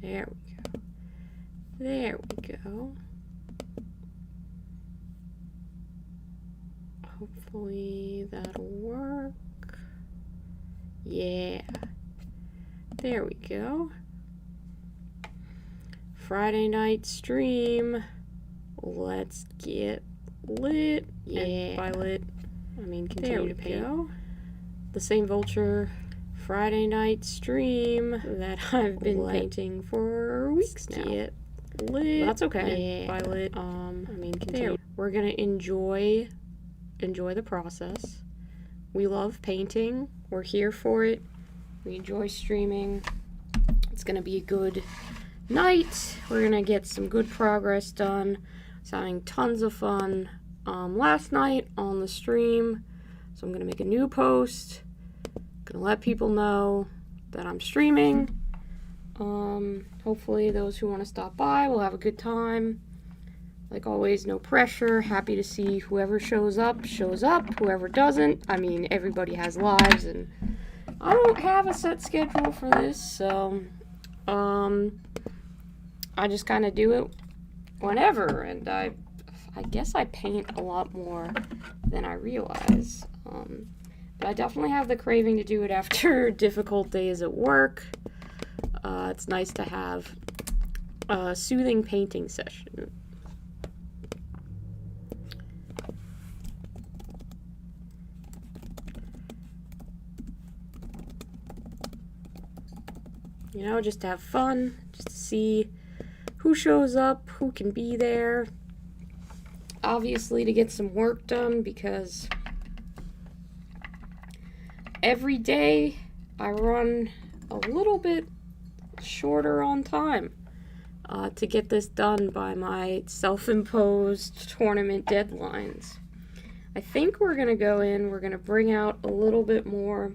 There we go. There we go. Hopefully that'll work. Yeah. There we go. Friday night stream. Let's get lit. Yeah. And by lit, I mean continue to paint. Go. The same Vulture Friday night stream that I've been painting for weeks now. Get lit. But that's okay. Yeah. By lit, I mean continue. We're gonna enjoy the process. We love painting. We're here for it. We enjoy streaming. It's gonna be a good night. We're gonna get some good progress done. I was having tons of fun last night on the stream, so I'm gonna make a new post. Gonna let people know that I'm streaming. Hopefully those who want to stop by will have a good time. Like always, no pressure. Happy to see whoever shows up. Whoever doesn't, I mean, everybody has lives, and I don't have a set schedule for this, so I just kind of do it whenever, and I guess I paint a lot more than I realize. But I definitely have the craving to do it after difficult days at work. It's nice to have a soothing painting session. You know, just to have fun, just to see who shows up, who can be there. Obviously to get some work done, because every day I run a little bit shorter on time to get this done by my self-imposed tournament deadlines. I think we're going to go in, we're going to bring out a little bit more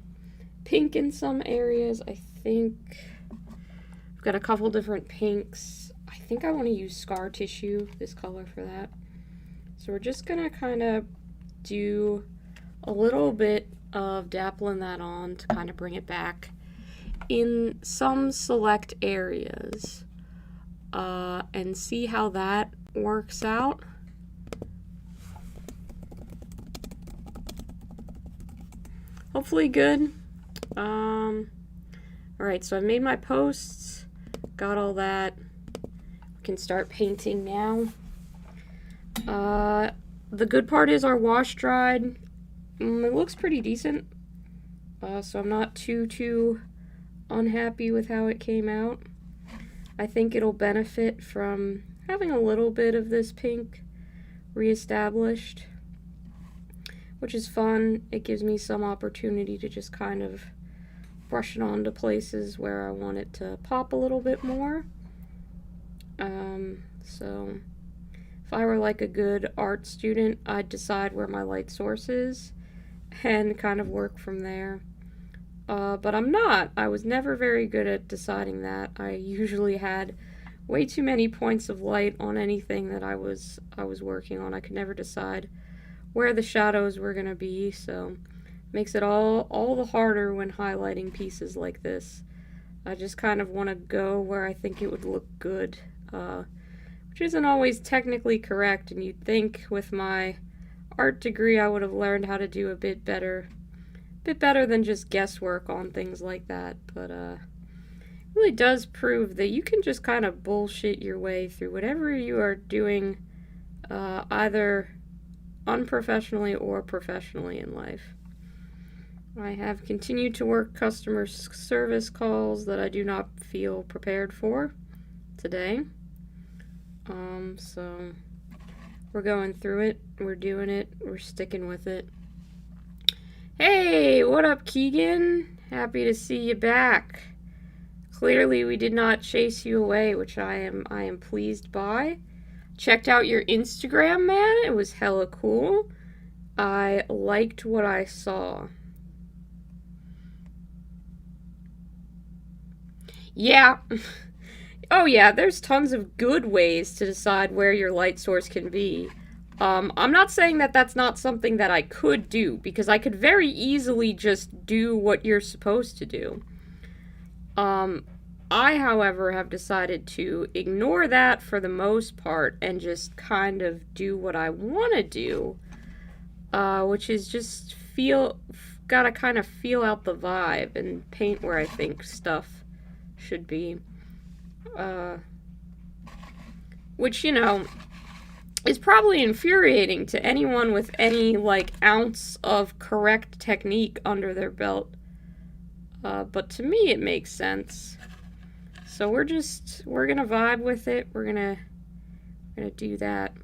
pink in some areas. I think I've got a couple different pinks. I think I want to use scar tissue, this color, for that. So we're just going to kind of do a little bit of dappling that on to kind of bring it back in some select areas and see how that works out. Hopefully good. Alright, so I've made my posts, got all that. We can start painting now. The good part is our wash dried. It looks pretty decent, so I'm not too unhappy with how it came out. I think it'll benefit from having a little bit of this pink reestablished, which is fun. It gives me some opportunity to just kind of brush it onto places where I want it to pop a little bit more. So if I were like a good art student, I'd decide where my light source is and kind of work from there. But I'm not. I was never very good at deciding that. I usually had way too many points of light on anything that I was working on. I could never decide where the shadows were going to be, so makes it all the harder when highlighting pieces like this. I just kind of want to go where I think it would look good, which isn't always technically correct, and you'd think with my art degree I would have learned how to do a bit better than just guesswork on things like that, but it really does prove that you can just kind of bullshit your way through whatever you are doing, either unprofessionally or professionally in life. I have continued to work customer service calls that I do not feel prepared for today. So we're going through it, we're doing it, we're sticking with it. Hey, what up, Keegan? Happy to see you back. Clearly we did not chase you away, which I am pleased by. Checked out your Instagram, man. It was hella cool. I liked what I saw. Yeah. Oh yeah, there's tons of good ways to decide where your light source can be. I'm not saying that that's not something that I could do, because I could very easily just do what you're supposed to do. I, however, have decided to ignore that for the most part and just kind of do what I want to do, which is just gotta kind of feel out the vibe and paint where I think stuff should be. Which, you know, is probably infuriating to anyone with any, like, ounce of correct technique under their belt. But to me, it makes sense. So we're gonna vibe with it. We're gonna do that.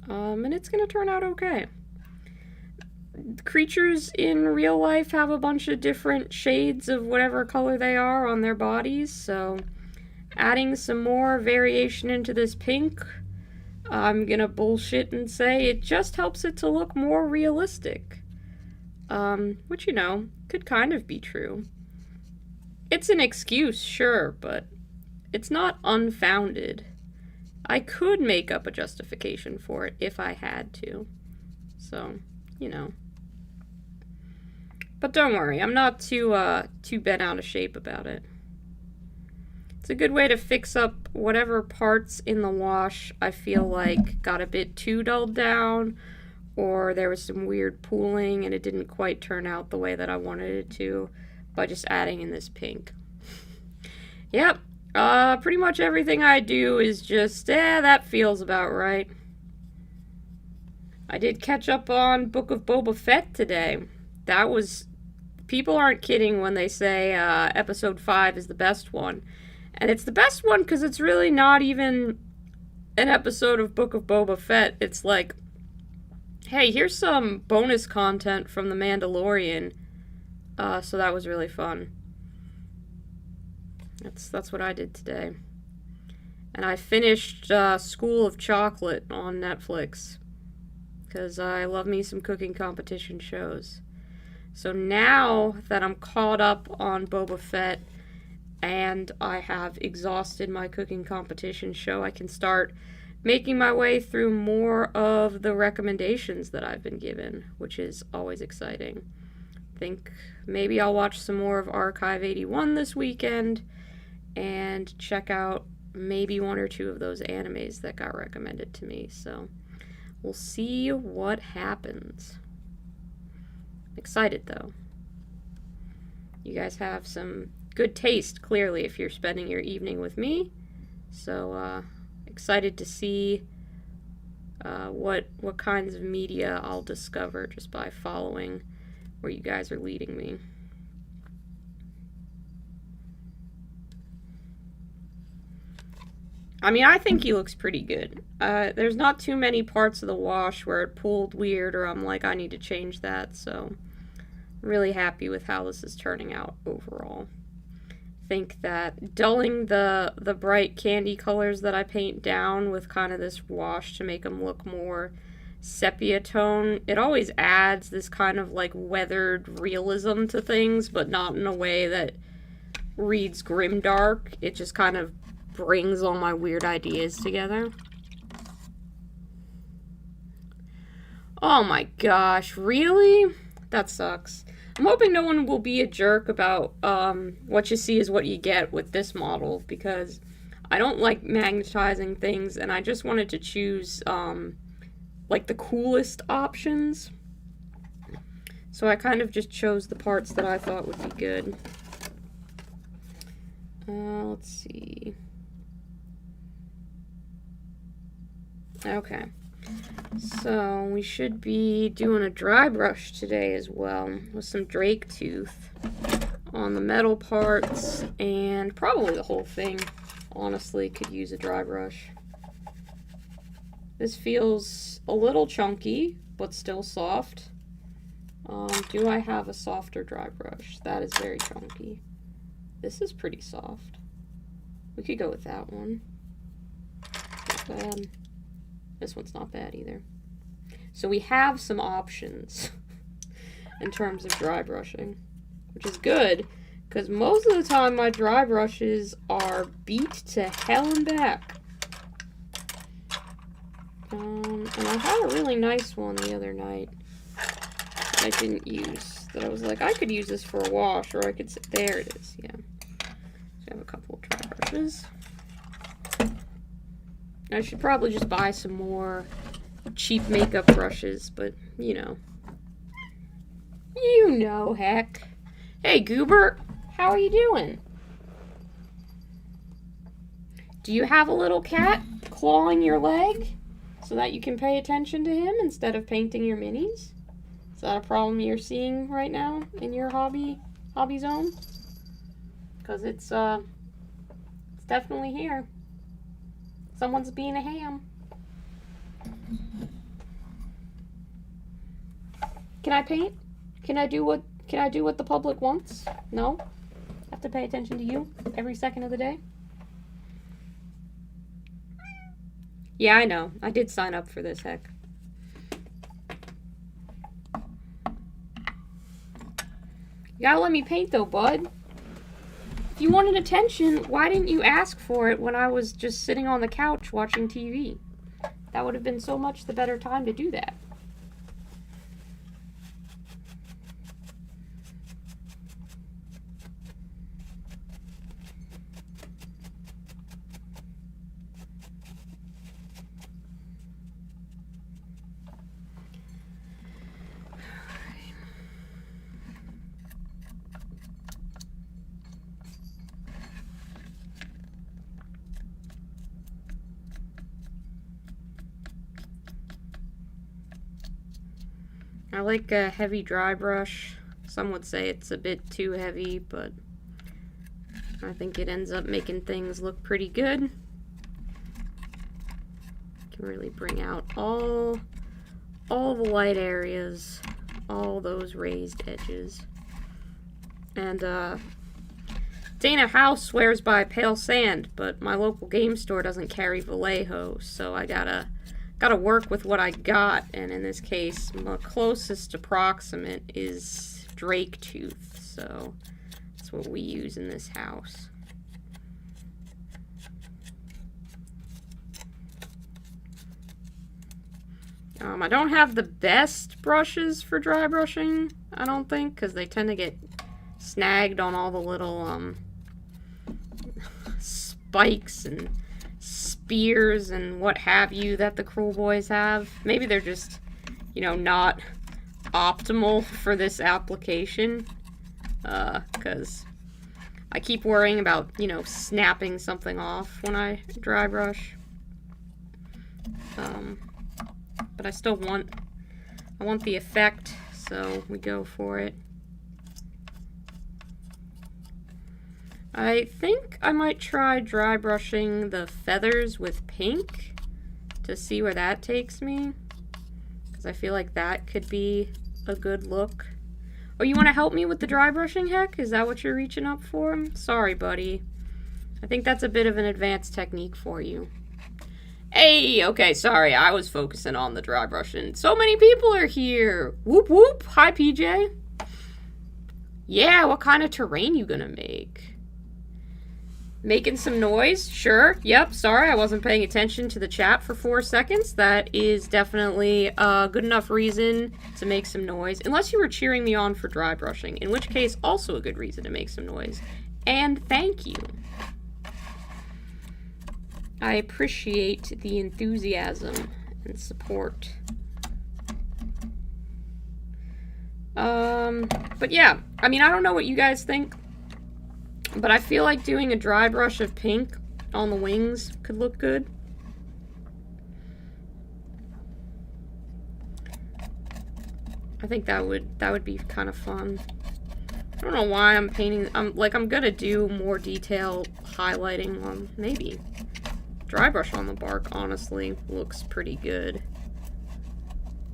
And it's gonna turn out okay. Creatures in real life have a bunch of different shades of whatever color they are on their bodies, so adding some more variation into this pink, I'm gonna bullshit and say it just helps it to look more realistic. Which, you know, could kind of be true. It's an excuse, sure, but it's not unfounded. I could make up a justification for it if I had to. So, you know. But don't worry, I'm not too bent out of shape about it. It's a good way to fix up whatever parts in the wash I feel like got a bit too dulled down, or there was some weird pooling and it didn't quite turn out the way that I wanted it to, by just adding in this pink. Yep, pretty much everything I do is just, that feels about right. I did catch up on Book of Boba Fett today. People aren't kidding when they say episode 5 is the best one. And it's the best one because it's really not even an episode of Book of Boba Fett. It's like, hey, here's some bonus content from The Mandalorian. So that was really fun. That's what I did today. And I finished School of Chocolate on Netflix, because I love me some cooking competition shows. So now that I'm caught up on Boba Fett and I have exhausted my cooking competition show, I can start making my way through more of the recommendations that I've been given, which is always exciting. I think maybe I'll watch some more of Archive 81 this weekend and check out maybe one or two of those animes that got recommended to me. So we'll see what happens. Excited, though. You guys have some good taste, clearly, if you're spending your evening with me. So, excited to see what kinds of media I'll discover just by following where you guys are leading me. I mean, I think he looks pretty good. There's not too many parts of the wash where it pulled weird or I'm like, I need to change that, so I'm really happy with how this is turning out overall. I think that dulling the bright candy colors that I paint down with kind of this wash to make them look more sepia tone, it always adds this kind of like weathered realism to things, but not in a way that reads grimdark. It just kind of brings all my weird ideas together. Oh my gosh, really? That sucks. I'm hoping no one will be a jerk about what you see is what you get with this model, because I don't like magnetizing things and I just wanted to choose like the coolest options. So I kind of just chose the parts that I thought would be good. Let's see. Okay, so we should be doing a dry brush today as well, with some drake tooth on the metal parts, and probably the whole thing, honestly, could use a dry brush. This feels a little chunky, but still soft. Do I have a softer dry brush? That is very chunky. This is pretty soft. We could go with that one. Not bad. This one's not bad either. So we have some options in terms of dry brushing, which is good, because most of the time my dry brushes are beat to hell and back. And I had a really nice one the other night that I didn't use, that I was like, I could use this for a wash, or I could there it is, yeah. So I have a couple of dry brushes. I should probably just buy some more cheap makeup brushes, but you know. You know, heck. Hey, Goober, how are you doing? Do you have a little cat clawing your leg so that you can pay attention to him instead of painting your minis? Is that a problem you're seeing right now in your hobby zone? Because it's definitely here. Someone's being a ham. Can I paint? Can I do what the public wants? No? I have to pay attention to you every second of the day? Yeah, I know. I did sign up for this, heck. You gotta let me paint though, bud. If you wanted attention, why didn't you ask for it when I was just sitting on the couch watching TV? That would have been so much the better time to do that. I like a heavy dry brush. Some would say it's a bit too heavy, but I think it ends up making things look pretty good. Can really bring out all the light areas, all those raised edges. And Dana House swears by pale sand, but my local game store doesn't carry Vallejo, so I gotta work with what I got, and in this case, my closest approximate is Drake Tooth, so that's what we use in this house. I don't have the best brushes for dry brushing, I don't think, because they tend to get snagged on all the little spikes and spears and what have you that the Cruel Boys have. Maybe they're just, you know, not optimal for this application, because I keep worrying about, you know, snapping something off when I dry brush. But I still want the effect, so we go for it. I think I might try dry brushing the feathers with pink to see where that takes me, because I feel like that could be a good look. Oh, you want to help me with the dry brushing, heck? Is that what you're reaching up for? Sorry, buddy. I think that's a bit of an advanced technique for you. Hey, okay, sorry, I was focusing on the dry brushing. So many people are here. Whoop whoop. Hi, PJ. Yeah, what kind of terrain you gonna make? Making some noise? Sure. Yep, sorry, I wasn't paying attention to the chat for 4 seconds. That is definitely a good enough reason to make some noise. Unless you were cheering me on for dry brushing, in which case, also a good reason to make some noise. And thank you. I appreciate the enthusiasm and support. But yeah, I mean, I don't know what you guys think, but I feel like doing a dry brush of pink on the wings could look good. I think that would be kind of fun. I don't know why I'm painting. I'm gonna do more detail highlighting on maybe. Dry brush on the bark honestly looks pretty good.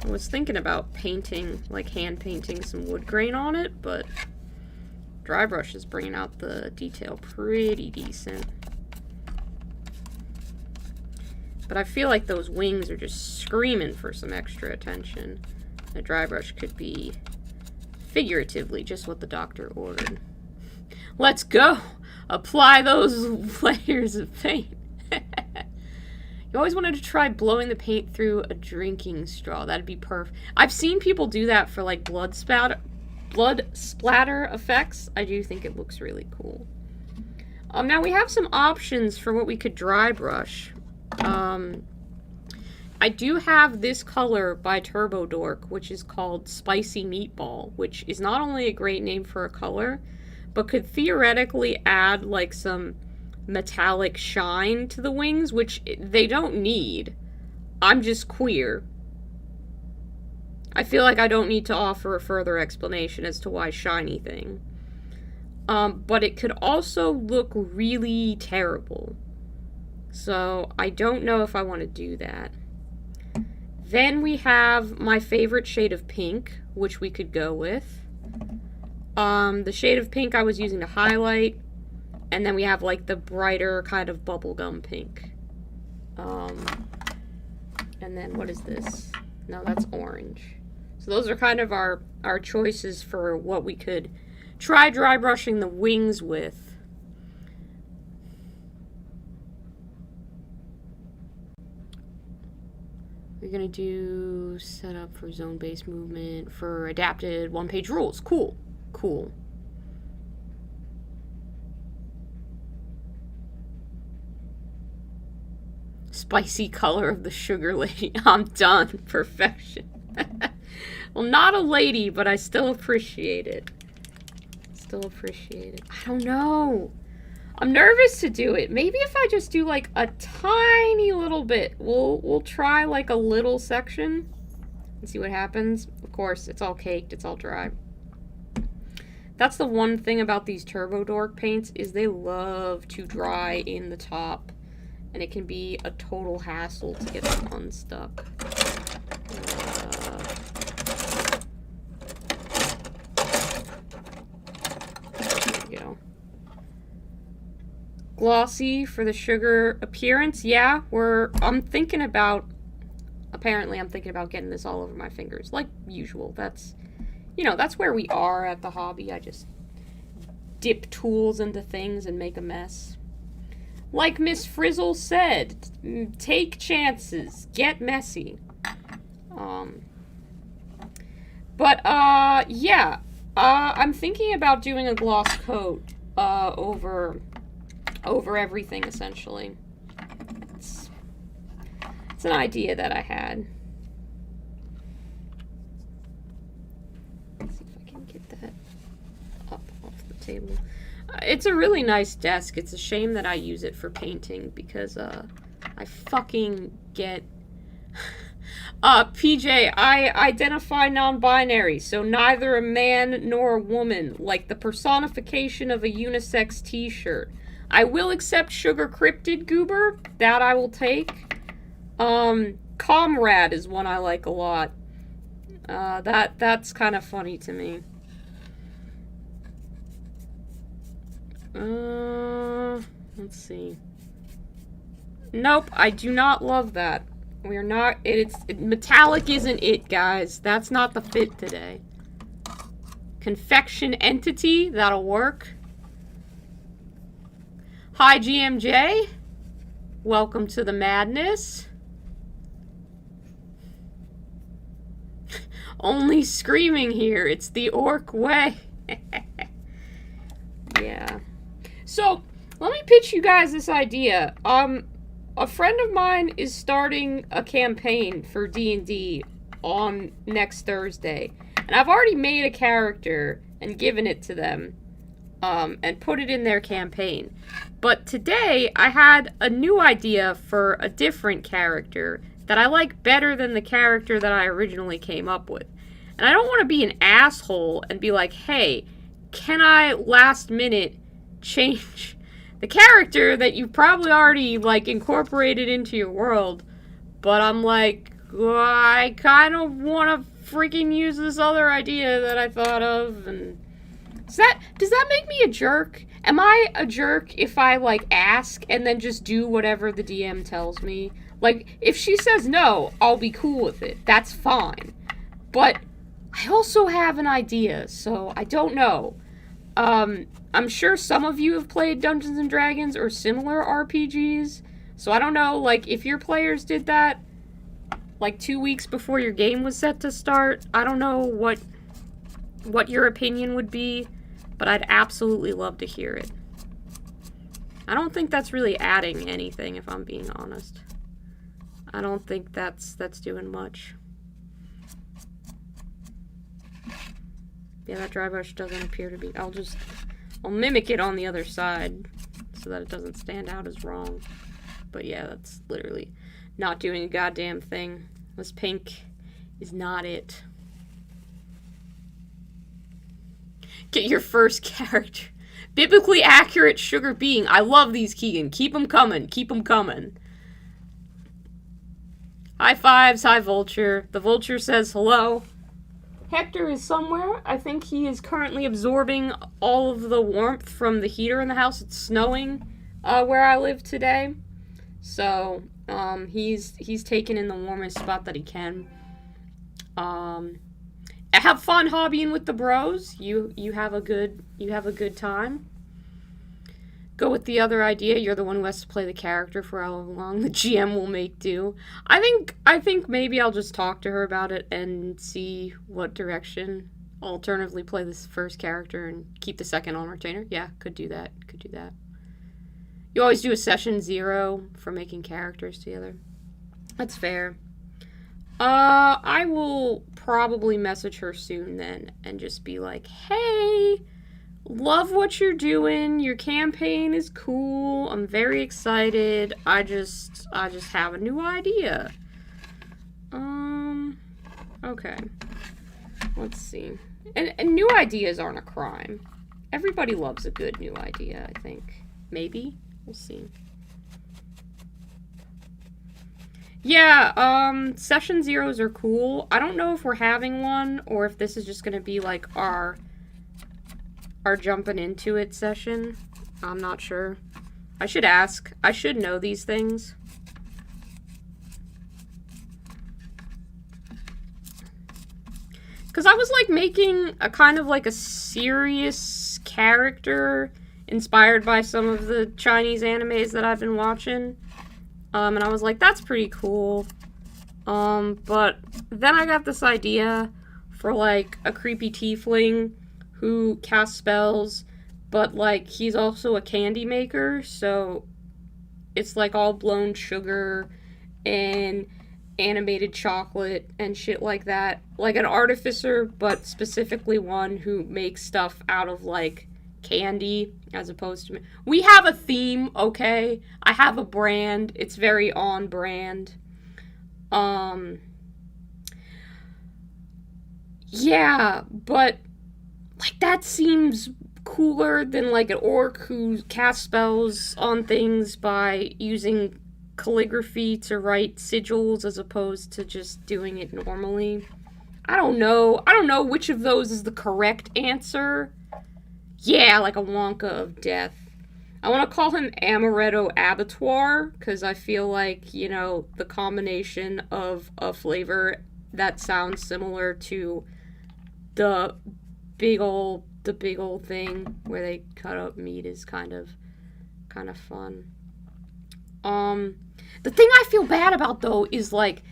I was thinking about painting, like hand painting some wood grain on it, but dry brush is bringing out the detail pretty decent. But I feel like those wings are just screaming for some extra attention. A dry brush could be figuratively just what the doctor ordered. Let's go! Apply those layers of paint. You always wanted to try blowing the paint through a drinking straw. That'd be perfect. I've seen people do that for like blood splatter effects. I do think it looks really cool. Now we have some options for what we could dry brush. I do have this color by Turbo Dork, which is called Spicy Meatball, which is not only a great name for a color, but could theoretically add like some metallic shine to the wings, which they don't need. I'm just queer. I feel like I don't need to offer a further explanation as to why shiny thing. But it could also look really terrible. So I don't know if I want to do that. Then we have my favorite shade of pink, which we could go with. The shade of pink I was using to highlight. And then we have like the brighter kind of bubblegum pink. And then what is this? No, that's orange. So those are kind of our choices for what we could try dry brushing the wings with. We're going to do setup for zone-based movement for adapted one-page rules. Cool. Cool. Spicy color of the sugar lady. I'm done. Perfection. Well, not a lady, but I still appreciate it. Still appreciate it. I don't know. I'm nervous to do it. Maybe if I just do like a tiny little bit. We'll try like a little section and see what happens. Of course, it's all caked. It's all dry. That's the one thing about these Turbo Dork paints is they love to dry in the top. And it can be a total hassle to get them unstuck. There we go. Glossy for the sugar appearance. Yeah, I'm thinking about getting this all over my fingers. Like usual. That's where we are at the hobby. I just dip tools into things and make a mess. Like Miss Frizzle said, take chances, get messy. Yeah, I'm thinking about doing a gloss coat over everything, essentially. It's an idea that I had. Let's see if I can get that up off the table. It's a really nice desk. It's a shame that I use it for painting because I fucking get... PJ, I identify non-binary, so neither a man nor a woman, like the personification of a unisex t-shirt. I will accept Sugar Cryptid Goober. That I will take. Comrade is one I like a lot. That's kind of funny to me. Let's see. Nope, I do not love that. We're not, metallic isn't it, guys. That's not the fit today. Confection Entity, that'll work. Hi, GMJ. Welcome to the madness. Only screaming here. It's the orc way. Yeah. So, let me pitch you guys this idea. A friend of mine is starting a campaign for D&D on next Thursday. And I've already made a character and given it to them. And put it in their campaign. But today, I had a new idea for a different character that I like better than the character that I originally came up with. And I don't want to be an asshole and be like, hey, can I last minute change the character that you probably already, like, incorporated into your world? But I'm like, I kind of want to freaking use this other idea that I thought of, and... Does that make me a jerk? Am I a jerk if I, like, ask and then just do whatever the DM tells me? Like, if she says no, I'll be cool with it. That's fine. But I also have an idea, so I don't know. I'm sure some of you have played Dungeons & Dragons or similar RPGs, so I don't know, like, if your players did that, like, 2 weeks before your game was set to start, I don't know what your opinion would be, but I'd absolutely love to hear it. I don't think that's really adding anything, if I'm being honest. I don't think that's doing much. Yeah, that dry brush doesn't appear to be... I'll mimic it on the other side so that it doesn't stand out as wrong. But yeah, that's literally not doing a goddamn thing. This pink is not it. Get your first character. Biblically accurate sugar being. I love these, Keegan. Keep them coming. Keep them coming. High fives. Hi, Vulture. The Vulture says hello. Hector is somewhere. I think he is currently absorbing all of the warmth from the heater in the house. It's snowing where I live today. So, he's taken in the warmest spot that he can. Have fun hobbying with the bros. You have a good time. Go with the other idea. You're the one who has to play the character for how long the GM will make do. I think maybe I'll just talk to her about it and see what direction. Alternatively, play this first character and keep the second on retainer. Yeah, could do that. You always do a session 0 for making characters together. That's fair. I will probably message her soon then and just be like, hey, love what you're doing. Your campaign is cool. I'm very excited. I just have a new idea. Okay. Let's see. And new ideas aren't a crime. Everybody loves a good new idea, I think. Maybe. We'll see. Yeah, session 0s are cool. I don't know if we're having one or if this is just gonna be like our jumping into it session. I'm not sure. I should ask. I should know these things. Because I was like making a kind of like a serious character inspired by some of the Chinese animes that I've been watching. And I was like, that's pretty cool. But then I got this idea for like a creepy tiefling who casts spells, but like he's also a candy maker, so it's like all blown sugar and animated chocolate and shit like that. Like an artificer, but specifically one who makes stuff out of like candy as opposed to... We have a theme, okay? I have a brand. It's very on brand. Yeah, but like that seems cooler than like an orc who casts spells on things by using calligraphy to write sigils as opposed to just doing it normally. I don't know which of those is the correct answer. Yeah, like a Wonka of death. I want to call him Amaretto Abattoir, because I feel like, you know, the combination of a flavor that sounds similar to the big old thing where they cut up meat is kind of fun. The thing I feel bad about, though, is, like,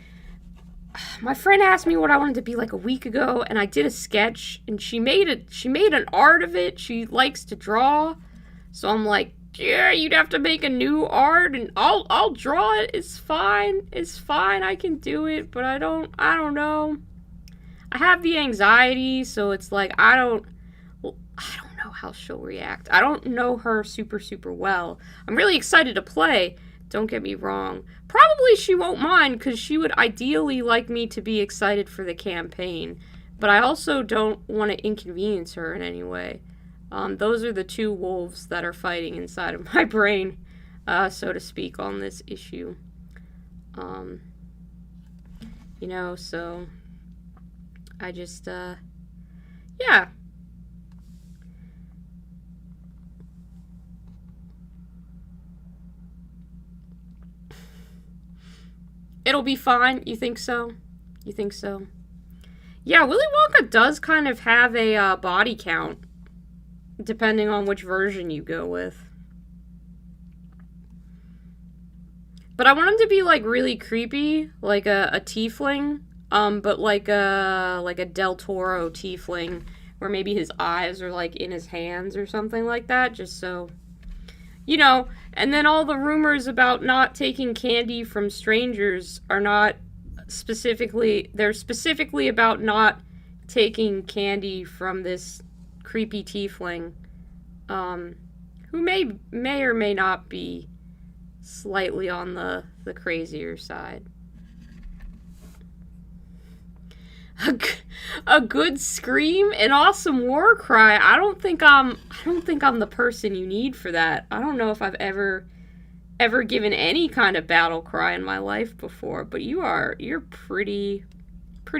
my friend asked me what I wanted to be like a week ago, and I did a sketch, and she made an art of it. She likes to draw, so I'm like, yeah, you'd have to make a new art, and I'll draw it. It's fine, I can do it, but I don't know. I have the anxiety, so it's like, I don't know how she'll react. I don't know her super, super well. I'm really excited to play. Don't get me wrong. Probably she won't mind, because she would ideally like me to be excited for the campaign. But I also don't want to inconvenience her in any way. Those are the two wolves that are fighting inside of my brain, so to speak, on this issue. You know, so I just, yeah. It'll be fine. You think so? You think so? Yeah, Willy Wonka does kind of have a body count, depending on which version you go with. But I want him to be, like, really creepy, like a tiefling, but like a Del Toro tiefling, where maybe his eyes are, like, in his hands or something like that, just so... You know, and then all the rumors about not taking candy from strangers are not specifically, they're specifically about not taking candy from this creepy tiefling, who may or may not be slightly on the crazier side. A good scream, an awesome war cry. I don't think I'm the person you need for that. I don't know if I've ever given any kind of battle cry in my life before, but you're pretty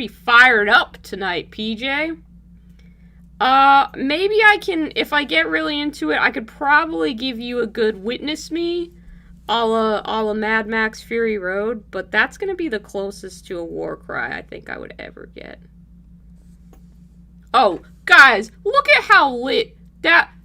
fired up tonight, PJ. Maybe I can, if I get really into it, I could probably give you a good witness me, a la Mad Max Fury Road, but that's gonna be the closest to a war cry I think I would ever get. Oh, guys, look at how lit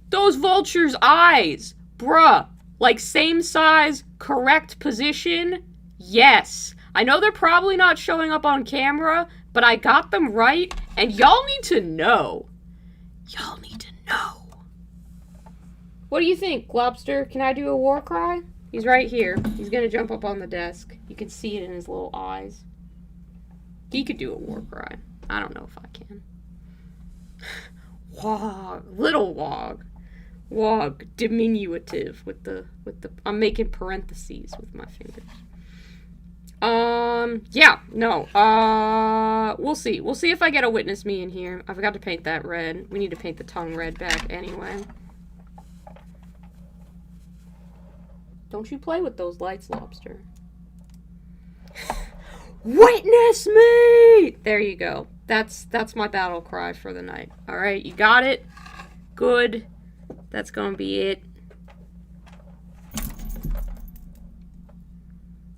those vultures' eyes, bruh. Like, same size, correct position, yes. I know they're probably not showing up on camera, but I got them right, and y'all need to know. Y'all need to know. What do you think, Lobster? Can I do a war cry? He's right here. He's gonna jump up on the desk. You can see it in his little eyes. He could do a war cry. I don't know if I can. Wog. Little Wog. Wog. Diminutive with the I'm making parentheses with my fingers. Yeah, no. We'll see. We'll see if I get a witness me in here. I forgot to paint that red. We need to paint the tongue red back anyway. Don't you play with those lights, Lobster. Witness me! There you go. That's my battle cry for the night. Alright, you got it? Good. That's gonna be it.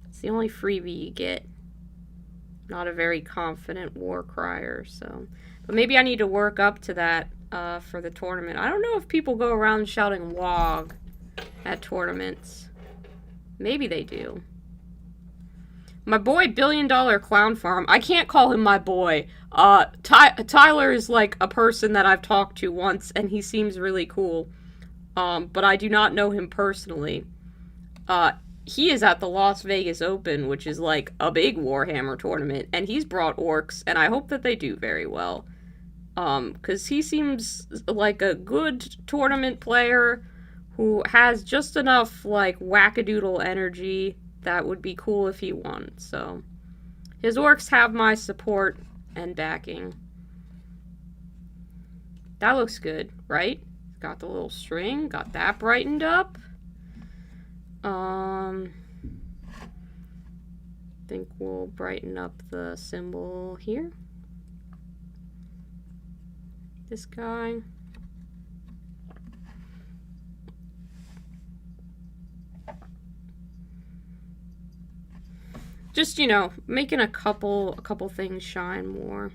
It's the only freebie you get. Not a very confident war crier, so. But maybe I need to work up to that for the tournament. I don't know if people go around shouting WOG at tournaments. Maybe they do. My boy Billion Dollar Clown Farm. I can't call him my boy. Tyler is like a person that I've talked to once, and he seems really cool. But I do not know him personally. He is at the Las Vegas Open, which is like a big Warhammer tournament, and he's brought orcs, and I hope that they do very well. 'Cause he seems like a good tournament player who has just enough, like, wackadoodle energy that would be cool if he won. So, his orcs have my support and backing. That looks good, right? Got the little string, got that brightened up. Think we'll brighten up the symbol here. This guy. Just, you know, making a couple things shine more.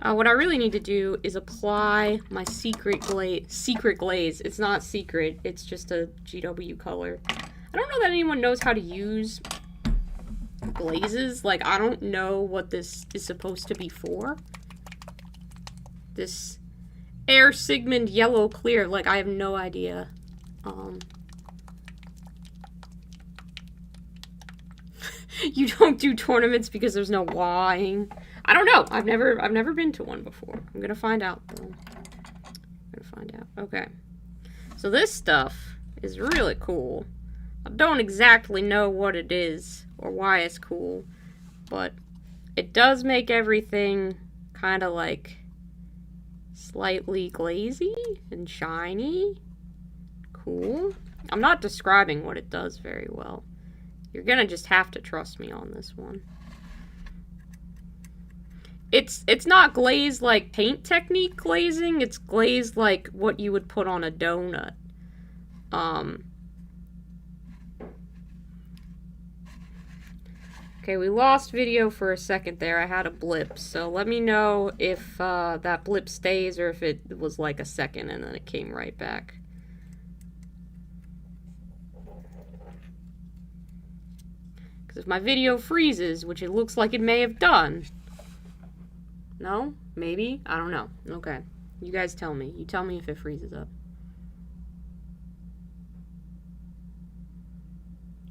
What I really need to do is apply my secret glaze. It's not secret, it's just a GW color. I don't know that anyone knows how to use glazes. Like, I don't know what this is supposed to be for. This Air Sigmund Yellow Clear, like, I have no idea. You don't do tournaments because there's no whying. I don't know. I've never been to one before. I'm gonna find out though. I'm gonna find out. Okay. So this stuff is really cool. I don't exactly know what it is or why it's cool, but it does make everything kind of like slightly glazy and shiny. Cool. I'm not describing what it does very well. You're gonna just have to trust me on this one. It's not glazed like paint technique glazing, it's glazed like what you would put on a donut. Okay, we lost video for a second there. I had a blip, so let me know if that blip stays or if it was like a second and then it came right back. Because if my video freezes, which it looks like it may have done. No? Maybe? I don't know. Okay. You guys tell me. You tell me if it freezes up.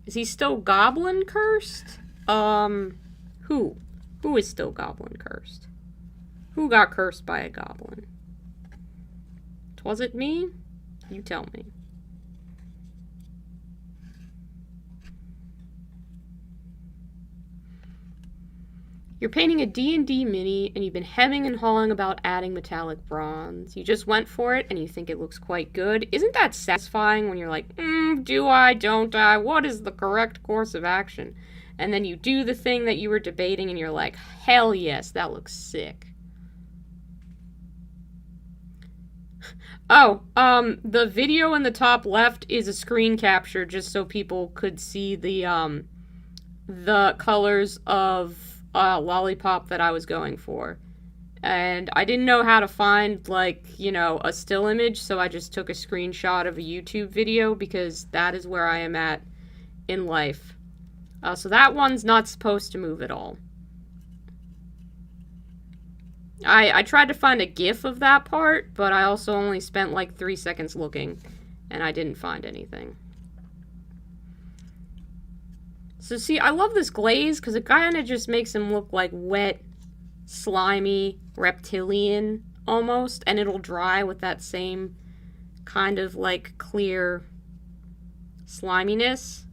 Is he still goblin cursed? Who? Who is still goblin cursed? Who got cursed by a goblin? Was it me? You tell me. You're painting a D&D mini, and you've been hemming and hawing about adding metallic bronze. You just went for it, and you think it looks quite good. Isn't that satisfying when you're like, do I, don't I? What is the correct course of action? And then you do the thing that you were debating, and you're like, hell yes, that looks sick. Oh, the video in the top left is a screen capture just so people could see the colors of lollipop that I was going for. And I didn't know how to find, like, you know, a still image, so I just took a screenshot of a YouTube video because that is where I am at in life. So that one's not supposed to move at all. I tried to find a GIF of that part, but I also only spent like 3 seconds looking, and I didn't find anything. So see, I love this glaze, because it kind of just makes him look like wet, slimy, reptilian, almost, and it'll dry with that same kind of, like, clear sliminess.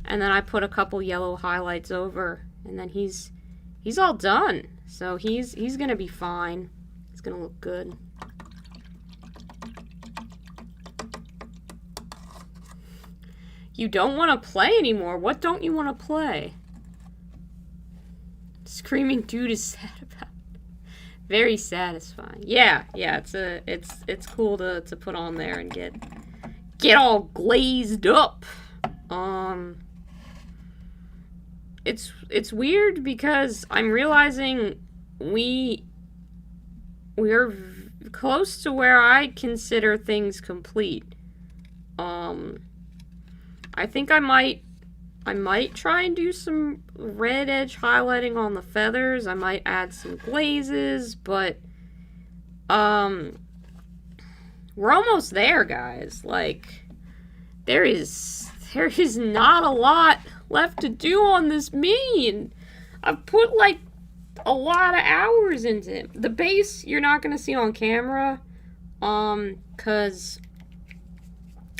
And then I put a couple yellow highlights over, and then he's all done. So he's gonna be fine. He's gonna look good. You don't want to play anymore. What don't you want to play? Screaming dude is sad about it. Very satisfying. Yeah, it's cool to put on there and get all glazed up. It's weird because I'm realizing we're close to where I consider things complete. I think I might try and do some red edge highlighting on the feathers. I might add some glazes, but we're almost there, guys. Like, there is not a lot left to do on this mini, and I've put like a lot of hours into it. The base you're not gonna see on camera, cause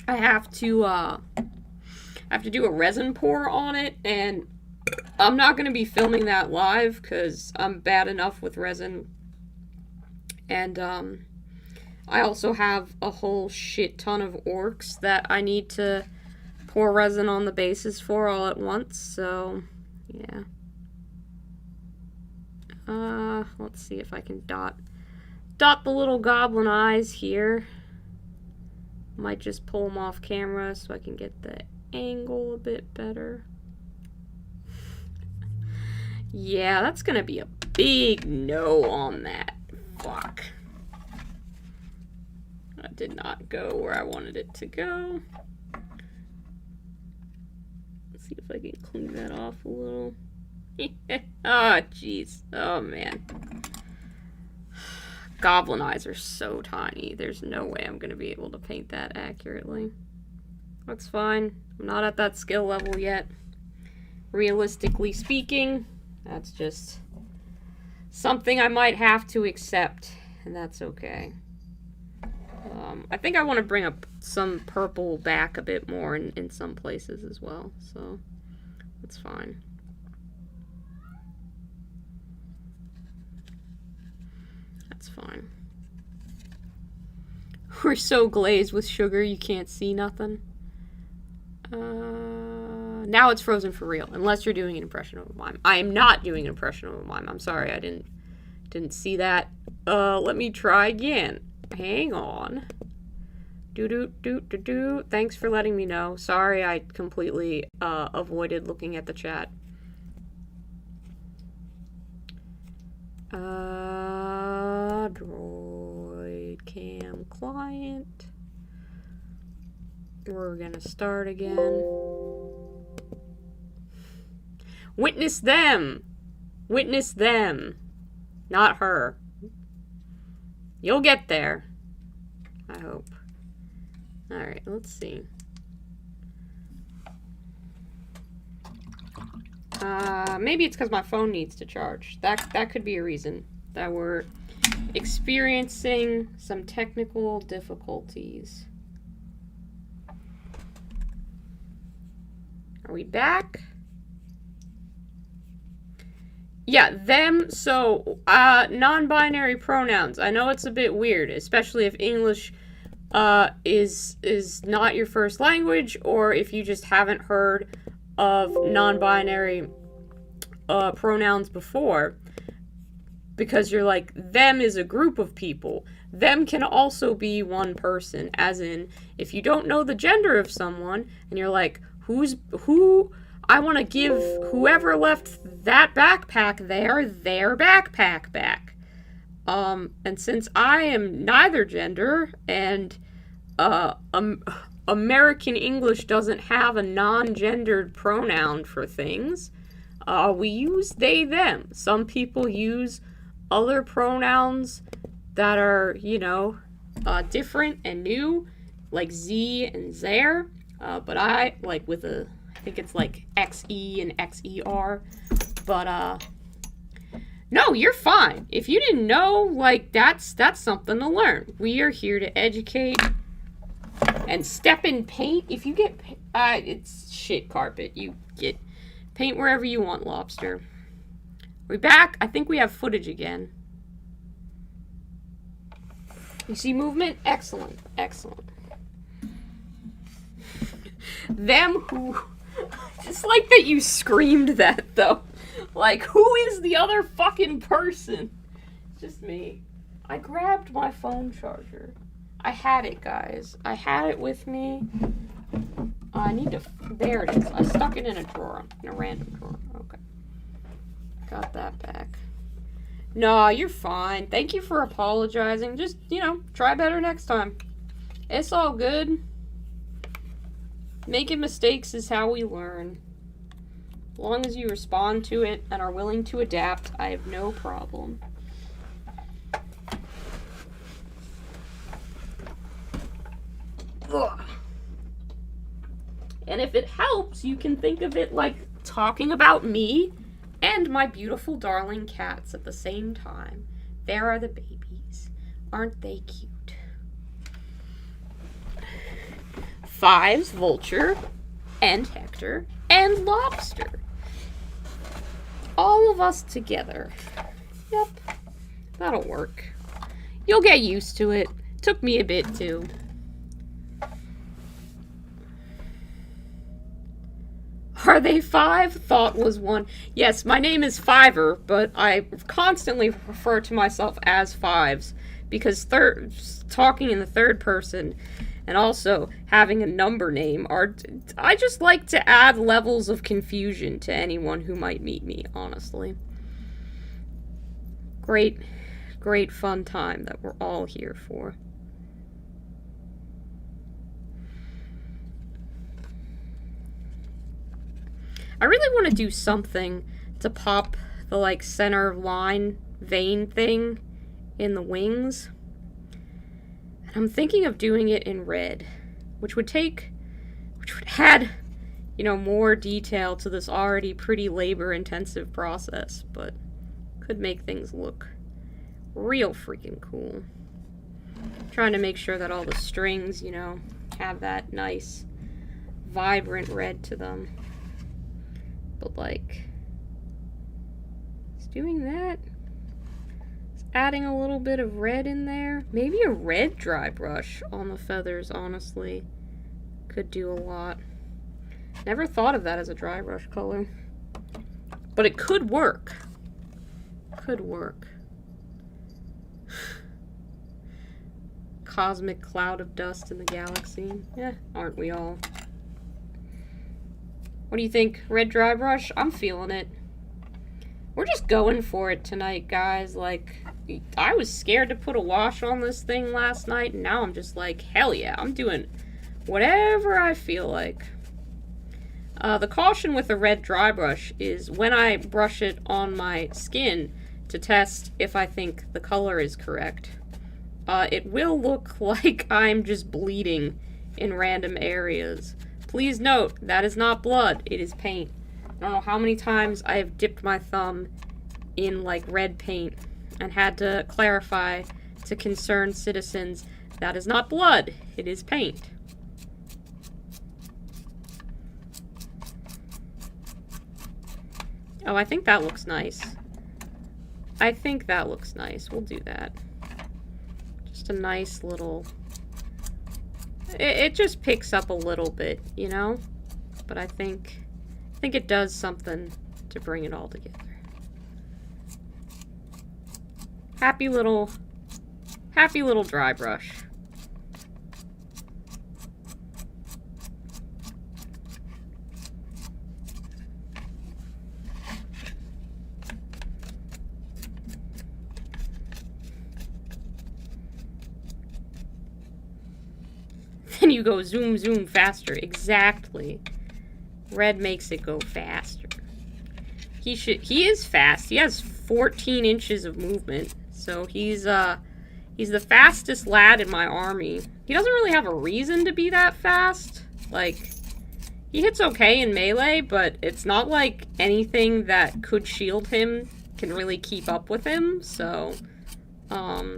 I have to do a resin pour on it, and I'm not gonna be filming that live cause I'm bad enough with resin. And I also have a whole shit ton of orcs that I need to pour resin on the bases for all at once, so yeah. Let's see if I can dot the little goblin eyes here. Might just pull them off camera so I can get the angle a bit better. Yeah, that's gonna be a big no on that. Fuck. That did not go where I wanted it to go. Let's see if I can clean that off a little. Oh, jeez. Oh, man. Goblin eyes are so tiny. There's no way I'm going to be able to paint that accurately. That's fine. I'm not at that skill level yet. Realistically speaking, that's just something I might have to accept, and that's okay. I think I want to bring up some purple back a bit more in some places as well, so that's fine. That's fine. We're so glazed with sugar you can't see nothing. Now it's frozen for real, unless you're doing an impression of a mime. I am not doing an impression of a mime. I'm sorry, I didn't see that. Let me try again. Hang on. Do. Thanks for letting me know. Sorry, I completely avoided looking at the chat. Droid cam client. We're gonna start again. Witness them! Witness them! Not her. You'll get there. I hope. Alright, let's see. Maybe it's because my phone needs to charge. That could be a reason that we're experiencing some technical difficulties. Are we back? Yeah, them, so, non-binary pronouns. I know it's a bit weird, especially if English, is not your first language, or if you just haven't heard of non-binary, pronouns before. Because you're like, them is a group of people. Them can also be one person, as in, if you don't know the gender of someone, and you're like, who, I want to give whoever left that backpack there, their backpack back. And since I am neither gender, and, American English doesn't have a non-gendered pronoun for things, we use they, them. Some people use other pronouns that are, you know, different and new, like Z and Zer, but I, like, with a, I think it's like XE and XER, but, no, you're fine. If you didn't know, like, that's something to learn. We are here to educate and step in paint. If you get, it's shit carpet. You get paint wherever you want, Lobster. We back? I think we have footage again. You see movement? Excellent. Excellent. Them who... Just like that you screamed that, though. Like, who is the other fucking person? Just me. I grabbed my phone charger. I had it, guys. I had it with me. I need to... There it is. I stuck it in a drawer. In a random drawer. Okay. Got that back. No, you're fine. Thank you for apologizing. Just, you know, try better next time. It's all good. Making mistakes is how we learn. As long as you respond to it and are willing to adapt, I have no problem. Ugh. And if it helps, you can think of it like talking about me and my beautiful darling cats at the same time. There are the babies. Aren't they cute? Fives, Vulture, and Hector, and Lobster. All of us together. Yep, that'll work. You'll get used to it. Took me a bit too. Are they five? Thought was one. Yes, my name is Fiver, but I constantly refer to myself as Fives because talking in the third person and also having a number name I just like to add levels of confusion to anyone who might meet me, honestly. Great, great fun time that we're all here for. I really want to do something to pop the, like, center line vein thing in the wings. And I'm thinking of doing it in red, which would add, you know, more detail to this already pretty labor-intensive process, but could make things look real freaking cool. Trying to make sure that all the strings, you know, have that nice, vibrant red to them. But, like, it's doing that. It's adding a little bit of red in there. Maybe a red dry brush on the feathers, honestly, could do a lot. Never thought of that as a dry brush color. But it could work. Could work. Cosmic cloud of dust in the galaxy. Yeah, aren't we all? What do you think? Red dry brush? I'm feeling it. We're just going for it tonight, guys. Like, I was scared to put a wash on this thing last night, and now I'm just like, hell yeah, I'm doing whatever I feel like. The caution with a red dry brush is when I brush it on my skin to test if I think the color is correct, it will look like I'm just bleeding in random areas. Please note, that is not blood, it is paint. I don't know how many times I have dipped my thumb in, like, red paint and had to clarify to concerned citizens that is not blood, it is paint. Oh, I think that looks nice. I think that looks nice. We'll do that. Just a nice little... It just picks up a little bit, you know? But I think it does something to bring it all together. Happy little dry brush. Then you go zoom, zoom faster. Exactly. Red makes it go faster. He is fast. He has 14 inches of movement. So he's the fastest lad in my army. He doesn't really have a reason to be that fast. Like, he hits okay in melee, but it's not like anything that could shield him can really keep up with him. So, I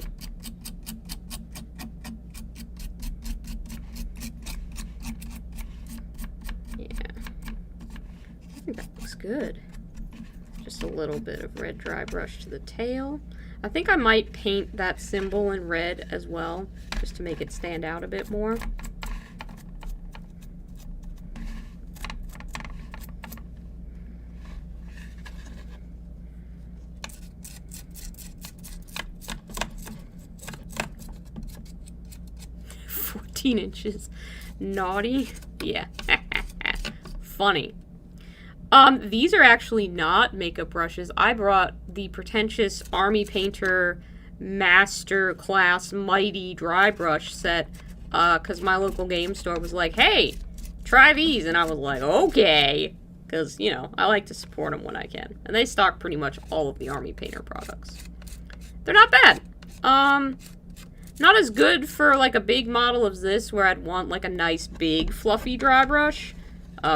think that looks good. Just a little bit of red dry brush to the tail. I think I might paint that symbol in red as well, just to make it stand out a bit more. Inches. Naughty. Yeah. Funny. These are actually not makeup brushes. I brought the pretentious Army Painter Master Class Mighty Dry Brush set, because my local game store was like, hey, try these, and I was like, okay, because, you know, I like to support them when I can. And they stock pretty much all of the Army Painter products. They're not bad. Not as good for, like, a big model of this, where I'd want, like, a nice, big, fluffy dry brush,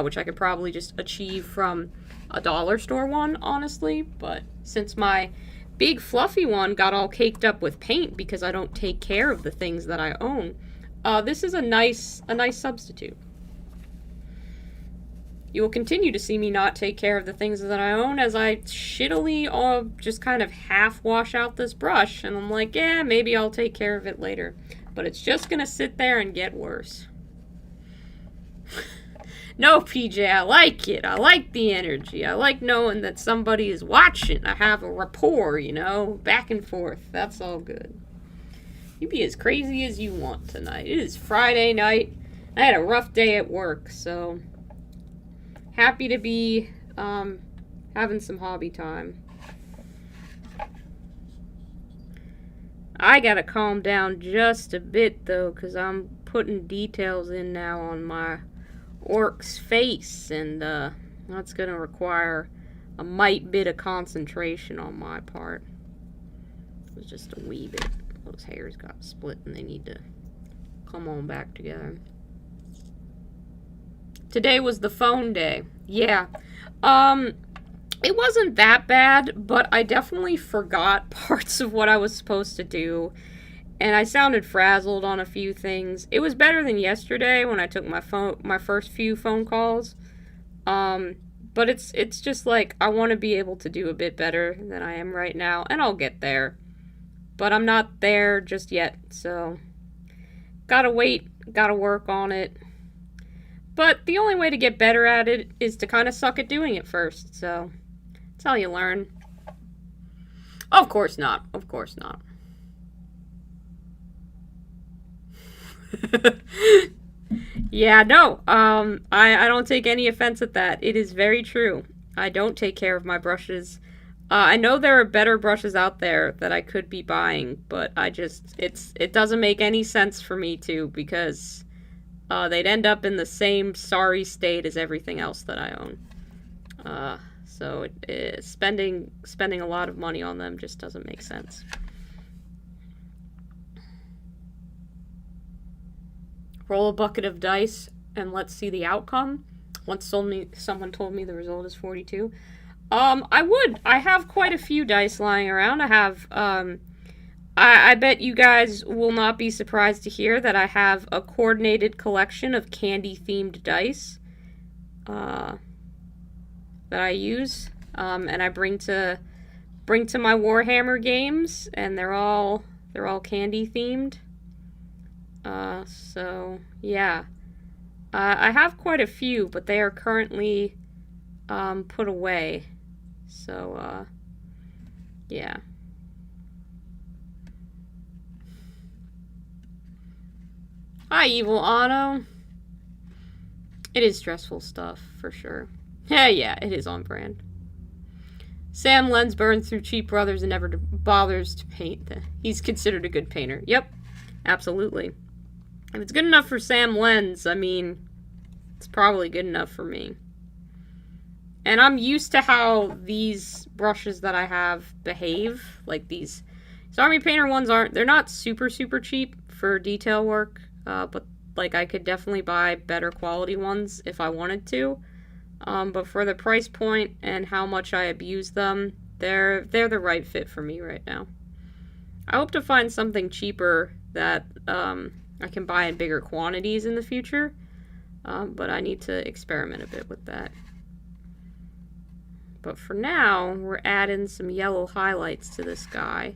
which I could probably just achieve from a dollar store one, honestly. But since my big, fluffy one got all caked up with paint because I don't take care of the things that I own, this is a nice substitute. You will continue to see me not take care of the things that I own as I shittily just kind of half wash out this brush, and I'm like, yeah, maybe I'll take care of it later. But it's just gonna sit there and get worse. No, PJ, I like it. I like the energy. I like knowing that somebody is watching. I have a rapport, you know, back and forth. That's all good. You be as crazy as you want tonight. It is Friday night. I had a rough day at work, so... happy to be having some hobby time. I gotta calm down just a bit, though, because I'm putting details in now on my orc's face, and that's gonna require a mite bit of concentration on my part. It was just a wee bit. Those hairs got split, and they need to come on back together. Today was the phone day. Yeah. It wasn't that bad, but I definitely forgot parts of what I was supposed to do, and I sounded frazzled on a few things. It was better than yesterday when I took my first few phone calls. But it's just like, I want to be able to do a bit better than I am right now, and I'll get there. But I'm not there just yet, so gotta wait, gotta work on it. But the only way to get better at it is to kind of suck at doing it first, so that's how you learn. Of course not. Of course not. Yeah, no, I don't take any offense at that. It is very true. I don't take care of my brushes. I know there are better brushes out there that I could be buying, but it doesn't make any sense for me to, because they'd end up in the same sorry state as everything else that I own. So spending a lot of money on them just doesn't make sense. Roll a bucket of dice and let's see the outcome. Someone told me the result is 42. I have quite a few dice lying around. I have, I bet you guys will not be surprised to hear that I have a coordinated collection of candy-themed dice, that I use, and I bring to my Warhammer games, and they're all candy-themed. So, yeah. I have quite a few, but they are currently, put away. So, yeah. Hi, Evil Anno. It is stressful stuff, for sure. Yeah, it is on brand. Sam Lenz burns through cheap brothers and never bothers to paint. He's considered a good painter. Yep, absolutely. If it's good enough for Sam Lenz, I mean, it's probably good enough for me. And I'm used to how these brushes that I have behave. Like these Army Painter ones they're not super, super cheap for detail work. But like I could definitely buy better quality ones if I wanted to. But for the price point and how much I abuse them, they're the right fit for me right now. I hope to find something cheaper that I can buy in bigger quantities in the future. But I need to experiment a bit with that. But for now, we're adding some yellow highlights to this guy.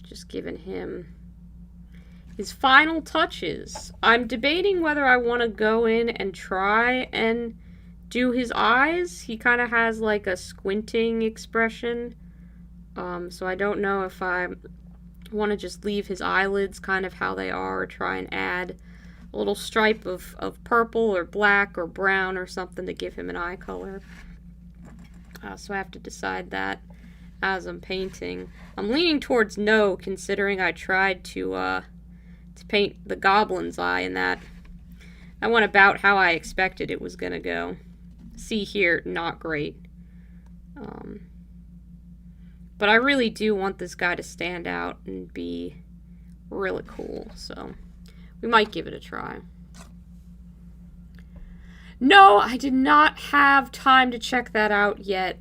Just giving him his final touches. I'm debating whether I want to go in and try and do his eyes. He kind of has like a squinting expression. So I don't know if I want to just leave his eyelids kind of how they are, or try and add a little stripe of purple or black or brown or something to give him an eye color. So I have to decide that as I'm painting. I'm leaning towards no, considering I tried to paint the goblin's eye, and that went about how I expected it was gonna go. See here, not great. But I really do want this guy to stand out and be really cool, so we might give it a try. No, I did not have time to check that out yet.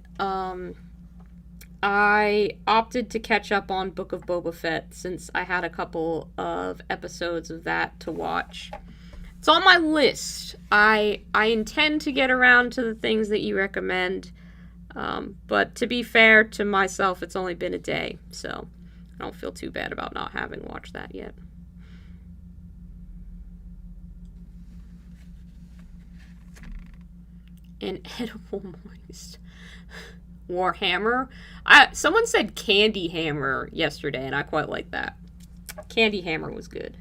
I opted to catch up on Book of Boba Fett since I had a couple of episodes of that to watch. It's on my list. I intend to get around to the things that you recommend, but to be fair to myself, it's only been a day, so I don't feel too bad about not having watched that yet. An edible moist Warhammer. Someone said Candy Hammer yesterday, and I quite like that. Candy Hammer was good.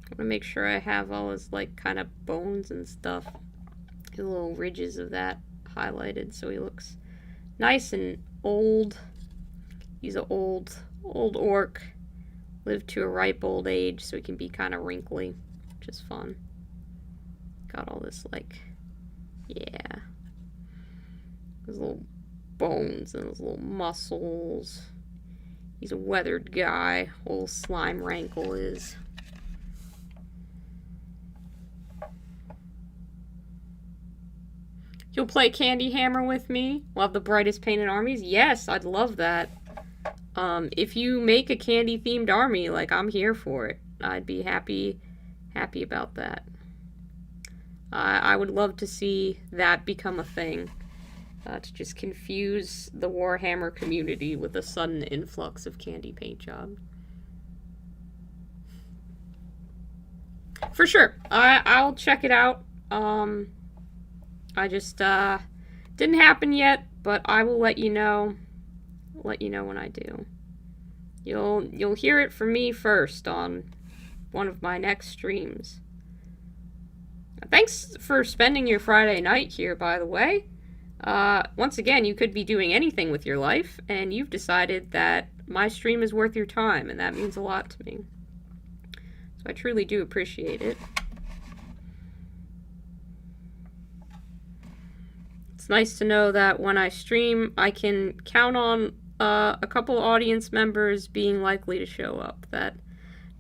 I want to make sure I have all his, like, kind of bones and stuff. The little ridges of that highlighted so he looks nice and old. He's an old orc. Lived to a ripe old age, so he can be kind of wrinkly, which is fun. Got all this, like, yeah. His little bones and his little muscles. He's a weathered guy. Old slime rankle is. You'll play Candy Hammer with me? We'll have the brightest painted armies? Yes, I'd love that. If you make a candy-themed army, like, I'm here for it. I'd be happy about that. I would love to see that become a thing. To just confuse the Warhammer community with a sudden influx of candy paint job. For sure. I'll check it out. I just didn't happen yet, but I will let you know when I do. You'll hear it from me first on one of my next streams. Thanks for spending your Friday night here, by the way. Once again, you could be doing anything with your life, and you've decided that my stream is worth your time, and that means a lot to me. So I truly do appreciate it. It's nice to know that when I stream, I can count on a couple audience members being likely to show up. That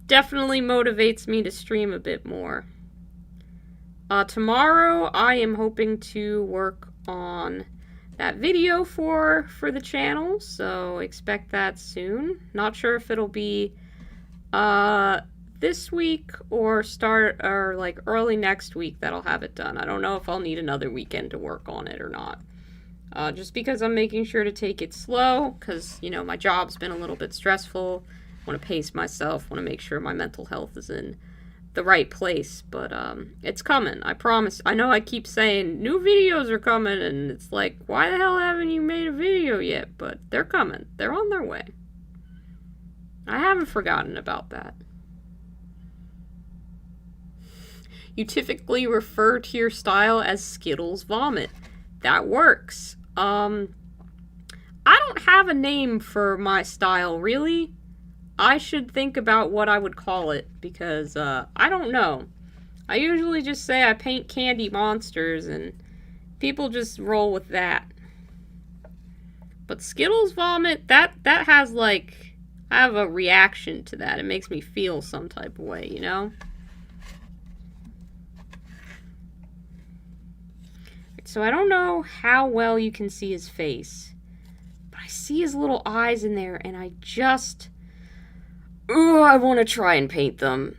definitely motivates me to stream a bit more. Tomorrow, I am hoping to work on that video for the channel, so expect that soon. Not sure if it'll be this week or like early next week that I'll have it done. I don't know if I'll need another weekend to work on it or not. Just because I'm making sure to take it slow, because, you know, my job's been a little bit stressful. I want to pace myself, want to make sure my mental health is in the right place, but it's coming, I promise. I know I keep saying new videos are coming, and it's like, why the hell haven't you made a video yet? But they're coming. They're on their way. I haven't forgotten about that. You typically refer to your style as Skittles Vomit. That works. I don't have a name for my style, really. I should think about what I would call it, because I don't know. I usually just say I paint candy monsters, and people just roll with that. But Skittles Vomit, that has, like, I have a reaction to that. It makes me feel some type of way, you know? So I don't know how well you can see his face, but I see his little eyes in there, and I just... Ooh, I want to try and paint them.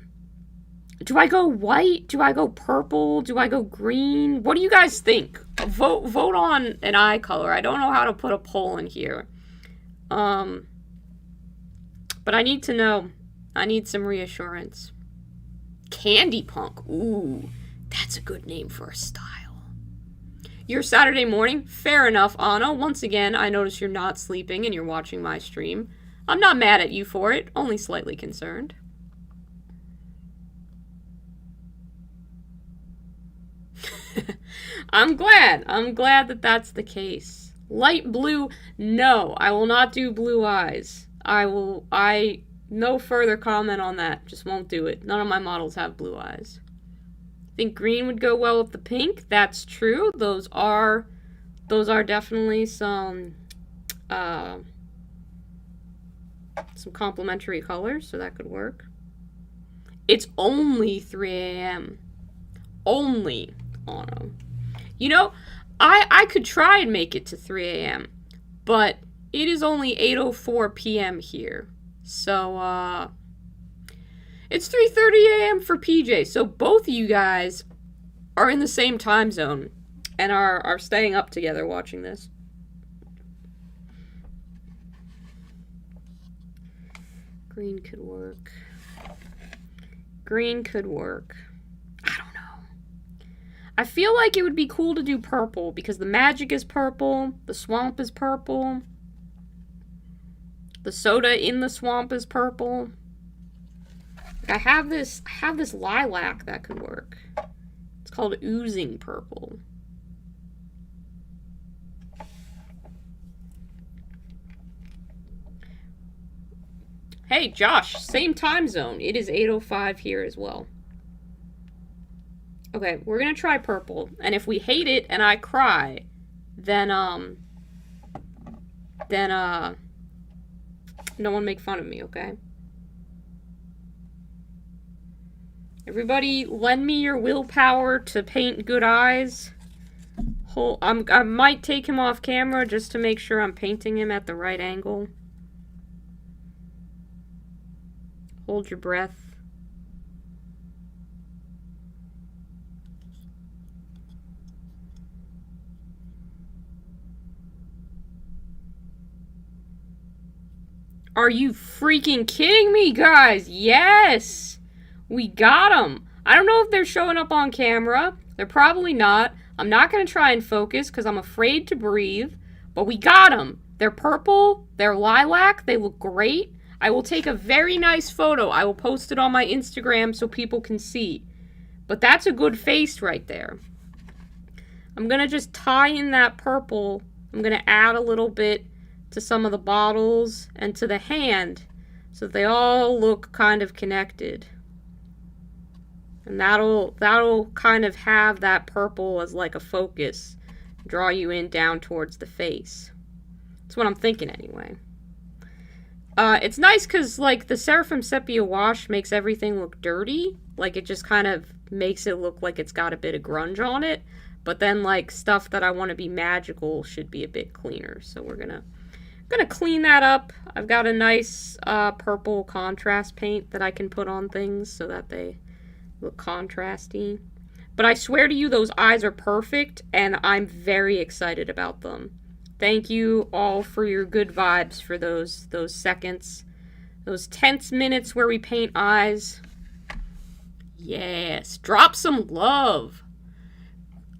Do I go white? Do I go purple? Do I go green? What do you guys think? Vote on an eye color. I don't know how to put a poll in here. But I need to know. I need some reassurance. Candy Punk. Ooh, that's a good name for a style. Your Saturday morning? Fair enough, Anna. Once again, I notice you're not sleeping and you're watching my stream. I'm not mad at you for it, only slightly concerned. I'm glad that that's the case. Light blue, no, I will not do blue eyes. No further comment on that, just won't do it. None of my models have blue eyes. Think green would go well with the pink, that's true. Those are definitely some complementary colors, so that could work. It's only 3 a.m. Only, Anna. You know, I could try and make it to 3 a.m., but it is only 8:04 p.m. here. So, it's 3:30 a.m. for PJ, so both of you guys are in the same time zone and are staying up together watching this. Green could work. Green could work. I don't know. I feel like it would be cool to do purple because the magic is purple, the swamp is purple, the soda in the swamp is purple. I have this lilac that could work. It's called oozing purple. Hey, Josh, same time zone. It is 8:05 here as well. Okay, we're gonna try purple, and if we hate it and I cry, then no one make fun of me, okay? Everybody, lend me your willpower to paint good eyes. I might take him off camera just to make sure I'm painting him at the right angle. Hold your breath. Are you freaking kidding me, guys? Yes! We got them. I don't know if they're showing up on camera. They're probably not. I'm not going to try and focus because I'm afraid to breathe. But we got them. They're purple. They're lilac. They look great. I will take a very nice photo. I will post it on my Instagram so people can see. But that's a good face right there. I'm going to just tie in that purple. I'm going to add a little bit to some of the bottles and to the hand so that they all look kind of connected. And that'll kind of have that purple as like a focus, draw you in down towards the face. That's what I'm thinking anyway. It's nice because, like, the Seraphim Sepia wash makes everything look dirty. Like, it just kind of makes it look like it's got a bit of grunge on it. But then, like, stuff that I want to be magical should be a bit cleaner. So we're gonna clean that up. I've got a nice purple contrast paint that I can put on things so that they look contrasty. But I swear to you, those eyes are perfect, and I'm very excited about them. Thank you all for your good vibes for those seconds. Those tense minutes where we paint eyes. Yes, drop some love.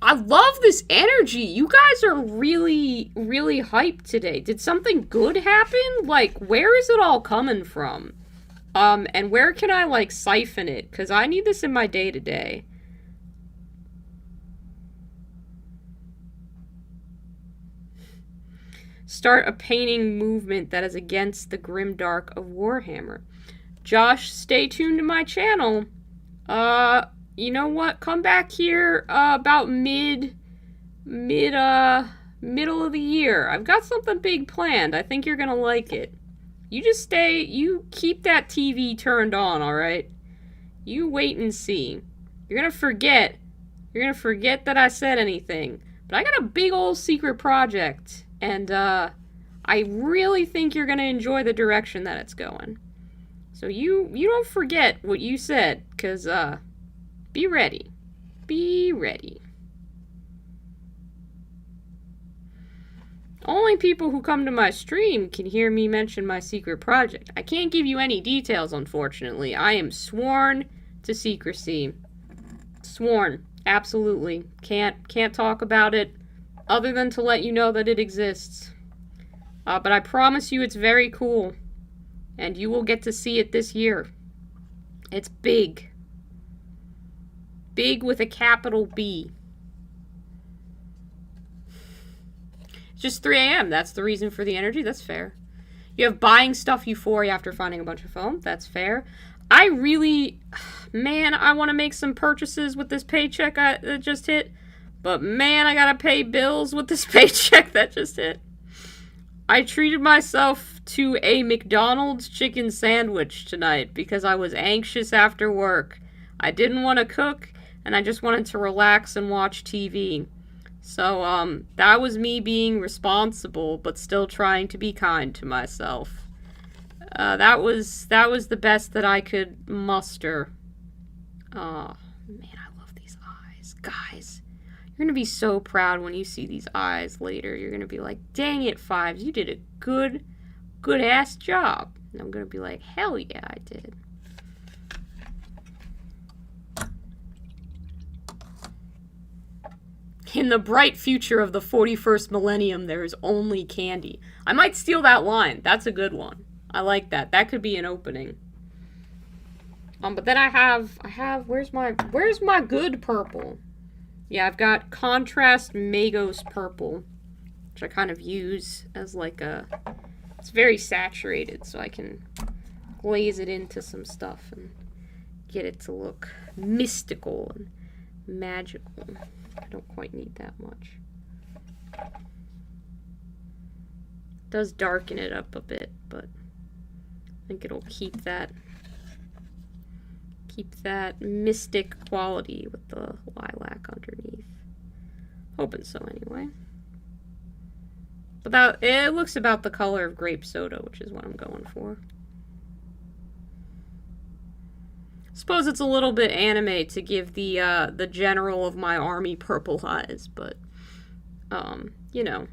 I love this energy. You guys are really, really hyped today. Did something good happen? Like, where is it all coming from? And where can I, like, siphon it? Because I need this in my day-to-day. Start a painting movement that is against the grimdark of Warhammer. Josh, stay tuned to my channel. You know what? Come back here about middle of the year. I've got something big planned. I think you're gonna like it. You just you keep that TV turned on, alright? You wait and see. You're gonna forget that I said anything. But I got a big old secret project. And, I really think you're gonna enjoy the direction that it's going. So you don't forget what you said, because, be ready. Be ready. Only people who come to my stream can hear me mention my secret project. I can't give you any details, unfortunately. I am sworn to secrecy. Sworn. Absolutely. Can't talk about it. Other than to let you know that it exists. But I promise you it's very cool. And you will get to see it this year. It's big. Big with a capital B. It's just 3 a.m. That's the reason for the energy. That's fair. You have buying stuff euphoria after finding a bunch of foam. That's fair. I really... Man, I want to make some purchases with this paycheck that just hit. But man, I gotta pay bills with this paycheck that just hit. I treated myself to a McDonald's chicken sandwich tonight because I was anxious after work. I didn't want to cook, and I just wanted to relax and watch TV. So, that was me being responsible, but still trying to be kind to myself. That was the best that I could muster. Oh, man, I love these eyes. Guys. You're going to be so proud when you see these eyes later. You're going to be like, dang it, Fives, you did a good-ass job. And I'm going to be like, hell yeah, I did. In the bright future of the 41st millennium, there is only candy. I might steal that line. That's a good one. I like that. That could be an opening. But then I have, where's my good purple? Yeah, I've got Contrast Magos Purple, which I kind of use as like it's very saturated, so I can glaze it into some stuff and get it to look mystical and magical. I don't quite need that much. It does darken it up a bit, but I think it'll keep that mystic quality with the lilac underneath. Hoping so anyway. But it looks about the color of grape soda, which is what I'm going for. Suppose it's a little bit anime to give the general of my army purple eyes, but you know.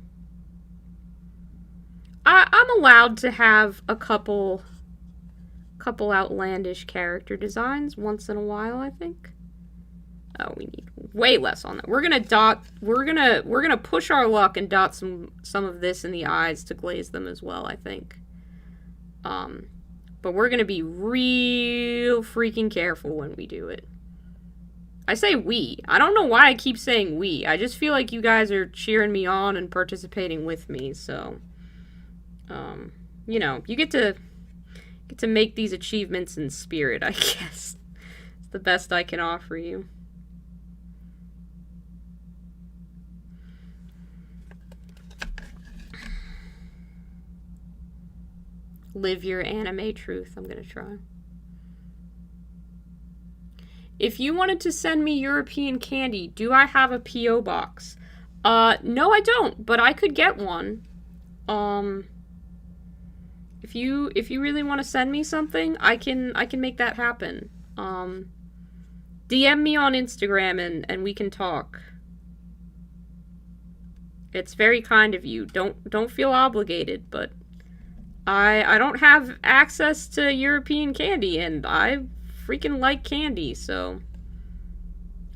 I'm allowed to have a couple outlandish character designs once in a while, I think. Oh, we need way less on that. We're gonna push our luck and dot some of this in the eyes to glaze them as well, I think. But we're gonna be real freaking careful when we do it. I say we. I don't know why I keep saying we. I just feel like you guys are cheering me on and participating with me, so you know, you get to make these achievements in spirit, I guess. It's the best I can offer you. Live your anime truth. I'm gonna try. If you wanted to send me European candy, do I have a P.O. box? No, I don't, but I could get one. If you really want to send me something, I can make that happen. DM me on Instagram and we can talk. It's very kind of you. Don't feel obligated, but I don't have access to European candy, and I freaking like candy, so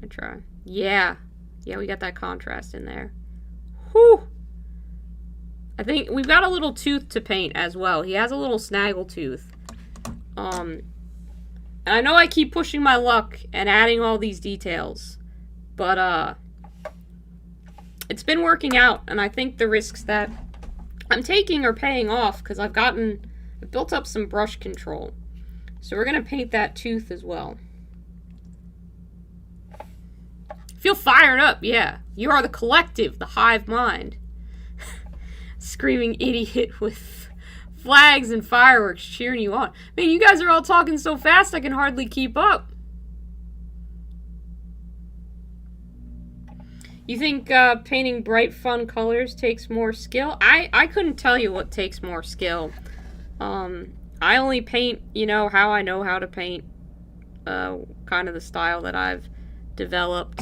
I try. Yeah, we got that contrast in there. Whew! I think we've got a little tooth to paint as well. He has a little snaggle tooth. And I know I keep pushing my luck and adding all these details, but it's been working out, and I think the risks that I'm taking are paying off because I've built up some brush control. So we're gonna paint that tooth as well. Feel fired up, yeah. You are the collective, the hive mind. Screaming idiot with flags and fireworks cheering you on. Man, you guys are all talking so fast I can hardly keep up. You think painting bright, fun colors takes more skill? I couldn't tell you what takes more skill. I only paint, you know how to paint. Kind of the style that I've developed.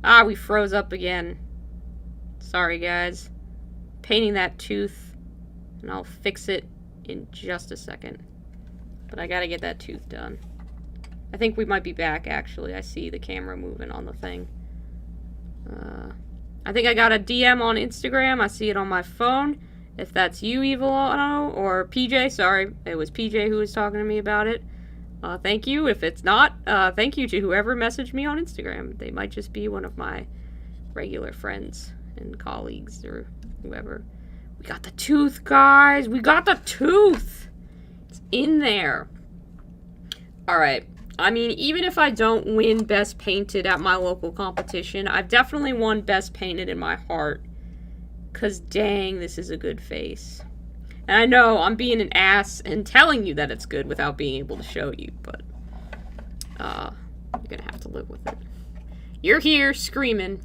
Ah, we froze up again. Sorry, guys. Painting that tooth, and I'll fix it in just a second. But I gotta get that tooth done. I think we might be back, actually. I see the camera moving on the thing. I think I got a DM on Instagram. I see it on my phone. If that's you, Evil Auto, or PJ, sorry. It was PJ who was talking to me about it. Thank you. If it's not, thank you to whoever messaged me on Instagram. They might just be one of my regular friends and colleagues or whoever. We got the tooth, guys. We got the tooth. It's in there. Alright. I mean, even if I don't win Best Painted at my local competition, I've definitely won Best Painted in my heart. Because dang, this is a good face. And I know I'm being an ass and telling you that it's good without being able to show you, but you're gonna have to live with it. You're here screaming.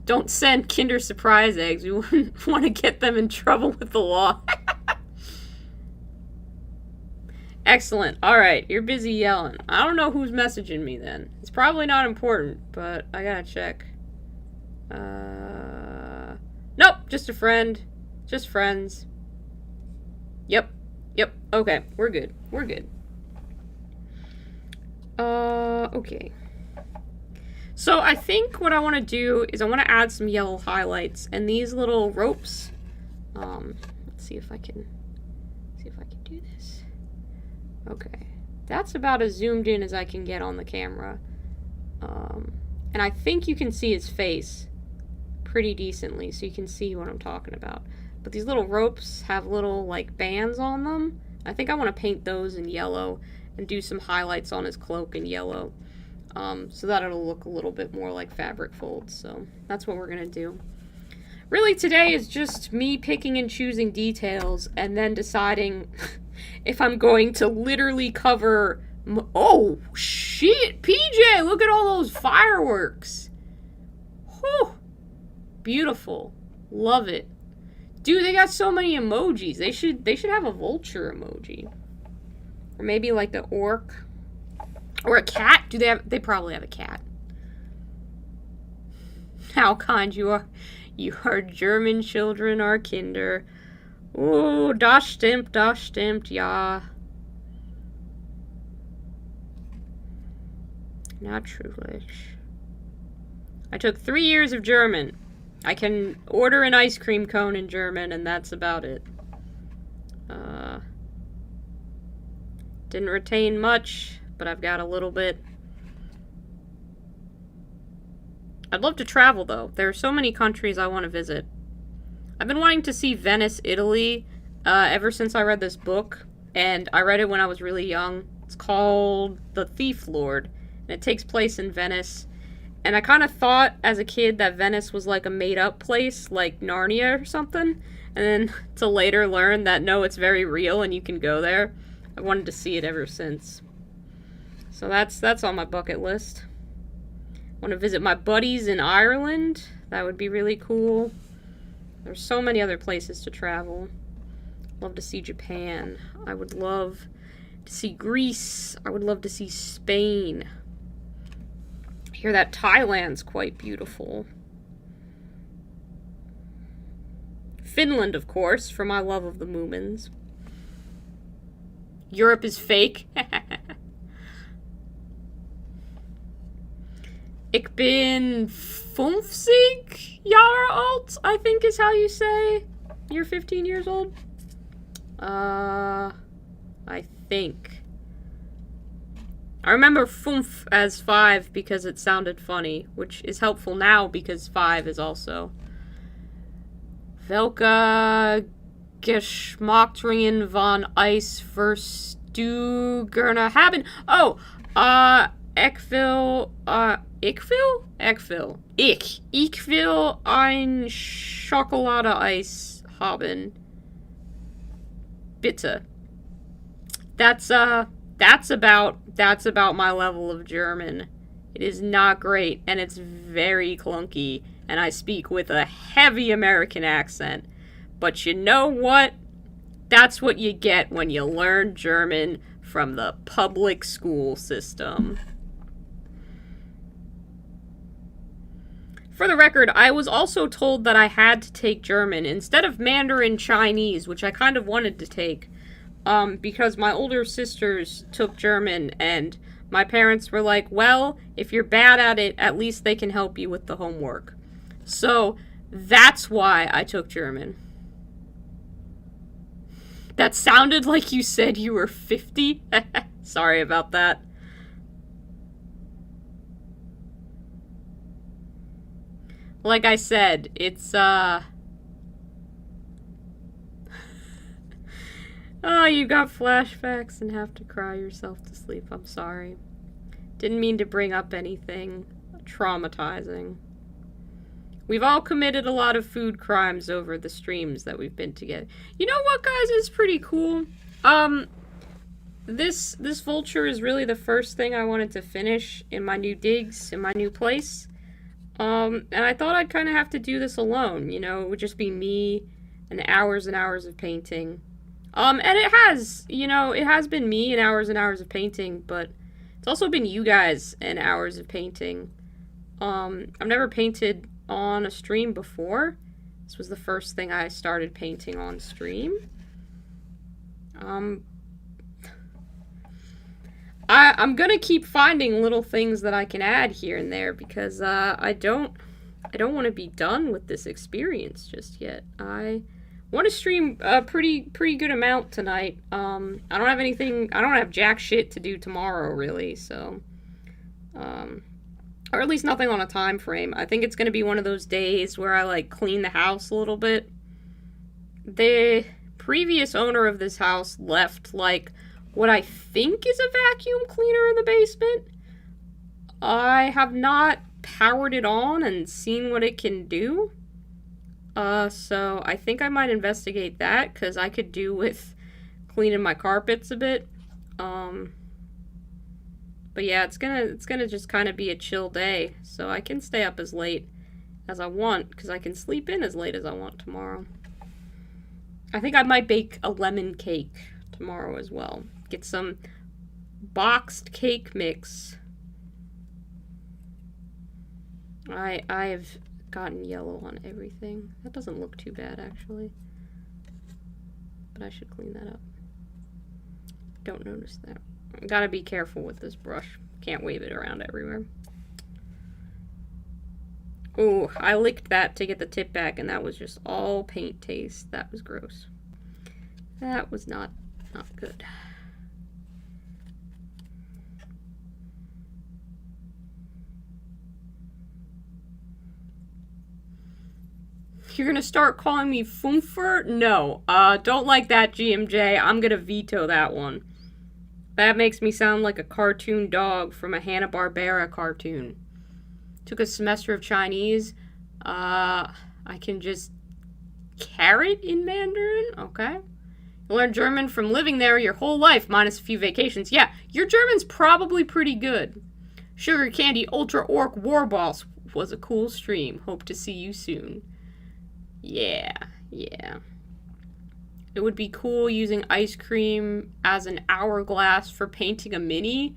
Don't send Kinder Surprise eggs. We wouldn't want to get them in trouble with the law. Excellent. Alright, you're busy yelling. I don't know who's messaging me then. It's probably not important, but I gotta check. Nope, just a friend. Just friends. Yep. Okay, we're good. Okay. So I think what I want to do is I want to add some yellow highlights and these little ropes. Let's see if I can do this. Okay, that's about as zoomed in as I can get on the camera. And I think you can see his face pretty decently, so you can see what I'm talking about. But these little ropes have little, like, bands on them. I think I want to paint those in yellow and do some highlights on his cloak in yellow. So that it'll look a little bit more like fabric folds. So that's what we're going to do. Really, today is just me picking and choosing details and then deciding if I'm going to literally cover... Oh, shit! PJ, look at all those fireworks! Whew! Beautiful. Love it. Dude, they got so many emojis. They should have a vulture emoji. Or maybe like the orc. Or a cat. They probably have a cat. How kind you are. You are German children are Kinder. Oh, das stimmt, ja. Natürlich. I took 3 years of German. I can order an ice cream cone in German, and that's about it. Didn't retain much, but I've got a little bit. I'd love to travel, though. There are so many countries I want to visit. I've been wanting to see Venice, Italy, ever since I read this book, and I read it when I was really young. It's called The Thief Lord, and it takes place in Venice. And I kind of thought as a kid that Venice was like a made-up place, like Narnia or something, and then to later learn that no, it's very real and you can go there. I wanted to see it ever since. So that's on my bucket list. I want to visit my buddies in Ireland. That would be really cool. There's so many other places to travel. Love to see Japan. I would love to see Greece. I would love to see Spain. I hear that Thailand's quite beautiful. Finland, of course, for my love of the Moomins. Europe is fake. Ik ben 50 jaar oud, I think is how you say you're 15 years old. I think. I remember fünf as 5 because it sounded funny, which is helpful now because 5 is also. Welke Geschmackringen van Eis wirst du gerne haben? Oh, ik wil ein Schokoladeeis haben. Bitte. That's about my level of German. It is not great, and it's very clunky, and I speak with a heavy American accent. But you know what? That's what you get when you learn German from the public school system. For the record, I was also told that I had to take German instead of Mandarin Chinese, which I kind of wanted to take, because my older sisters took German, and my parents were like, well, if you're bad at it, at least they can help you with the homework. So, that's why I took German. That sounded like you said you were 50. Sorry about that. Like I said, it's, Oh, you got flashbacks and have to cry yourself to sleep. I'm sorry. Didn't mean to bring up anything traumatizing. We've all committed a lot of food crimes over the streams that we've been together. You know what, guys, is pretty cool? This Vulture is really the first thing I wanted to finish in my new digs, in my new place. And I thought I'd kind of have to do this alone, you know? It would just be me and hours of painting. And it has, you know, it has been me and hours of painting, but it's also been you guys and hours of painting. I've never painted on a stream before. This was the first thing I started painting on stream. I'm gonna keep finding little things that I can add here and there because I don't want to be done with this experience just yet. I want to stream a pretty good amount tonight. I don't have jack shit to do tomorrow really, so or at least nothing on a time frame. I think it's gonna be one of those days where I like clean the house a little bit. The previous owner of this house left like what I think is a vacuum cleaner in the basement. I have not powered it on and seen what it can do. So I think I might investigate that, because I could do with cleaning my carpets a bit. But yeah, it's gonna just kind of be a chill day, so I can stay up as late as I want, because I can sleep in as late as I want tomorrow. I think I might bake a lemon cake tomorrow as well. Get some boxed cake mix. I've gotten yellow on everything. That doesn't look too bad, actually. But I should clean that up. Don't notice that. Gotta be careful with this brush. Can't wave it around everywhere. Ooh, I licked that to get the tip back, and that was just all paint taste. That was gross. That was not good. You're gonna start calling me Foomfer? No. Don't like that, GMJ. I'm gonna veto that one. That makes me sound like a cartoon dog from a Hanna-Barbera cartoon. Took a semester of Chinese. I can just carrot in Mandarin? Okay. You learned German from living there your whole life, minus a few vacations. Yeah, your German's probably pretty good. Sugar Candy Ultra Orc War Boss was a cool stream. Hope to see you soon. Yeah. It would be cool using ice cream as an hourglass for painting a mini.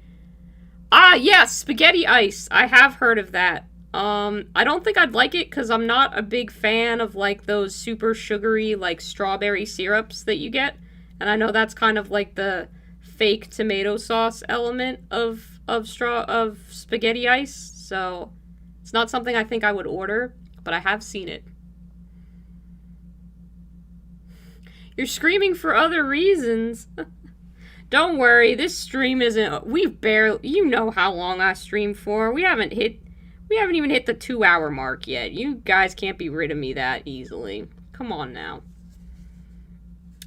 Ah, yes, spaghetti ice. I have heard of that. I don't think I'd like it because I'm not a big fan of, like, those super sugary, like, strawberry syrups that you get. And I know that's kind of like the fake tomato sauce element of spaghetti ice. So it's not something I think I would order, but I have seen it. You're screaming for other reasons. Don't worry, this stream isn't... We've barely... You know how long I stream for. We haven't even hit the 2-hour mark yet. You guys can't be rid of me that easily. Come on now.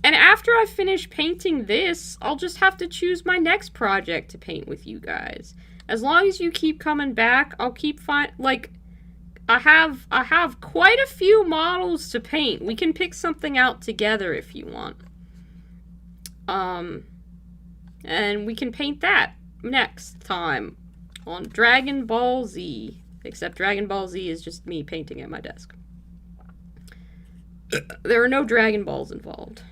And after I finish painting this, I'll just have to choose my next project to paint with you guys. As long as you keep coming back, I'll keep like... I have quite a few models to paint. We can pick something out together if you want. And we can paint that next time on Dragon Ball Z. Except Dragon Ball Z is just me painting at my desk. There are no Dragon Balls involved.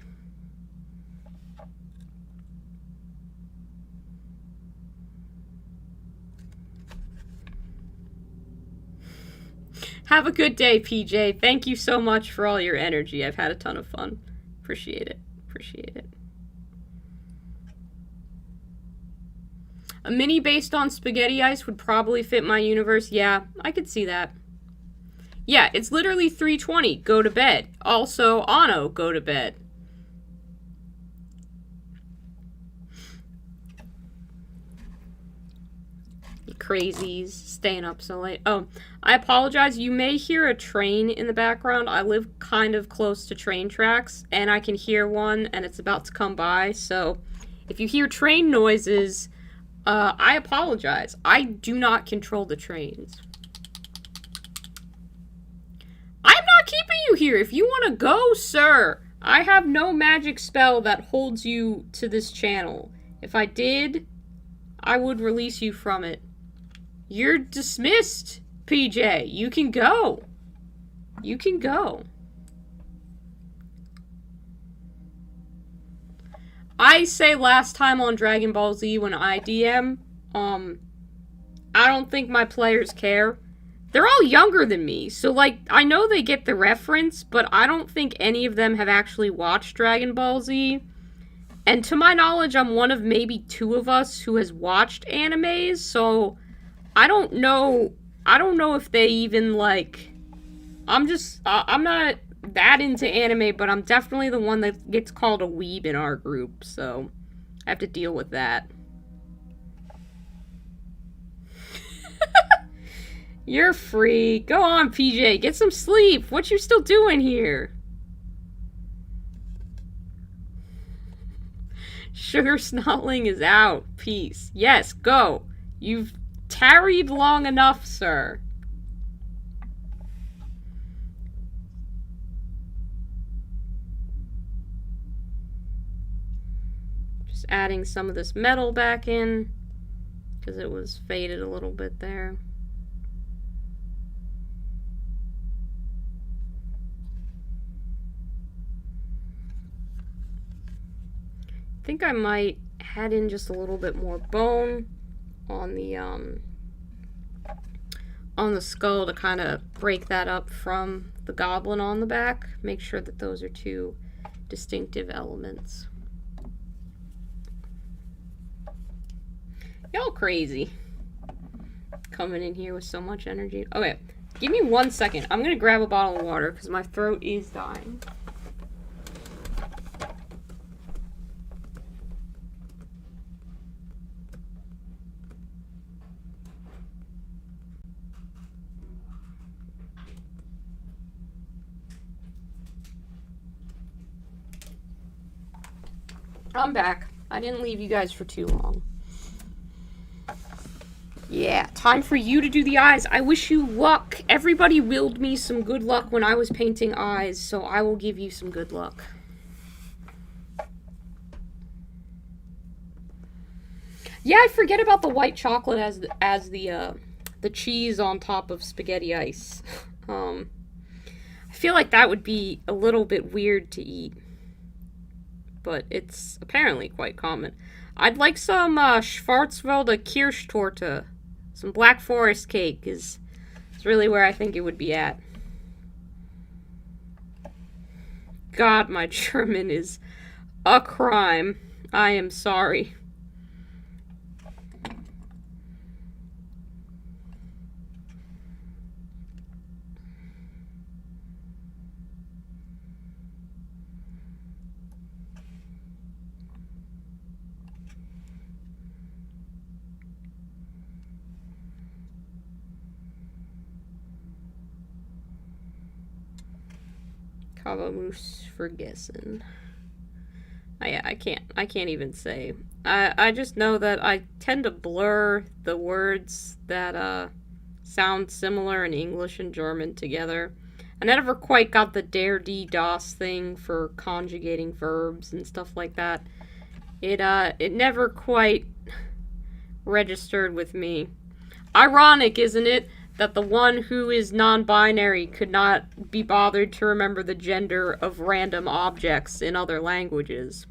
Have a good day, PJ. Thank you so much for all your energy. I've had a ton of fun. Appreciate it. A mini based on spaghetti ice would probably fit my universe. Yeah, I could see that. Yeah, it's literally 3:20. Go to bed. Also, Ano, go to bed. You crazies, staying up so late. Oh, I apologize. You may hear a train in the background. I live kind of close to train tracks, and I can hear one, and it's about to come by. So, if you hear train noises... I apologize. I do not control the trains. I'm not keeping you here. If you want to go, sir, I have no magic spell that holds you to this channel. If I did, I would release you from it. You're dismissed, PJ. You can go. You can go. I say last time on Dragon Ball Z when I DM, I don't think my players care. They're all younger than me, so, like, I know they get the reference, but I don't think any of them have actually watched Dragon Ball Z. And to my knowledge, I'm one of maybe 2 of us who has watched animes, so I don't know if they even, like... I'm not that into anime, but I'm definitely the one that gets called a weeb in our group, so I have to deal with that. You're free. Go on, PJ. Get some sleep. What you still doing here? Sugar Snotling is out. Peace. Yes, go. You've tarried long enough, sir. Adding some of this metal back in because it was faded a little bit there. I think I might add in just a little bit more bone on the skull to kind of break that up from the goblin on the back. Make sure that those are 2 distinctive elements. Y'all crazy. Coming in here with so much energy. Okay, give me 1 second. I'm gonna grab a bottle of water because my throat is dying. I'm back. I didn't leave you guys for too long. Yeah, time for you to do the eyes. I wish you luck. Everybody willed me some good luck when I was painting eyes, so I will give you some good luck. Yeah, I forget about the white chocolate as the cheese on top of spaghetti ice. I feel like that would be a little bit weird to eat, but it's apparently quite common. I'd like some Schwarzwälder Kirschtorte. Some Black Forest cake is really where I think it would be at. God, my German is a crime. I am sorry. Kavamus vergessen. I can't even say. I just know that I tend to blur the words that sound similar in English and German together. I never quite got the der die das thing for conjugating verbs and stuff like that. It never quite registered with me. Ironic, isn't it, that the one who is non-binary could not be bothered to remember the gender of random objects in other languages.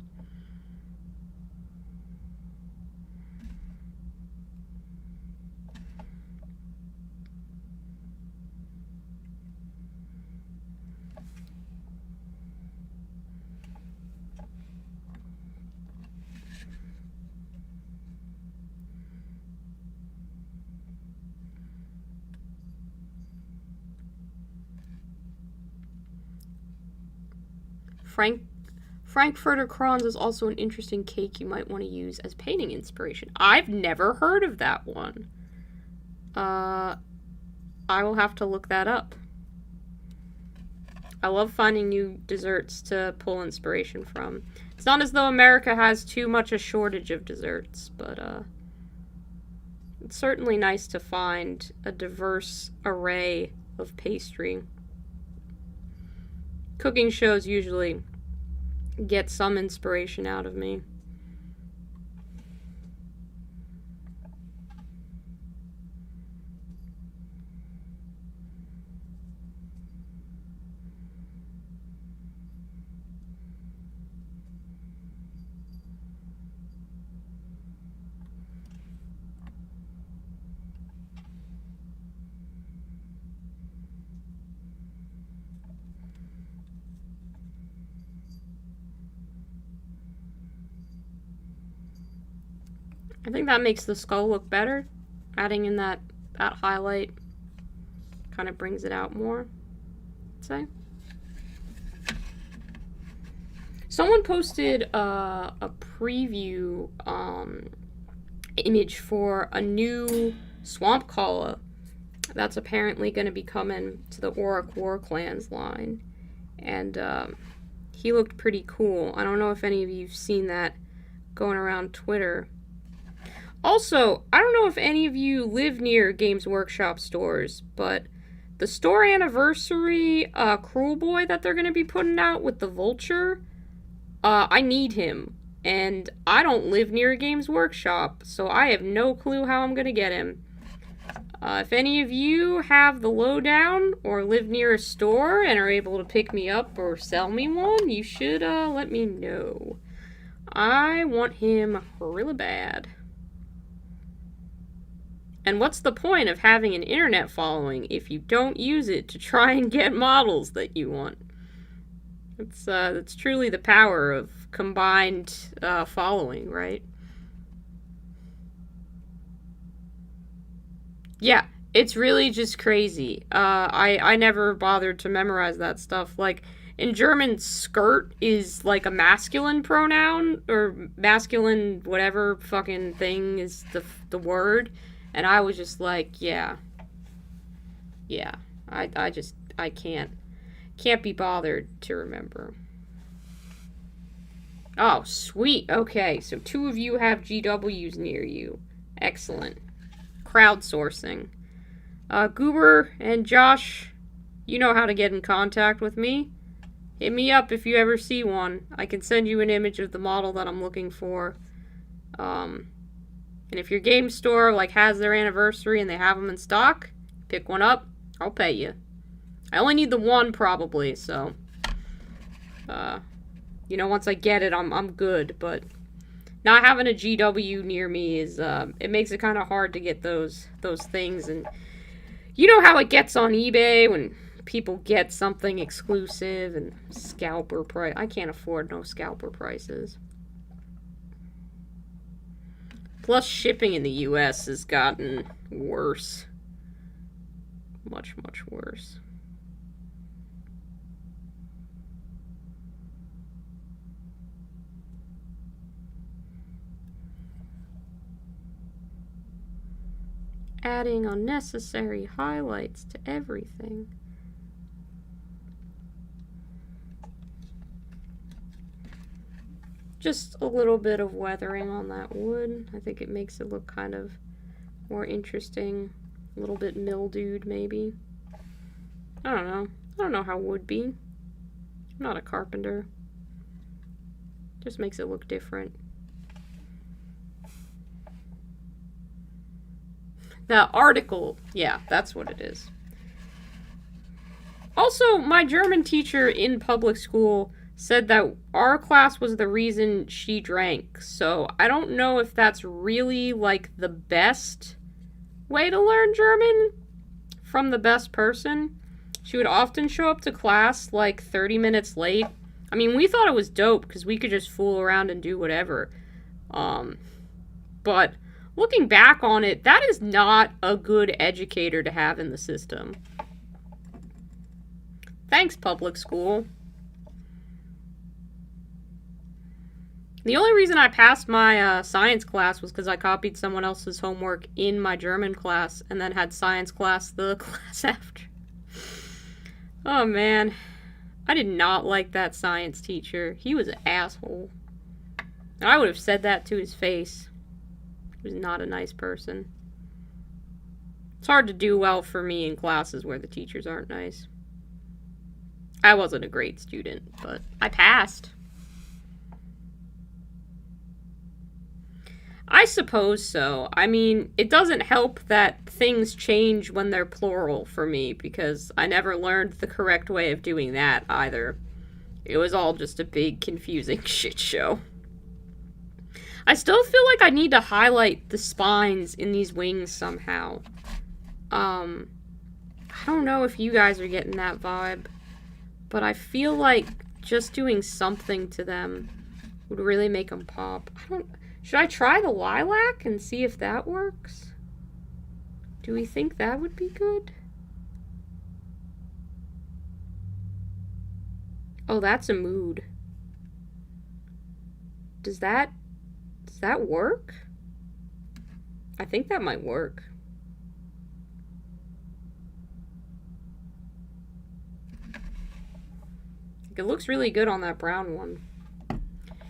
Frankfurter Kranz is also an interesting cake you might want to use as painting inspiration. I've never heard of that one. I will have to look that up. I love finding new desserts to pull inspiration from. It's not as though America has too much a shortage of desserts, but it's certainly nice to find a diverse array of pastry. Cooking shows usually get some inspiration out of me. I think that makes the skull look better. Adding in that highlight kind of brings it out more, I'd say. Someone posted a preview image for a new Swamp Kala that's apparently going to be coming to the Auric War Clans line. And he looked pretty cool. I don't know if any of you have seen that going around Twitter. Also, I don't know if any of you live near Games Workshop stores, but the store anniversary Cruel Boy that they're going to be putting out with the Vulture, I need him. And I don't live near a Games Workshop, so I have no clue how I'm going to get him. If any of you have the lowdown or live near a store and are able to pick me up or sell me one, you should let me know. I want him really bad. And what's the point of having an internet following if you don't use it to try and get models that you want? It's truly the power of combined following, right? Yeah, it's really just crazy. I never bothered to memorize that stuff. Like, in German, skirt is like a masculine pronoun, or masculine whatever fucking thing is the word. And I was just like, yeah. I can't be bothered to remember. Oh, sweet. Okay, so 2 of you have GWs near you. Excellent. Crowdsourcing. Goober and Josh, you know how to get in contact with me. Hit me up if you ever see one. I can send you an image of the model that I'm looking for. And if your game store has their anniversary and they have them in stock, pick one up. I'll pay you. I only need the one probably, so once I get it, I'm good. But not having a GW near me is it makes it kind of hard to get those things, and you know how it gets on eBay when people get something exclusive and scalper price. I can't afford no scalper prices. Plus, shipping in the US has gotten worse. Much, much worse. Adding unnecessary highlights to everything. Just a little bit of weathering on that wood. I think it makes it look kind of more interesting. A little bit mildewed, maybe. I don't know. I don't know how wood be. I'm not a carpenter. Just makes it look different. The article, yeah, that's what it is. Also, my German teacher in public school said that our class was the reason she drank. So I don't know if that's really the best way to learn German from the best person. She would often show up to class 30 minutes late. I mean, we thought it was dope because we could just fool around and do whatever. But looking back on it, that is not a good educator to have in the system. Thanks, public school. The only reason I passed my science class was because I copied someone else's homework in my German class and then had science class the class after. Oh, man. I did not like that science teacher. He was an asshole. And I would have said that to his face. He was not a nice person. It's hard to do well for me in classes where the teachers aren't nice. I wasn't a great student, but I passed. I suppose so. I mean, it doesn't help that things change when they're plural for me, because I never learned the correct way of doing that either. It was all just a big, confusing shit show. I still feel like I need to highlight the spines in these wings somehow. I don't know if you guys are getting that vibe, but I feel like just doing something to them would really make them pop. Should I try the lilac and see if that works? Do we think that would be good? Oh, that's a mood. Does that work? I think that might work. It looks really good on that brown one.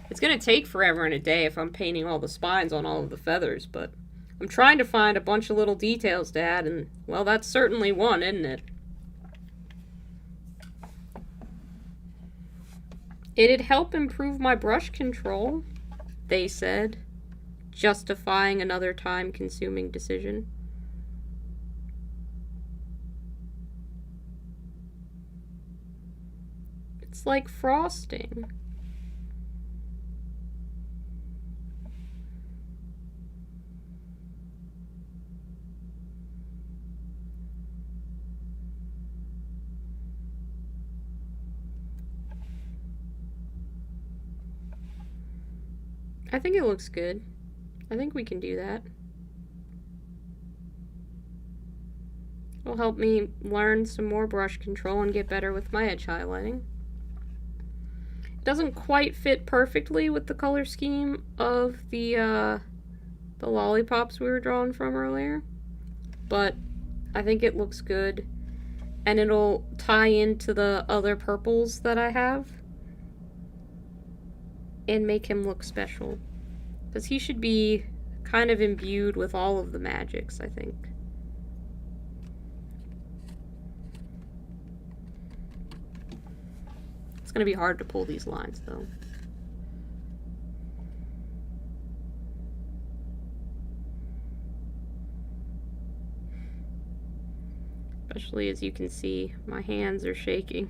It's going to take forever and a day if I'm painting all the spines on all of the feathers, but I'm trying to find a bunch of little details to add, and, well, that's certainly one, isn't it? It'd help improve my brush control, they said, justifying another time-consuming decision. It's like frosting. I think it looks good. I think we can do that. It'll help me learn some more brush control and get better with my edge highlighting. It doesn't quite fit perfectly with the color scheme of the lollipops we were drawing from earlier, but I think it looks good, and it'll tie into the other purples that I have. and make him look special. Because he should be kind of imbued with all of the magics, I think. It's going to be hard to pull these lines, though. Especially as you can see, my hands are shaking.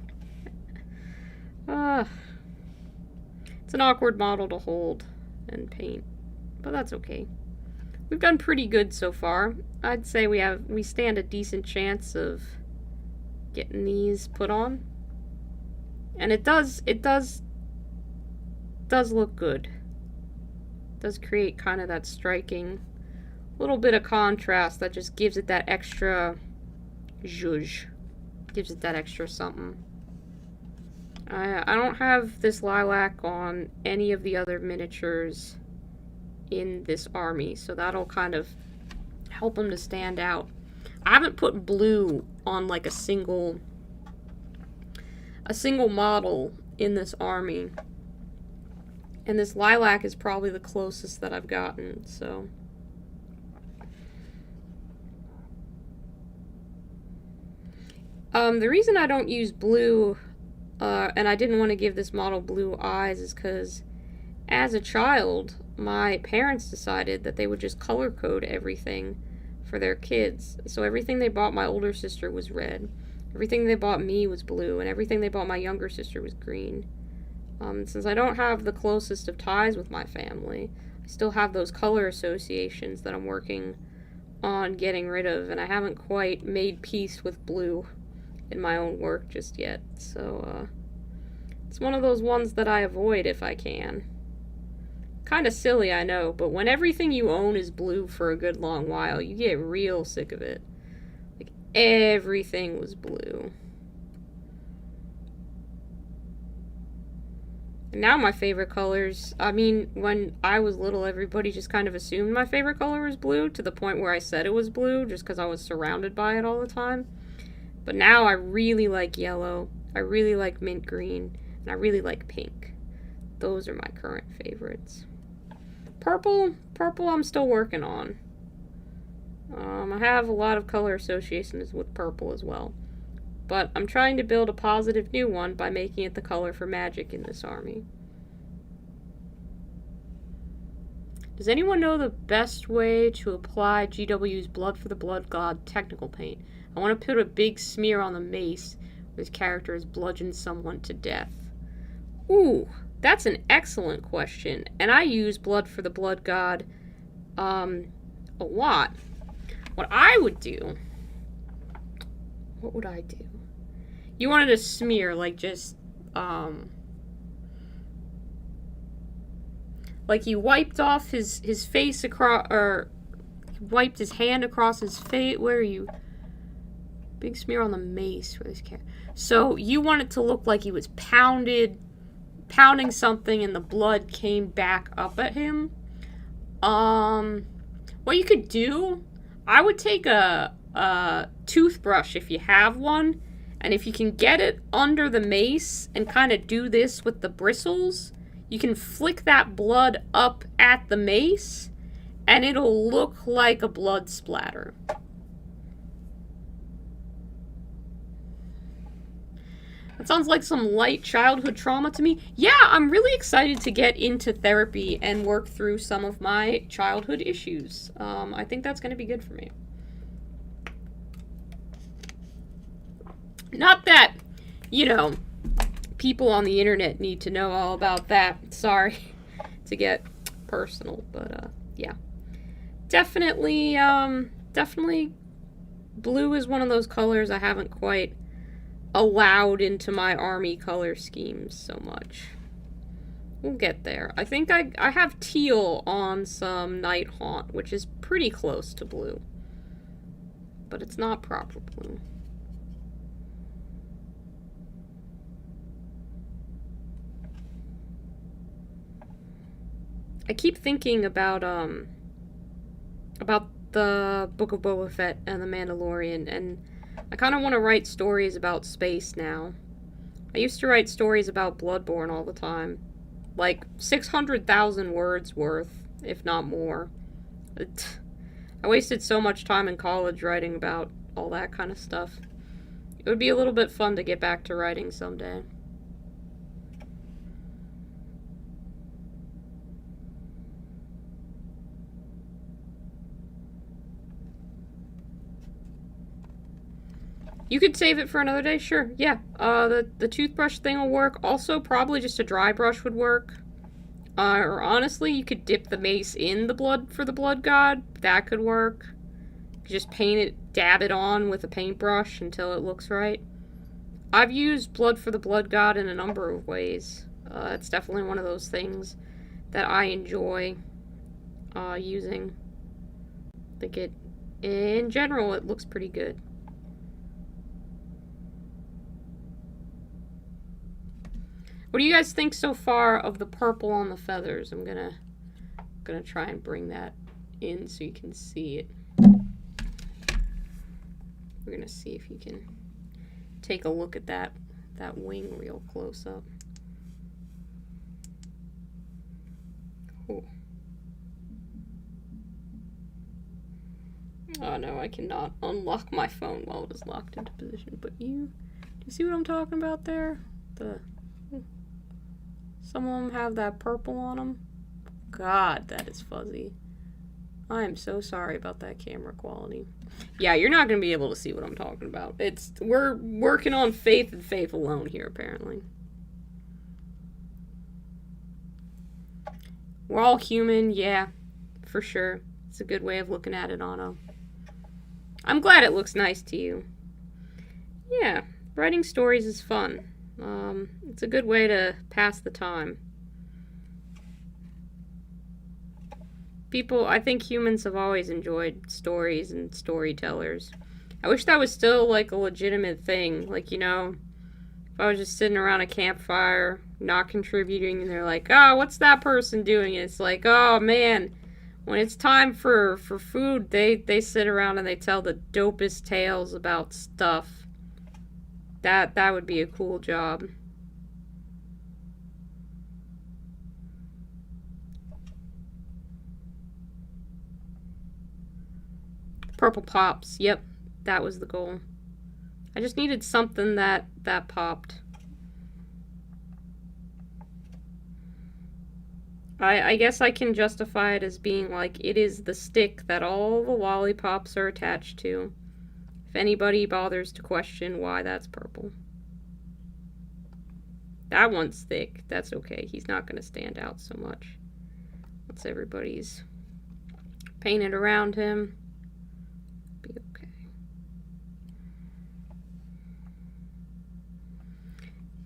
It's an awkward model to hold and paint, but that's okay. We've done pretty good so far. I'd say we stand a decent chance of getting these put on. And it does look good. It does create kind of that striking little bit of contrast that just gives it that extra zhuzh. Gives it that extra something. I don't have this lilac on any of the other miniatures in this army, so that'll kind of help them to stand out. I haven't put blue on like a single model in this army, and this lilac is probably the closest that I've gotten, so. The reason I don't use blue, and I didn't want to give this model blue eyes, is because as a child, my parents decided that they would just color code everything for their kids. So everything they bought my older sister was red, everything they bought me was blue, and everything they bought my younger sister was green. Since I don't have the closest of ties with my family, I still have those color associations that I'm working on getting rid of, and I haven't quite made peace with blue in my own work just yet, so it's one of those ones that I avoid if I can. Kind of silly, I know, but when everything you own is blue for a good long while, you get real sick of it. Like, everything was blue. And now my favorite colors, I mean, when I was little, everybody just kind of assumed my favorite color was blue, to the point where I said it was blue, just because I was surrounded by it all the time. But now I really like yellow, I really like mint green, and I really like pink. Those are my current favorites. Purple I'm still working on. I have a lot of color associations with purple as well. But I'm trying to build a positive new one by making it the color for magic in this army. Does anyone know the best way to apply GW's Blood for the Blood God technical paint? I want to put a big smear on the mace where this character has bludgeoned someone to death. Ooh, that's an excellent question. And I use Blood for the Blood God a lot. What I would do... What would I do? You wanted to smear, like just... like he wiped off his face across... Or wiped his hand across his face. Where are you... Big smear on the mace for this character. So you want it to look like he was pounding something and the blood came back up at him. What you could do, I would take a toothbrush if you have one, and if you can get it under the mace and kind of do this with the bristles, you can flick that blood up at the mace and it'll look like a blood splatter. That sounds like some light childhood trauma to me. Yeah, I'm really excited to get into therapy and work through some of my childhood issues. I think that's going to be good for me. Not that, you know, people on the internet need to know all about that. Sorry to get personal, but yeah. Definitely blue is one of those colors I haven't quite allowed into my army color schemes so much. We'll get there. I think I have teal on some Night Haunt, which is pretty close to blue. But it's not proper blue. I keep thinking about the Book of Boba Fett and the Mandalorian, and I kind of want to write stories about space now. I used to write stories about Bloodborne all the time, like 600,000 words worth, if not more. I wasted so much time in college writing about all that kind of stuff. It would be a little bit fun to get back to writing someday. You could save it for another day, sure. Yeah. The toothbrush thing will work. Also, probably just a dry brush would work. Or honestly, you could dip the mace in the blood for the blood god. That could work. You could just paint it, dab it on with a paintbrush until it looks right. I've used blood for the blood god in a number of ways. It's definitely one of those things that I enjoy using. I think it, in general, it looks pretty good. What do you guys think so far of the purple on the feathers? I'm gonna try and bring that in so you can see it. We're gonna see if you can take a look at that wing real close up. Cool. Oh no, I cannot unlock my phone while it is locked into position. But do you see what I'm talking about there? Some of them have that purple on them. God, that is fuzzy. I am so sorry about that camera quality. Yeah, you're not going to be able to see what I'm talking about. We're working on faith and faith alone here, apparently. We're all human, yeah, for sure. It's a good way of looking at it, Anno. I'm glad it looks nice to you. Yeah, writing stories is fun. It's a good way to pass the time. I think humans have always enjoyed stories and storytellers. I wish that was still, like, a legitimate thing. Like, if I was just sitting around a campfire, not contributing, and they're like, oh, what's that person doing? And it's like, oh, man, when it's time for food, they sit around and they tell the dopest tales about stuff. That would be a cool job. Purple pops. Yep, that was the goal. I just needed something that popped. I guess I can justify it as being like, it is the stick that all the lollipops are attached to. If anybody bothers to question why that's purple. That one's thick. That's okay. He's not going to stand out so much. Once everybody's painted around him, be okay.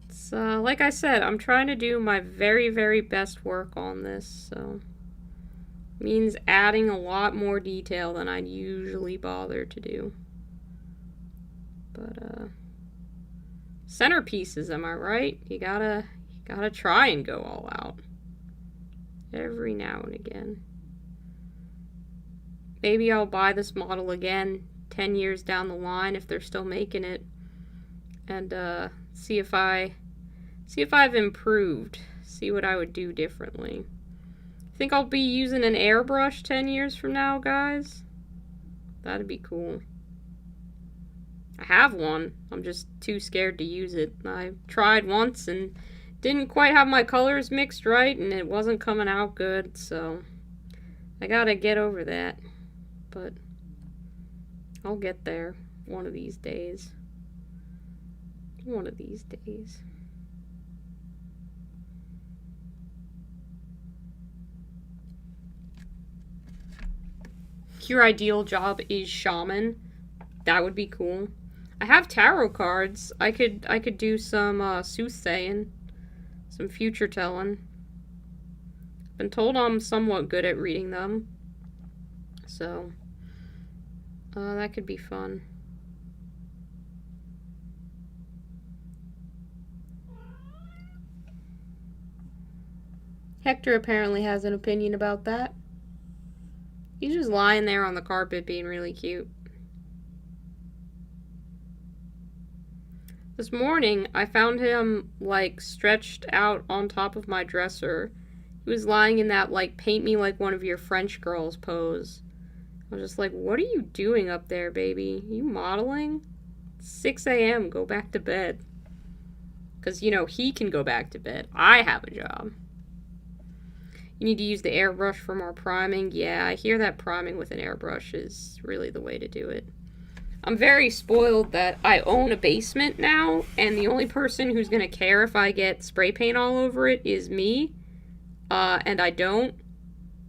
It's, like I said, I'm trying to do my very, very best work on this, so it means adding a lot more detail than I'd usually bother to do. But, centerpieces, am I right? You gotta try and go all out. Every now and again. Maybe I'll buy this model again 10 years down the line if they're still making it. And, see if I've improved. See what I would do differently. Think I'll be using an airbrush 10 years from now, guys? That'd be cool. I have one. I'm just too scared to use it. I tried once and didn't quite have my colors mixed right, and it wasn't coming out good, so I gotta get over that. But I'll get there one of these days. One of these days. Your ideal job is shaman. That would be cool. I have tarot cards. I could do some soothsaying, some future telling. Been told I'm somewhat good at reading them, so that could be fun. Hector apparently has an opinion about that. He's just lying there on the carpet being really cute. This morning, I found him, like, stretched out on top of my dresser. He was lying in that, like, paint me like one of your French girls pose. I was just like, what are you doing up there, baby? Are you modeling? It's 6 a.m., go back to bed. Because, you know, he can go back to bed. I have a job. You need to use the airbrush for more priming. Yeah, I hear that priming with an airbrush is really the way to do it. I'm very spoiled that I own a basement now, and the only person who's going to care if I get spray paint all over it is me, and I don't.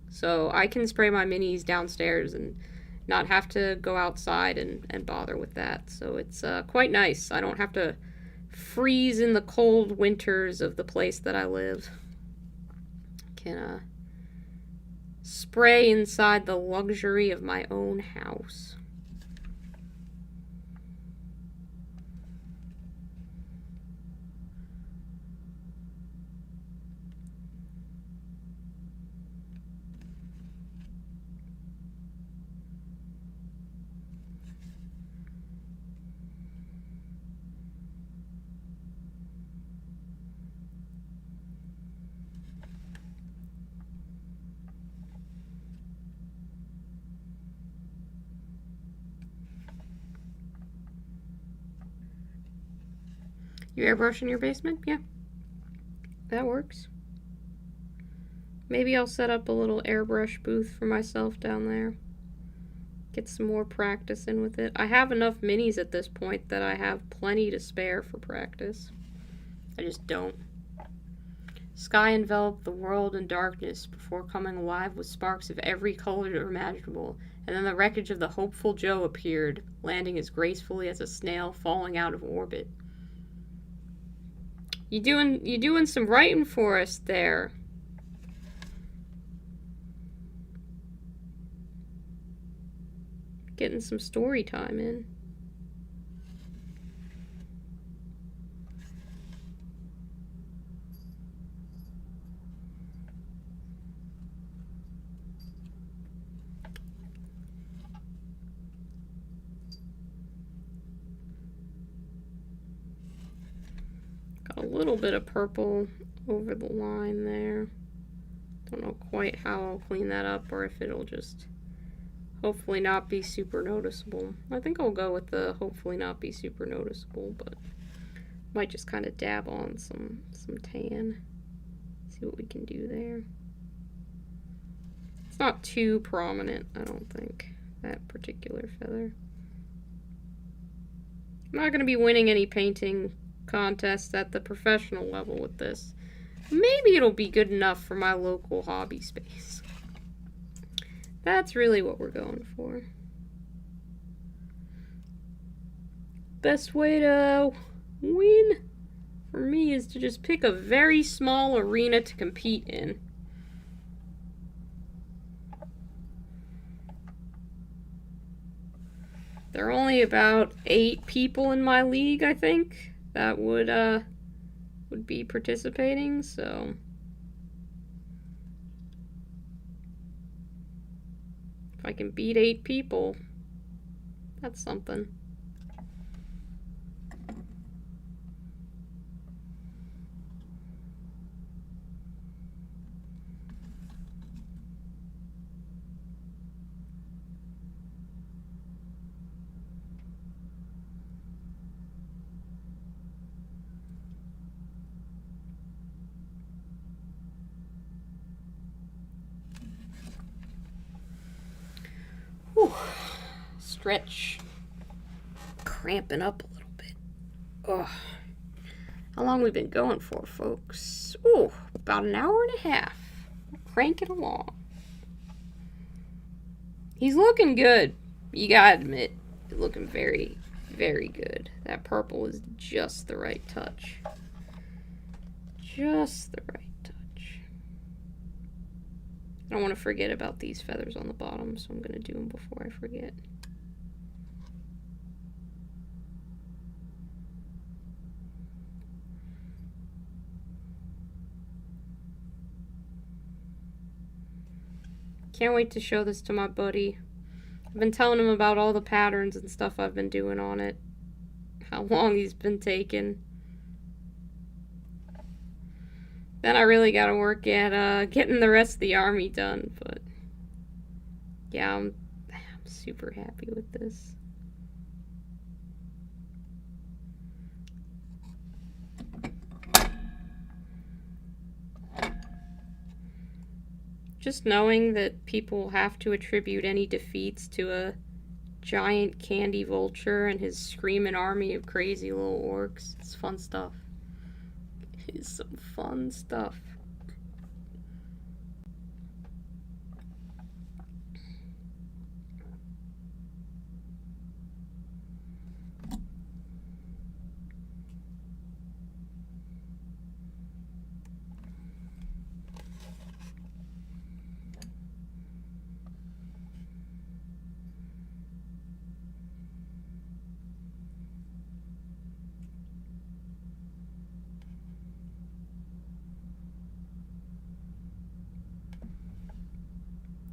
So I can spray my minis downstairs and not have to go outside and bother with that. So it's quite nice. I don't have to freeze in the cold winters of the place that I live. Can spray inside the luxury of my own house. You airbrush in your basement? Yeah. That works. Maybe I'll set up a little airbrush booth for myself down there. Get some more practice in with it. I have enough minis at this point that I have plenty to spare for practice. I just don't. Sky enveloped the world in darkness before coming alive with sparks of every color imaginable, and then the wreckage of the hopeful Joe appeared, landing as gracefully as a snail falling out of orbit. You doing some writing for us there. Getting some story time in. Got a little bit of purple over the line there. Don't know quite how I'll clean that up or if it'll just hopefully not be super noticeable. I think I'll go with the hopefully not be super noticeable, but might just kind of dab on some tan. See what we can do there. It's not too prominent, I don't think, that particular feather. I'm not going to be winning any painting contests at the professional level with this. Maybe it'll be good enough for my local hobby space. That's really what we're going for. Best way to win for me is to just pick a very small arena to compete in. There are only about 8 people in my league, I think, that would be participating, so if I can beat 8 people, that's something. Whew. Stretch. Cramping up a little bit. Ugh. How long we been going for, folks? Ooh, about an hour and a half. Cranking along. He's looking good. You gotta admit, he's looking very, very good. That purple is just the right touch. Just the right touch. I don't want to forget about these feathers on the bottom, so I'm going to do them before I forget. Can't wait to show this to my buddy. I've been telling him about all the patterns and stuff I've been doing on it. how long he's been taking. Then I really gotta work at getting the rest of the army done, but yeah, I'm super happy with this. Just knowing that people have to attribute any defeats to a giant candy vulture and his screaming army of crazy little orcs, it's fun stuff. It's some fun stuff.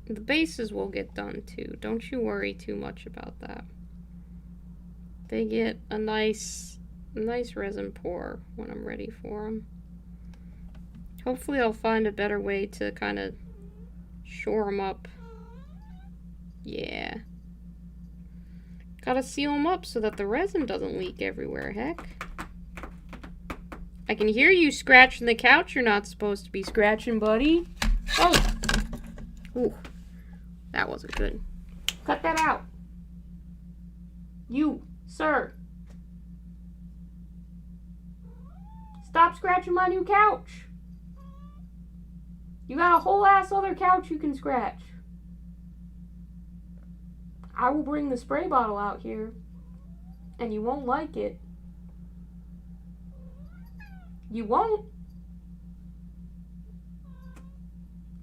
The bases will get done too. Don't you worry too much about that. They get a nice resin pour when I'm ready for them. Hopefully I'll find a better way to kind of shore them up. Yeah. Gotta seal them up so that the resin doesn't leak everywhere, heck. I can hear you scratching the couch you're not supposed to be scratching, buddy. Oh! Ooh. That wasn't good. Cut that out. You, sir. Stop scratching my new couch. You got a whole ass other couch you can scratch. I will bring the spray bottle out here, and you won't like it. You won't.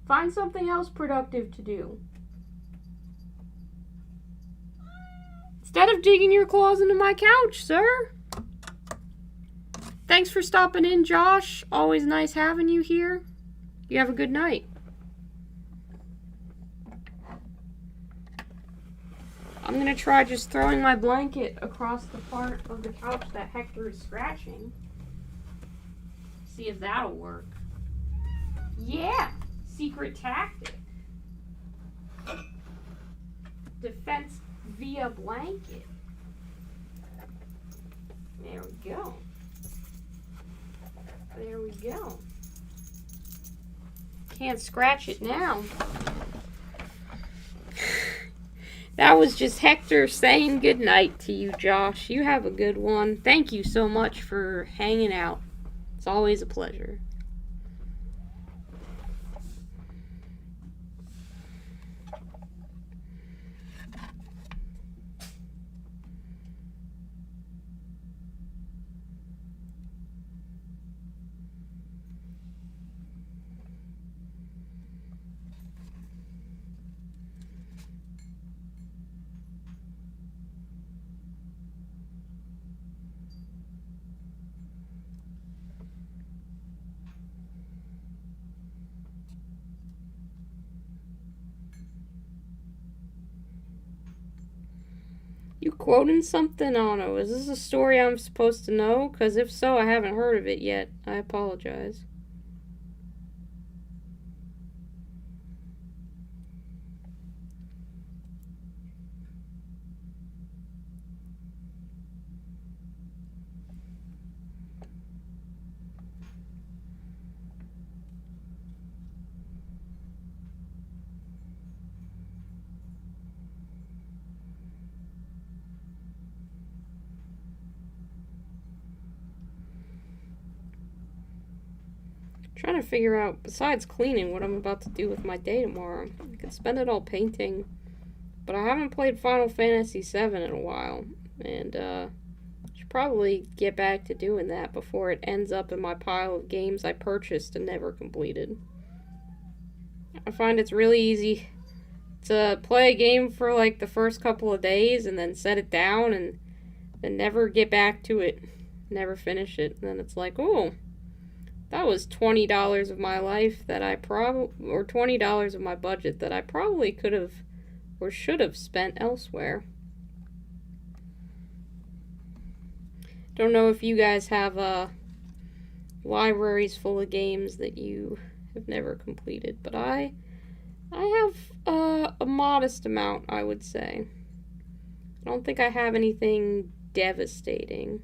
Find something else productive to do. Instead of digging your claws into my couch, sir. Thanks for stopping in, Josh. Always nice having you here. You have a good night. I'm gonna try just throwing my blanket across the part of the couch that Hector is scratching. See if that'll work. Yeah! Secret tactic. Defense via blanket. There we go. There we go. Can't scratch it now. That was just Hector saying goodnight to you, Josh. You have a good one. Thank you so much for hanging out. It's always a pleasure. You quoting something? I don't know. Is this a story I'm supposed to know? Because if so, I haven't heard of it yet. I apologize. Trying to figure out, besides cleaning, what I'm about to do with my day tomorrow. I could spend it all painting, but I haven't played Final Fantasy VII in a while, and should probably get back to doing that before it ends up in my pile of games I purchased and never completed. I find it's really easy to play a game for like the first couple of days and then set it down and then never get back to it, never finish it, and then it's like, oh, that was $20 of my life that I or $20 of my budget that I probably could have or should have spent elsewhere. Don't know if you guys have libraries full of games that you have never completed, but I have a modest amount, I would say. I don't think I have anything devastating,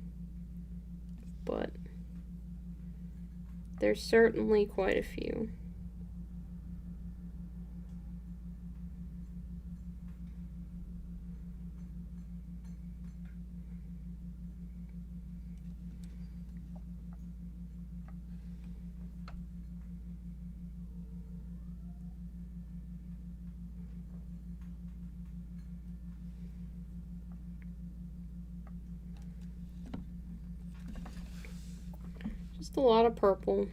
but there's certainly quite a few. Just a lot of purple.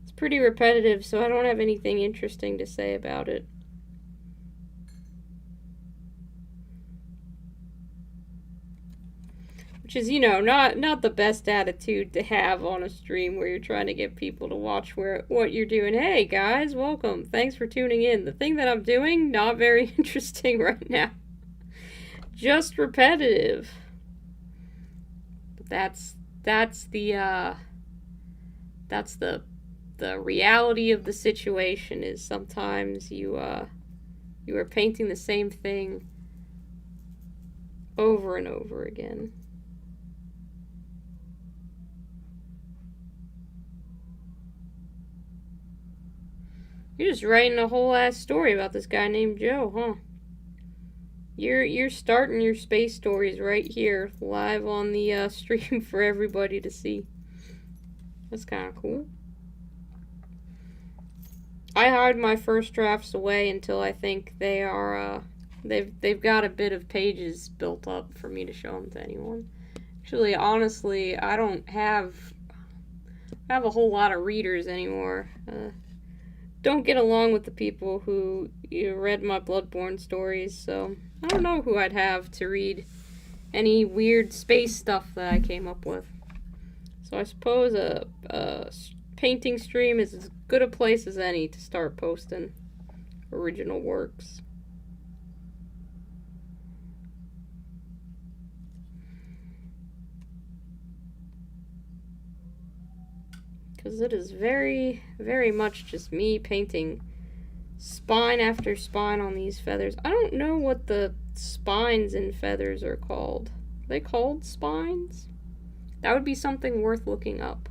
It's pretty repetitive, so I don't have anything interesting to say about it. Which is, not the best attitude to have on a stream where you're trying to get people to watch what you're doing. Hey guys, welcome. Thanks for tuning in. The thing that I'm doing, not very interesting right now. Just repetitive. But that's the reality of the situation, is sometimes you are painting the same thing over and over again. You're just writing a whole ass story about this guy named Joe, huh? You're starting your space stories right here, live on the stream for everybody to see. That's kind of cool. I hide my first drafts away until I think they are they've got a bit of pages built up for me to show them to anyone. Actually, honestly, I don't have a whole lot of readers anymore. Don't get along with the people who read my Bloodborne stories, so I don't know who I'd have to read any weird space stuff that I came up with. So I suppose a painting stream is as good a place as any to start posting original works. Because it is very, very much just me painting spine after spine on these feathers. I don't know what the spines in feathers are called. Are they called spines? That would be something worth looking up.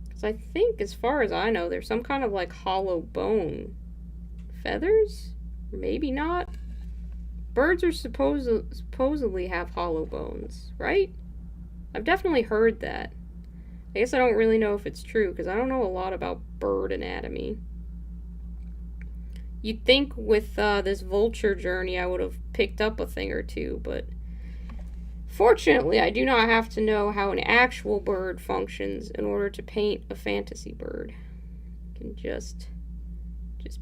Because I think, as far as I know, there's some kind of like hollow bone. Feathers? Maybe not. Birds are supposedly have hollow bones, right? I've definitely heard that. I guess I don't really know if it's true, because I don't know a lot about bird anatomy. You'd think with this vulture journey I would have picked up a thing or two, but fortunately I do not have to know how an actual bird functions in order to paint a fantasy bird. I can just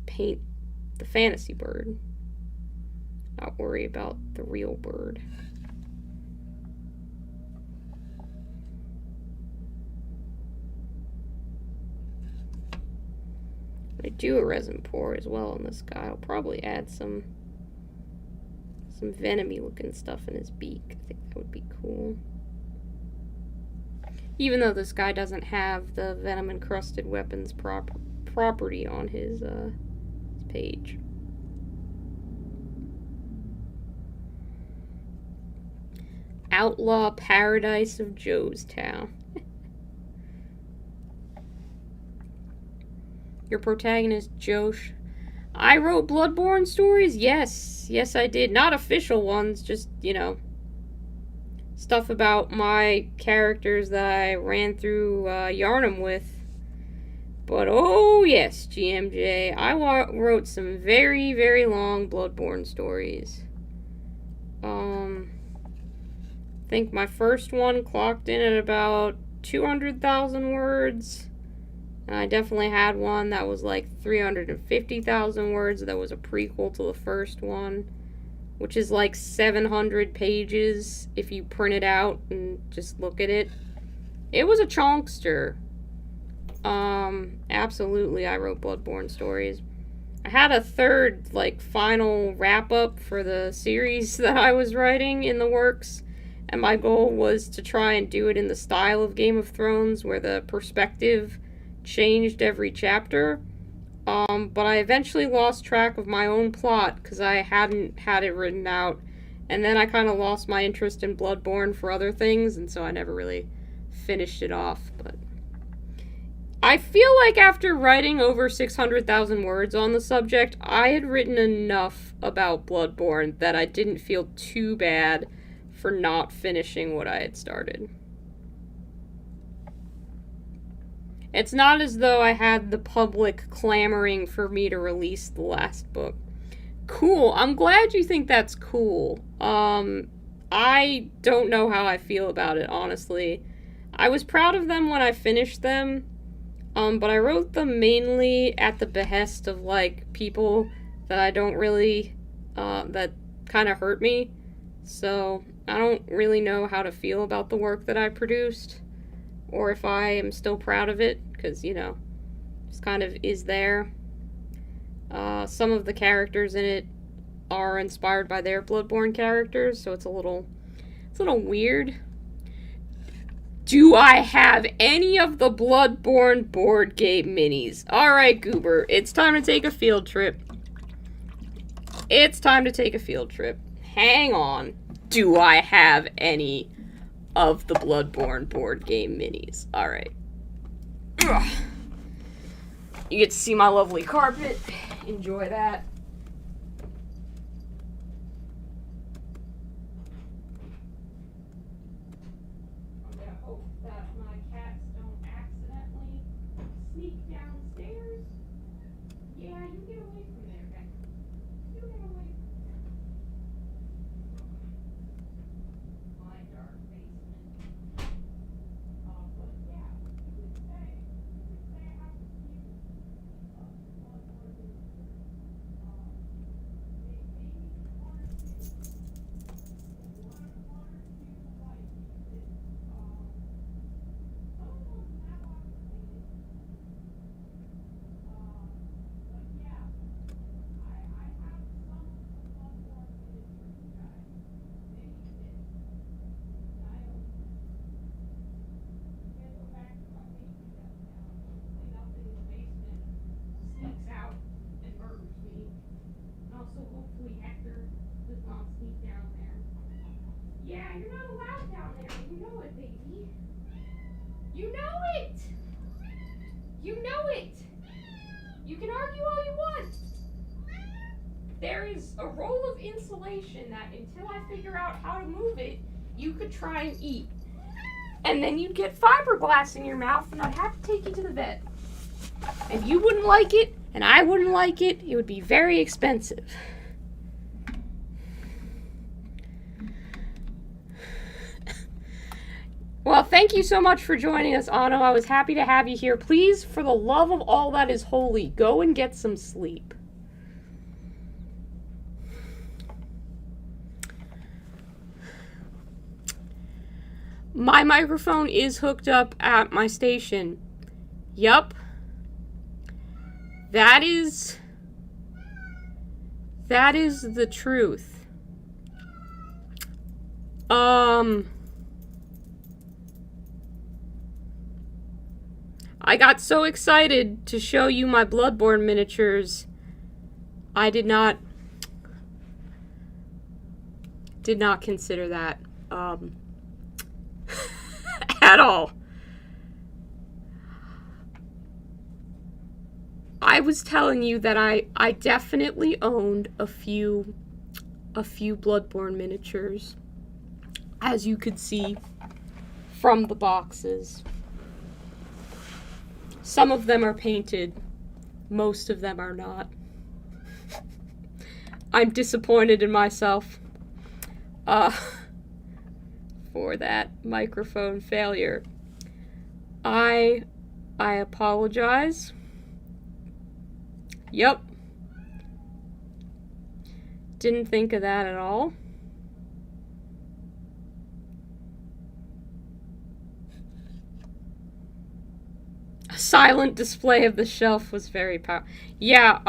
paint the fantasy bird, not worry about the real bird. I do a resin pour as well on this guy. I'll probably add some venomy looking stuff in his beak. I think that would be cool. Even though this guy doesn't have the venom encrusted weapons property on his page. Outlaw Paradise of Joestown. Your protagonist, Josh. I wrote Bloodborne Stories? Yes. Yes, I did. Not official ones, just, stuff about my characters that I ran through Yarnum with. But, oh, yes, GMJ. I wrote some very, very long Bloodborne stories. I think my first one clocked in at about 200,000 words. And I definitely had one that was like 350,000 words. That was a prequel to the first one, which is like 700 pages if you print it out and just look at it. It was a chonkster. Absolutely, I wrote Bloodborne Stories. I had a third, like, final wrap up for the series that I was writing in the works, and my goal was to try and do it in the style of Game of Thrones, where the perspective changed every chapter. But I eventually lost track of my own plot because I hadn't had it written out, and then I kind of lost my interest in Bloodborne for other things, and so I never really finished it off. But I feel like after writing over 600,000 words on the subject, I had written enough about Bloodborne that I didn't feel too bad for not finishing what I had started. It's not as though I had the public clamoring for me to release the last book. Cool. I'm glad you think that's cool. I don't know how I feel about it, honestly. I was proud of them when I finished them, but I wrote them mainly at the behest of, like, people that I don't really, that kind of hurt me. So I don't really know how to feel about the work that I produced, or if I am still proud of it, because, you know, just kind of is there. Some of the characters in it are inspired by their Bloodborne characters, so it's a little weird. Do I have any of the Bloodborne board game minis? Alright, Goober, it's time to take a field trip. It's time to take a field trip. Hang on. Do I have any of the Bloodborne board game minis? Alright. You get to see my lovely carpet. Enjoy that. I'm gonna hope that my cats don't accidentally sneak downstairs. Yeah, you get away from there, okay? You get away. My dark basement. But yeah, you could say I have a few maybe one or two. One or two like pieces. Some of them Matlock related. But yeah, I have some of the Bloodborne miniatures, guys. They exist. I own them. Can't go back to my basement just now. Hopefully nothing in the basement sneaks out and murders me. Also, hopefully Hector does not sneak down there. Yeah, you're not allowed down there. You know it, baby. You know it! You know it! You can argue all you want. There is a roll of insulation that until I figure out how to move it, you could try and eat. And then you'd get fiberglass in your mouth and I'd have to take you to the vet. And you wouldn't like it, and I wouldn't like it. It would be very expensive. Well, thank you so much for joining us, Anno. I was happy to have you here. Please, for the love of all that is holy, go and get some sleep. My microphone is hooked up at my station. Yup. That is the truth. I got so excited to show you my Bloodborne miniatures. I did not consider that at all. I was telling you that I definitely owned a few Bloodborne miniatures, as you could see from the boxes. Some of them are painted, most of them are not. I'm disappointed in myself for that microphone failure. I apologize. Yep. Didn't think of that at all. A silent display of the shelf was very powerful. Yeah,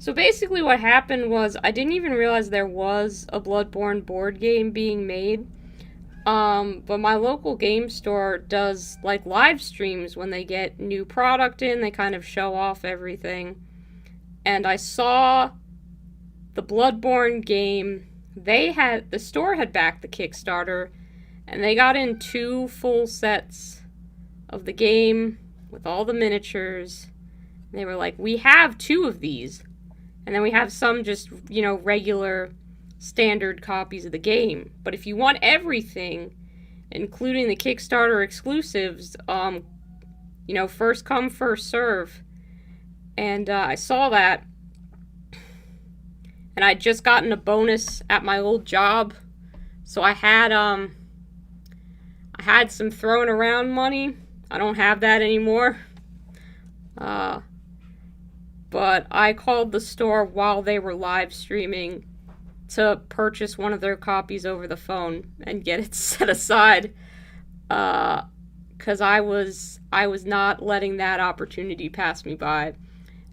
So basically what happened was I didn't even realize there was a Bloodborne board game being made. But my local game store does like live streams when they get new product in. They kind of show off everything. And I saw the Bloodborne game. The store had backed the Kickstarter, and they got in 2 full sets of the game with all the miniatures. They were like, we have 2 of these. And then we have some just, regular standard copies of the game. But if you want everything, including the Kickstarter exclusives, first come, first serve. And I saw that. And I'd just gotten a bonus at my old job. So I had some thrown around money. I don't have that anymore. But I called the store while they were live streaming to purchase one of their copies over the phone and get it set aside. Because I was not letting that opportunity pass me by.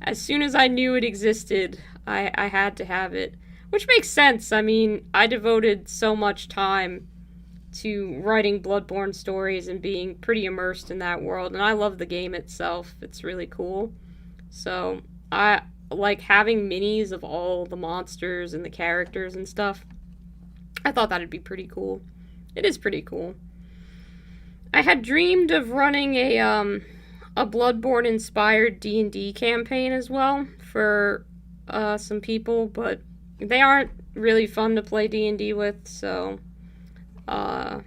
As soon as I knew it existed, I had to have it. Which makes sense. I mean, I devoted so much time to writing Bloodborne Stories and being pretty immersed in that world. And I love the game itself. It's really cool. So I like having minis of all the monsters and the characters and stuff. I thought that'd be pretty cool. It is pretty cool. I had dreamed of running a Bloodborne-inspired D&D campaign as well for some people, but they aren't really fun to play D&D with, so they're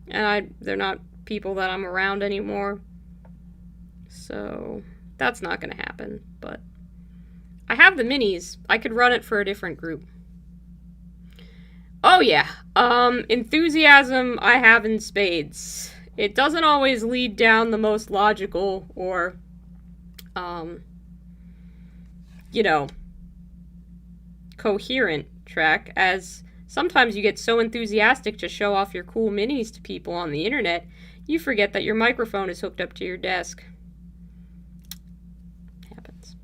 not people that I'm around anymore, so that's not gonna happen. But I have the minis. I could run it for a different group. Oh yeah, enthusiasm I have in spades. It doesn't always lead down the most logical or coherent track, as sometimes you get so enthusiastic to show off your cool minis to people on the internet, you forget that your microphone is hooked up to your desk. Happens.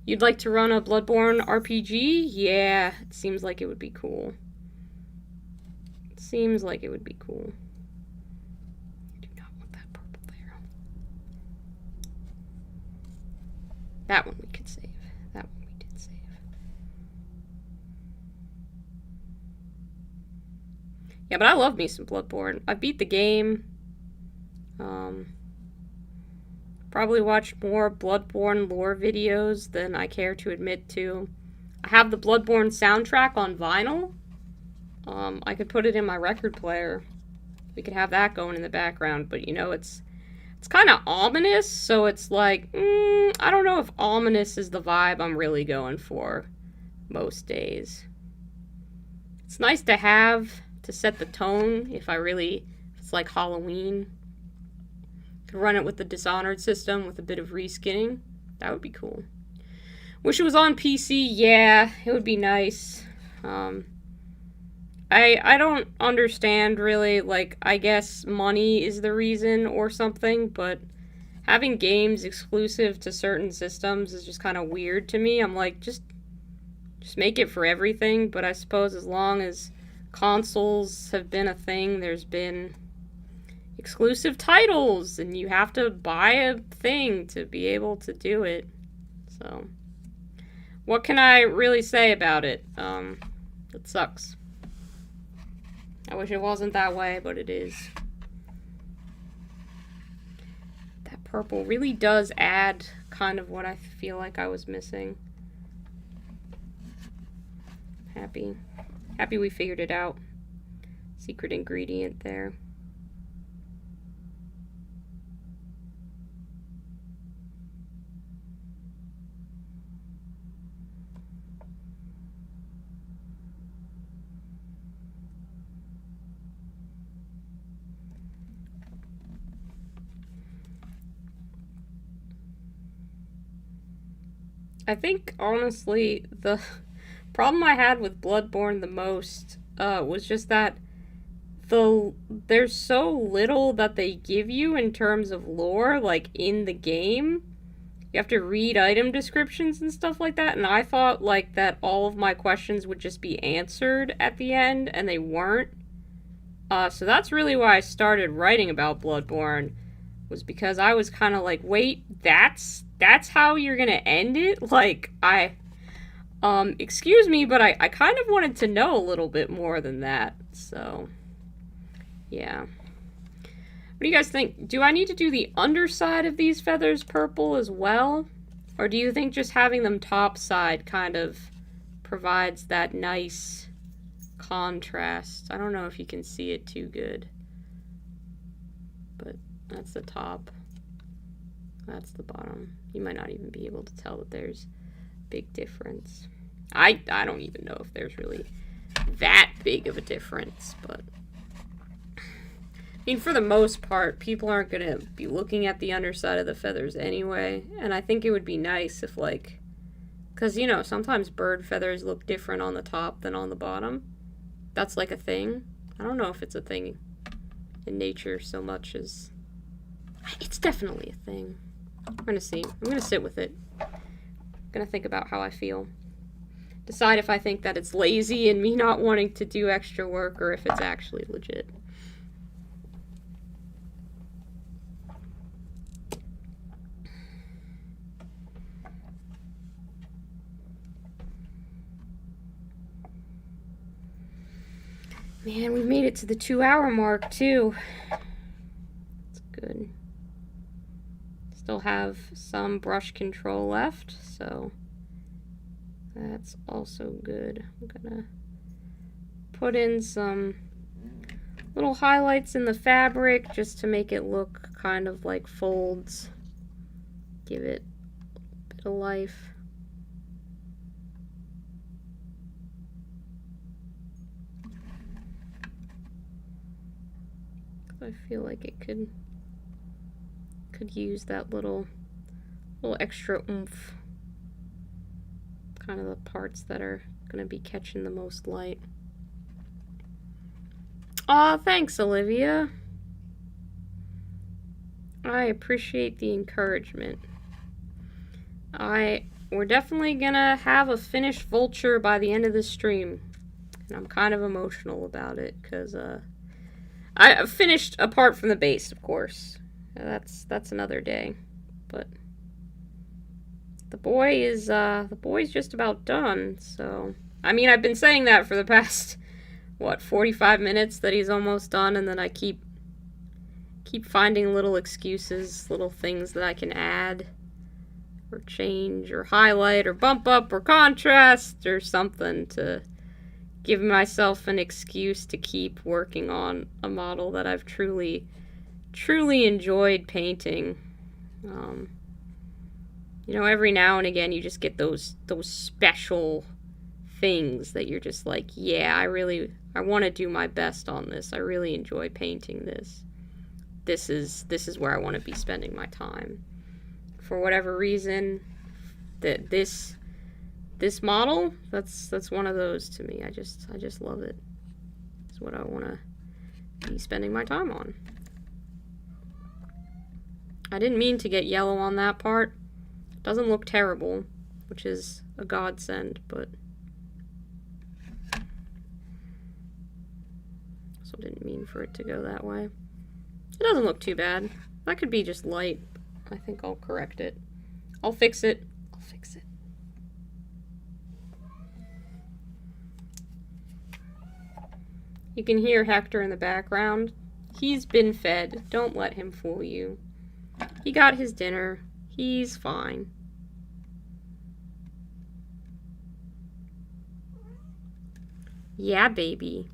You'd like to run a Bloodborne RPG? Yeah, it seems like it would be cool. Seems like it would be cool. I do not want that purple there. That one we could save. That one we did save. Yeah, but I love me some Bloodborne. I beat the game. Probably watched more Bloodborne lore videos than I care to admit to. I have the Bloodborne soundtrack on vinyl. I could put it in my record player. We could have that going in the background, but it's kind of ominous, so it's like, I don't know if ominous is the vibe I'm really going for most days. It's nice to have to set the tone if it's like Halloween. Could run it with the Dishonored system with a bit of reskinning. That would be cool. Wish it was on PC. Yeah, it would be nice. I don't understand really, like, I guess money is the reason or something, but having games exclusive to certain systems is just kind of weird to me. I'm like, just make it for everything, but I suppose as long as consoles have been a thing, there's been exclusive titles, and you have to buy a thing to be able to do it. So, what can I really say about it? It sucks. I wish it wasn't that way, but it is. That purple really does add kind of what I feel like I was missing. Happy we figured it out. Secret ingredient there. I think, honestly, the problem I had with Bloodborne the most was just that there's so little that they give you in terms of lore, like, in the game. you have to read item descriptions and stuff like that, and I thought like that all of my questions would just be answered at the end, and they weren't. So that's really why I started writing about Bloodborne, was because I was kind of like, wait, that's how you're gonna end it? Like, excuse me, but I kind of wanted to know a little bit more than that, so, yeah. What do you guys think? Do I need to do the underside of these feathers purple as well? Or do you think just having them topside kind of provides that nice contrast? I don't know if you can see it too good. But that's the top. That's the bottom. You might not even be able to tell that there's a big difference. I don't even know if there's really that big of a difference, but I mean, for the most part, people aren't going to be looking at the underside of the feathers anyway, and I think it would be nice if, like, because, you know, sometimes bird feathers look different on the top than on the bottom. That's, like, a thing. I don't know if it's a thing in nature so much as... It's definitely a thing. I'm going to see. I'm going to sit with it. I'm going to think about how I feel. Decide if I think that it's lazy and me not wanting to do extra work, or if it's actually legit. Man, we've made it to the 2-hour mark, too. That's good. Still have some brush control left, so that's also good. I'm gonna put in some little highlights in the fabric just to make it look kind of like folds. Give it a bit of life. I feel like it could use that little extra oomph. Kind of the parts that are gonna be catching the most light. Aw, thanks, Olivia. I appreciate the encouragement. We're definitely gonna have a finished Vulture by the end of this stream. And I'm kind of emotional about it, because I finished apart from the base, of course. That's another day. But the boy's just about done, so I mean, I've been saying that for the past 45 minutes that he's almost done, and then I keep finding little excuses, little things that I can add or change or highlight or bump up or contrast or something to give myself an excuse to keep working on a model that I've truly enjoyed painting. You know, every now and again you just get those special things that you're just like, yeah, I want to do my best on this. I really enjoy painting this. This is where I want to be spending my time. For whatever reason, that this model, that's one of those to me. I just love it. It's what I want to be spending my time on. I didn't mean to get yellow on that part. It doesn't look terrible, which is a godsend, but also didn't mean for it to go that way. It doesn't look too bad. That could be just light. I think I'll correct it. I'll fix it. You can hear Hector in the background. He's been fed. Don't let him fool you. He got his dinner. He's fine. Yeah, baby.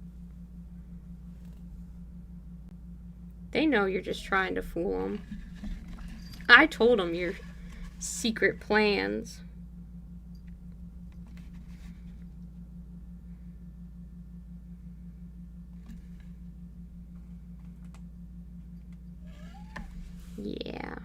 They know you're just trying to fool them. I told them your secret plans. Yeah.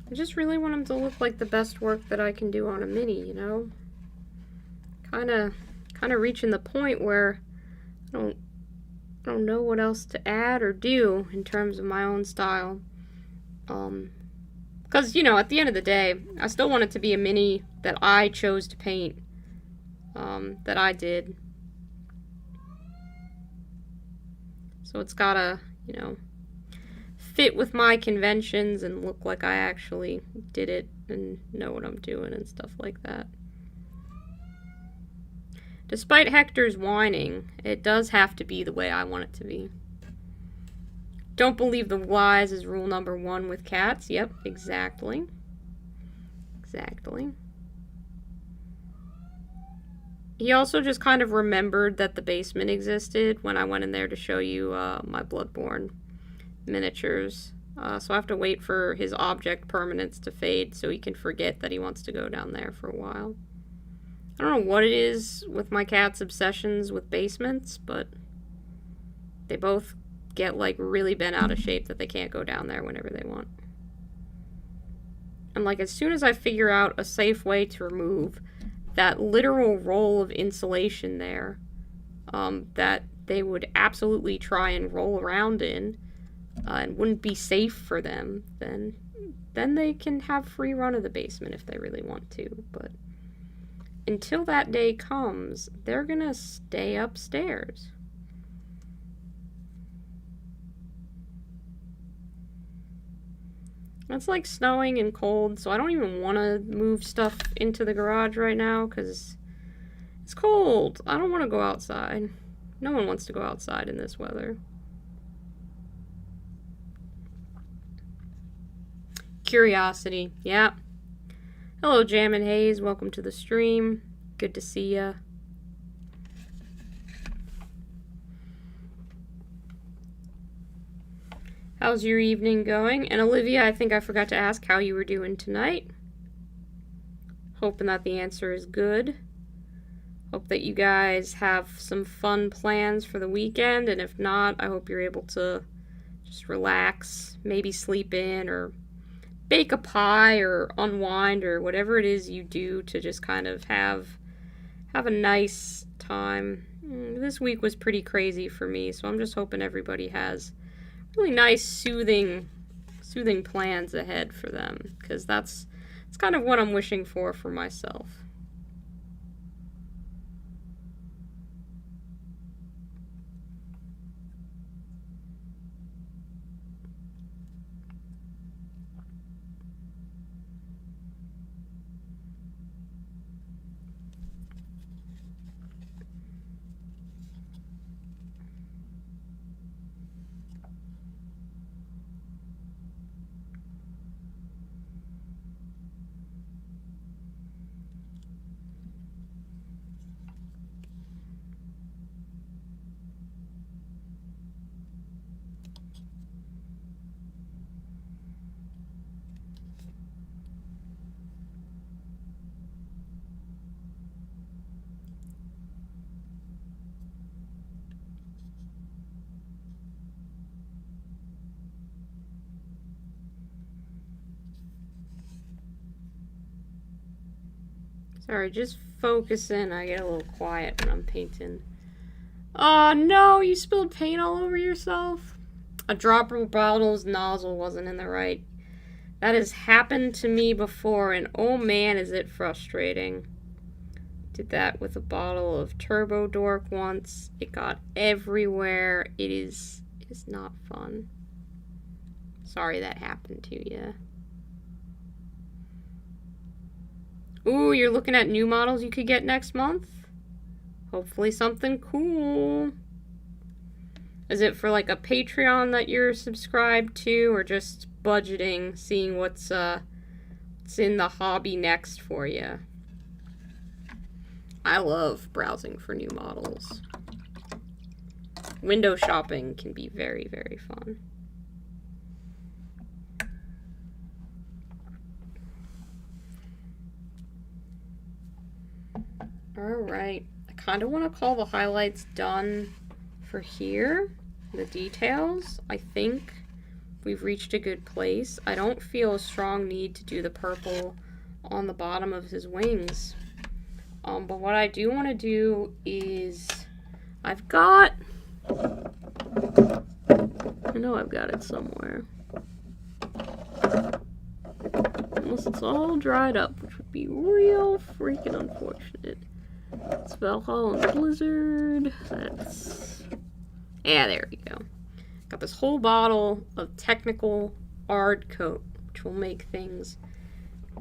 I just really want them to look like the best work that I can do on a mini, you know? Kind of reaching the point where I don't know what else to add or do in terms of my own style. Because, you know, at the end of the day, I still want it to be a mini that I chose to paint, that I did. So it's gotta, you know, fit with my conventions and look like I actually did it and know what I'm doing and stuff like that. Despite Hector's whining, it does have to be the way I want it to be. Don't believe the lies is rule number 1 with cats. Yep, exactly. Exactly. He also just kind of remembered that the basement existed when I went in there to show you my Bloodborne miniatures. So I have to wait for his object permanence to fade so he can forget that he wants to go down there for a while. I don't know what it is with my cat's obsessions with basements, but they both get like really bent out of shape that they can't go down there whenever they want. And like as soon as I figure out a safe way to remove that literal roll of insulation there, that they would absolutely try and roll around in, and wouldn't be safe for them, then they can have free run of the basement if they really want to. But until that day comes, they're gonna stay upstairs. It's like snowing and cold, so I don't even want to move stuff into the garage right now because it's cold. I don't want to go outside. No one wants to go outside in this weather. Curiosity, yeah. Hello, Jam and Haze. Welcome to the stream. Good to see ya. How's your evening going? And Olivia, I think I forgot to ask how you were doing tonight. Hoping that the answer is good. Hope that you guys have some fun plans for the weekend, and if not, I hope you're able to just relax, maybe sleep in, or bake a pie, or unwind, or whatever it is you do to just kind of have a nice time. This week was pretty crazy for me, so I'm just hoping everybody has really nice, soothing plans ahead for them, because that's kind of what I'm wishing for myself. Sorry, just focusing. I get a little quiet when I'm painting. Oh no, you spilled paint all over yourself. A dropper bottle's nozzle wasn't in the right. That has happened to me before, and oh man, is it frustrating. Did that with a bottle of Turbo Dork once. It got everywhere. It is not fun. Sorry that happened to you. Ooh, you're looking at new models you could get next month? Hopefully something cool. Is it for like a Patreon that you're subscribed to, or just budgeting, seeing what's in the hobby next for you? I love browsing for new models. Window shopping can be very, very fun. Alright, I kind of want to call the highlights done for here. The details, I think we've reached a good place. I don't feel a strong need to do the purple on the bottom of his wings. But what I do want to do is, I know I've got it somewhere. Unless it's all dried up, which would be real freaking unfortunate. It's Valhalla Blizzard. Yeah, there you go. Got this whole bottle of technical Ard coat, which will make things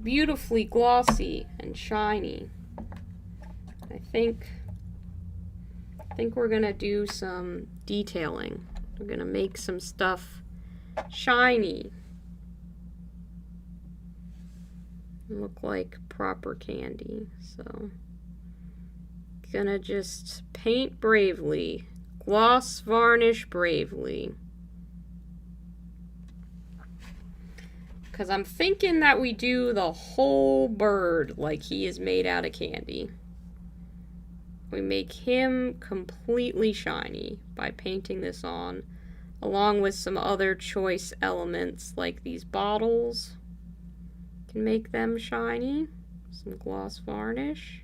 beautifully glossy and shiny. I think we're gonna do some detailing. We're gonna make some stuff shiny. Look like proper candy. So, gonna just paint bravely. Gloss varnish bravely. Because I'm thinking that we do the whole bird like he is made out of candy. We make him completely shiny by painting this on, along with some other choice elements like these bottles. Can make them shiny. Some gloss varnish.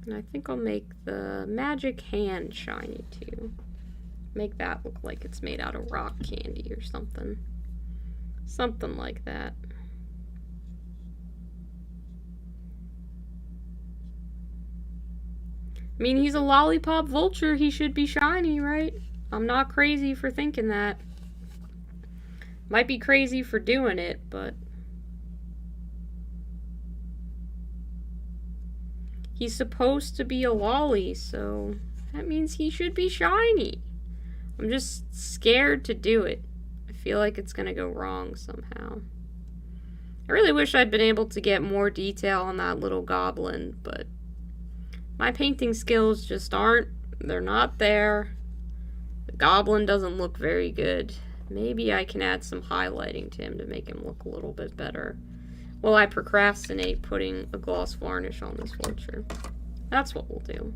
And I think I'll make the magic hand shiny too. Make that look like it's made out of rock candy or something. Something like that. I mean, he's a lollipop vulture. He should be shiny, right? I'm not crazy for thinking that. Might be crazy for doing it, but he's supposed to be a lolly, so that means he should be shiny. I'm just scared to do it. I feel like it's gonna go wrong somehow. I really wish I'd been able to get more detail on that little goblin, but my painting skills just aren't. They're not there. The goblin doesn't look very good. Maybe I can add some highlighting to him to make him look a little bit better. Well, I procrastinate putting a gloss varnish on this vulture. That's what we'll do.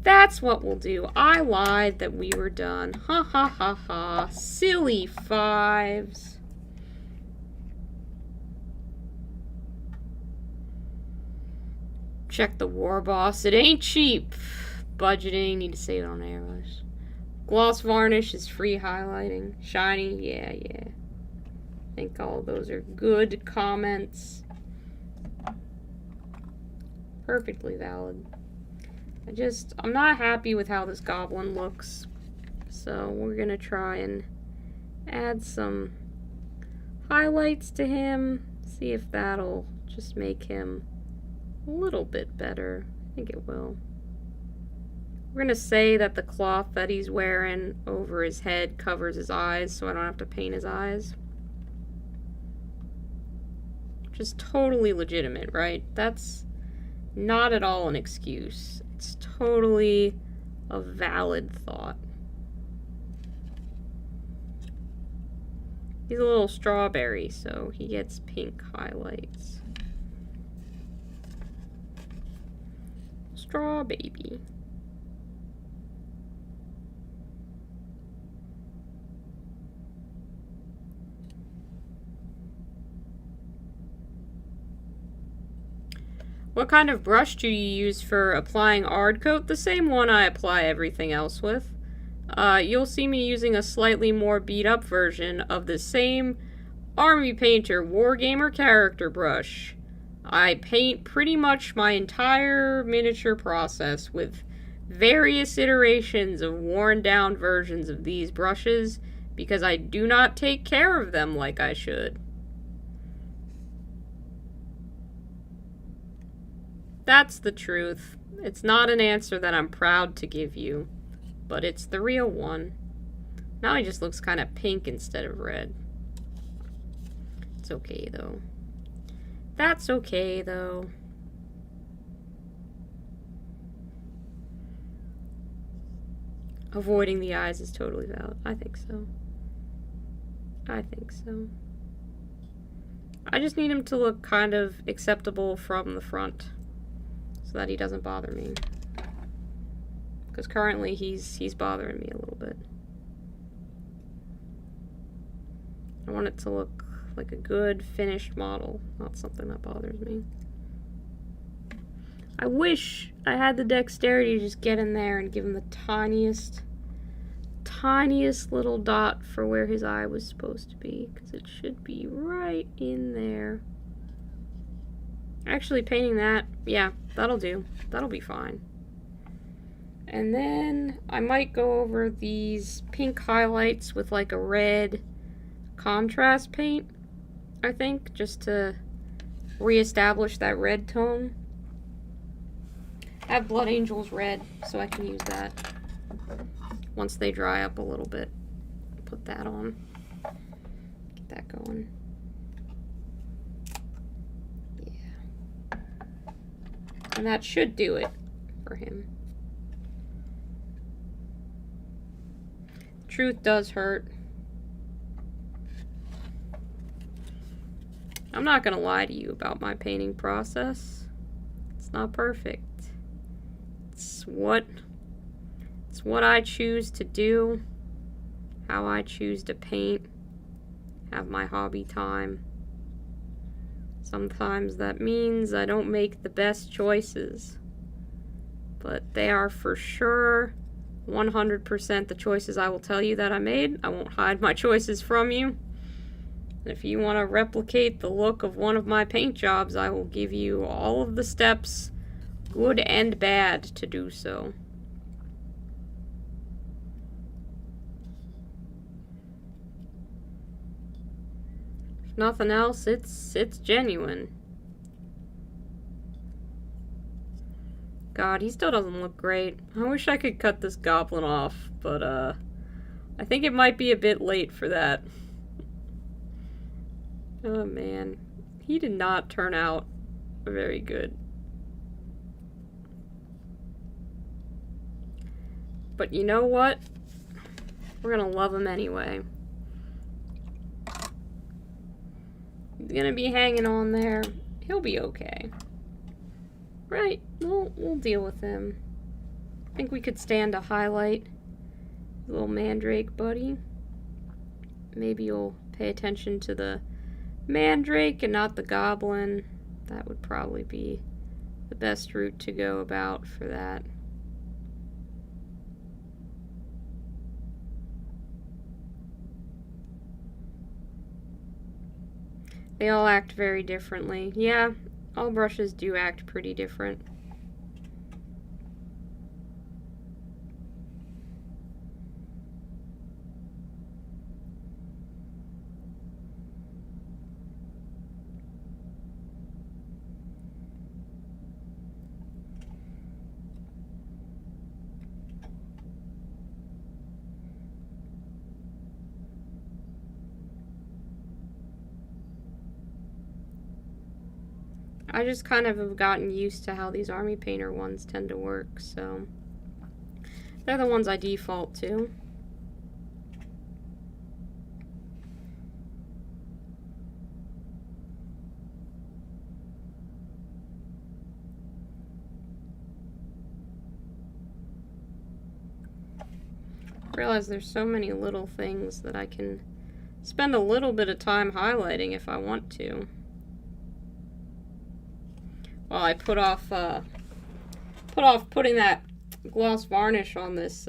That's what we'll do. I lied that we were done. Ha ha ha ha. Silly fives. Check the war boss. It ain't cheap. Budgeting. Need to save it on arrows. Gloss varnish is free highlighting. Shiny. Yeah, yeah. I think all those are good comments. Perfectly valid. I'm not happy with how this goblin looks. So we're gonna try and add some highlights to him. See if that'll just make him a little bit better. I think it will. We're gonna say that the cloth that he's wearing over his head covers his eyes, so I don't have to paint his eyes. Just totally legitimate, right? That's not at all an excuse. It's totally a valid thought. He's a little strawberry, so he gets pink highlights. Straw baby. What kind of brush do you use for applying Ard coat? The same one I apply everything else with. You'll see me using a slightly more beat up version of the same Army Painter Wargamer character brush. I paint pretty much my entire miniature process with various iterations of worn down versions of these brushes because I do not take care of them like I should. That's the truth. It's not an answer that I'm proud to give you, but it's the real one. Now he just looks kind of pink instead of red. It's okay, though. That's okay, though. avoiding the eyes is totally valid. I think so. I think so. I just need him to look kind of acceptable from the front so that he doesn't bother me. Because currently he's bothering me a little bit. I want it to look like a good finished model, not something that bothers me. I wish I had the dexterity to just get in there and give him the tiniest little dot for where his eye was supposed to be, because it should be right in there. Actually, painting that, yeah, that'll do. That'll be fine. And then I might go over these pink highlights with like a red contrast paint, I think, just to reestablish that red tone. I have Blood Angels red, so I can use that once they dry up a little bit. Put that on. Get that going. Yeah. And that should do it for him. Truth does hurt. I'm not gonna lie to you about my painting process. It's not perfect. It's what I choose to do, how I choose to paint, have my hobby time. Sometimes that means I don't make the best choices, but they are for sure 100% the choices I will tell you that I made. I won't hide my choices from you. If you want to replicate the look of one of my paint jobs, I will give you all of the steps, good and bad, to do so. If nothing else, it's genuine. God, he still doesn't look great. I wish I could cut this goblin off, but I think it might be a bit late for that. Oh man, he did not turn out very good. But you know what? We're gonna love him anyway. He's gonna be hanging on there. He'll be okay. Right, we'll deal with him. I think we could stand to highlight little mandrake buddy. Maybe you'll pay attention to the mandrake and not the goblin. That would probably be the best route to go about for that. They all act very differently. Yeah, all brushes do act pretty different. I just kind of have gotten used to how these army painter ones tend to work, so they're the ones I default to. I realize there's so many little things that I can spend a little bit of time highlighting if I want to. Well, I put off putting that gloss varnish on this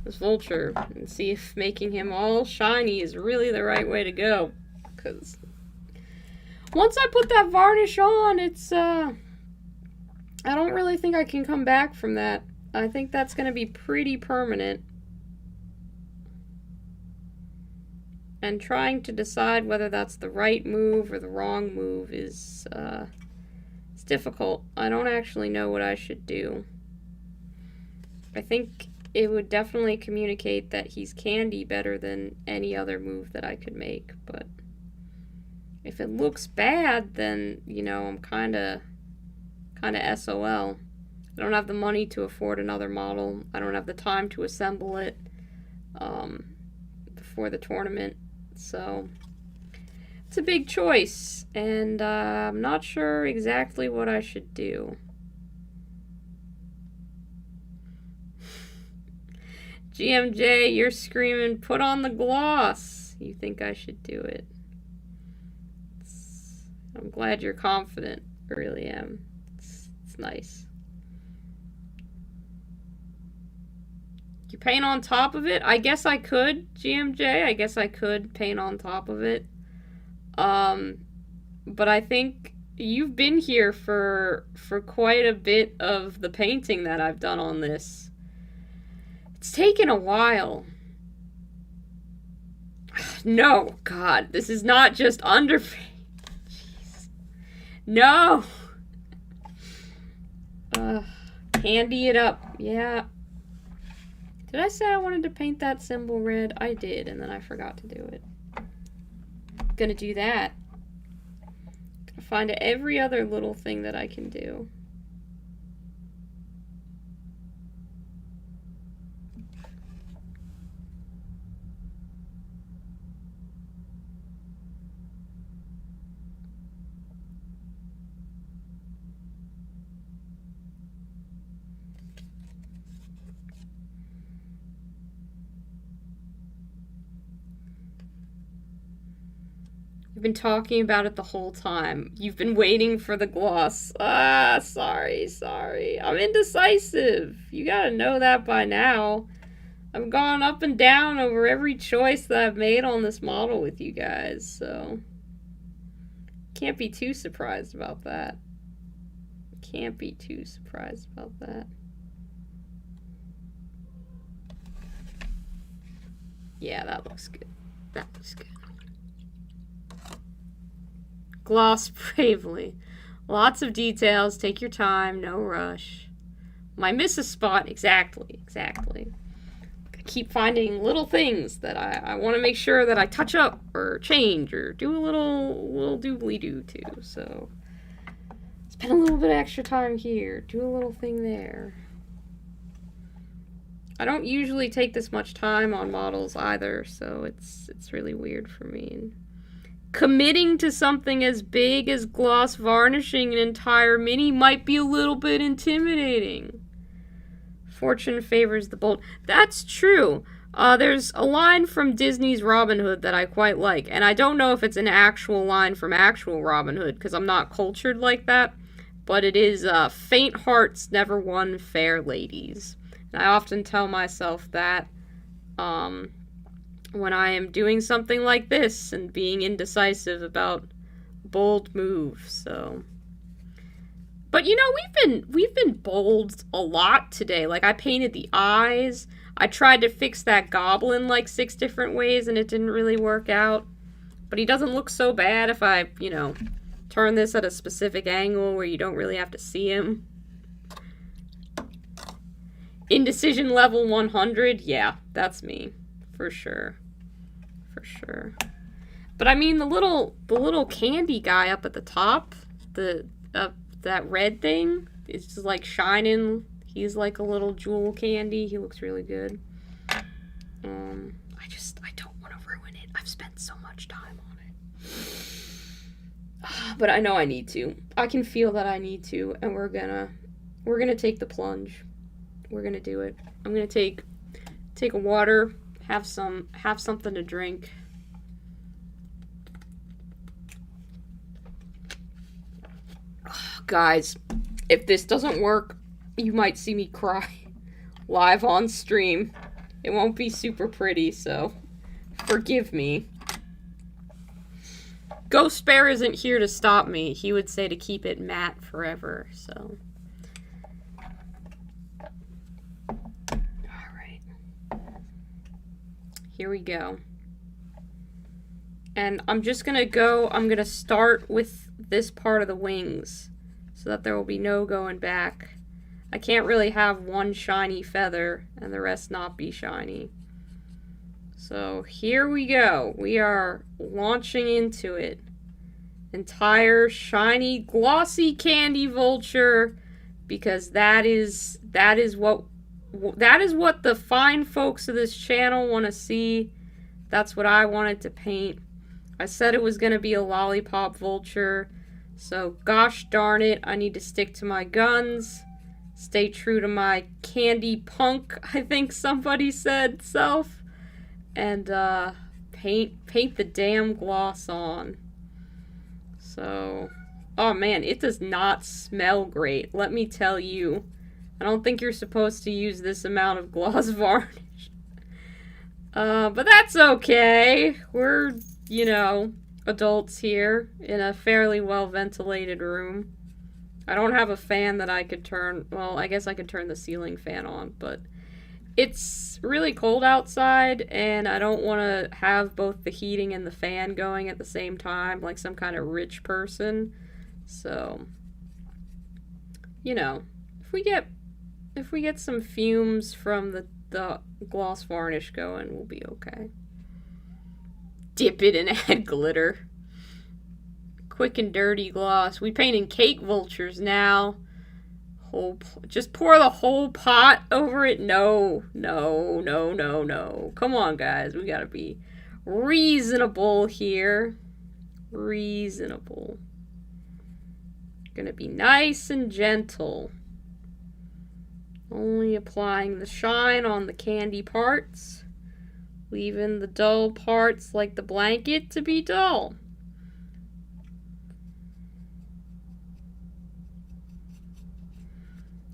this vulture and see if making him all shiny is really the right way to go. Because once I put that varnish on, it's I don't really think I can come back from that. I think that's going to be pretty permanent. And trying to decide whether that's the right move or the wrong move is it's difficult. I don't actually know what I should do. I think it would definitely communicate that he's candy better than any other move that I could make, but if it looks bad, then, you know, I'm kind of SOL. I don't have the money to afford another model. I don't have the time to assemble it before the tournament. So it's a big choice, and I'm not sure exactly what I should do. GMJ, you're screaming, put on the gloss. You think I should do it. I'm glad you're confident. I really am. It's nice. You paint on top of it? I guess I could, GMJ. I guess I could paint on top of it. But I think you've been here for quite a bit of the painting that I've done on this. It's taken a while. No, God, this is not just underpaint. Jeez. No! Candy it up. Yeah. Did I say I wanted to paint that symbol red? I did, and then I forgot to do it. Gonna do that. Gonna find every other little thing that I can do. You've been talking about it the whole time. You've been waiting for the gloss. Sorry. I'm indecisive. You gotta know that by now. I've gone up and down over every choice that I've made on this model with you guys, so can't be too surprised about that. Can't be too surprised about that. Yeah, that looks good. That looks good. Gloss bravely. Lots of details. Take your time. No rush. Might miss a spot. Exactly. I keep finding little things that I want to make sure that I touch up or change or do a little doobly-doo to. So spend a little bit of extra time here. Do a little thing there. I don't usually take this much time on models either, so it's really weird for me. Committing to something as big as gloss varnishing an entire mini might be a little bit intimidating. Fortune favors the bold. That's true. There's a line from Disney's Robin Hood that I quite like, and I don't know if it's an actual line from actual Robin Hood, because I'm not cultured like that, but it is, faint hearts never won fair ladies. And I often tell myself that, when I am doing something like this and being indecisive about bold moves, so. But you know, we've been bold a lot today. Like, I painted the eyes. I tried to fix that goblin like 6 different ways and it didn't really work out. But he doesn't look so bad if I, you know, turn this at a specific angle where you don't really have to see him. Indecision level 100, yeah, that's me. For sure. But I mean, the little candy guy up at the top, that red thing, it's just like shining. He's like a little jewel candy. He looks really good. I don't want to ruin it. I've spent so much time on it. But I know I need to. I can feel that I need to, and we're gonna take the plunge. We're gonna do it. I'm gonna take a water. Have something to drink. Guys, if this doesn't work, you might see me cry live on stream. It won't be super pretty, so forgive me. Ghost Bear isn't here to stop me. He would say to keep it matte forever, so. Here we go. And I'm gonna start with this part of the wings so that there will be no going back. I can't really have one shiny feather and the rest not be shiny. So here we go. We are launching into it. Entire shiny glossy candy vulture because that is what the fine folks of this channel want to see. That's what I wanted to paint. I said it was going to be a lollipop vulture, so gosh darn it, I need to stick to my guns, stay true to my candy punk, I think somebody said, self, and paint the damn gloss on. So, oh man, it does not smell great, let me tell you. I don't think you're supposed to use this amount of gloss varnish. But that's okay. We're, you know, adults here in a fairly well-ventilated room. I don't have a fan that I could turn... Well, I guess I could turn the ceiling fan on, but it's really cold outside, and I don't want to have both the heating and the fan going at the same time, like some kind of rich person. So, you know, if we get some fumes from the gloss varnish going, we'll be okay. Dip it and add glitter. Quick and dirty gloss. We painting cake vultures now. Just pour the whole pot over it? No. Come on, guys. We gotta be reasonable here. Reasonable. Gonna be nice and gentle. Only applying the shine on the candy parts, leaving the dull parts like the blanket to be dull.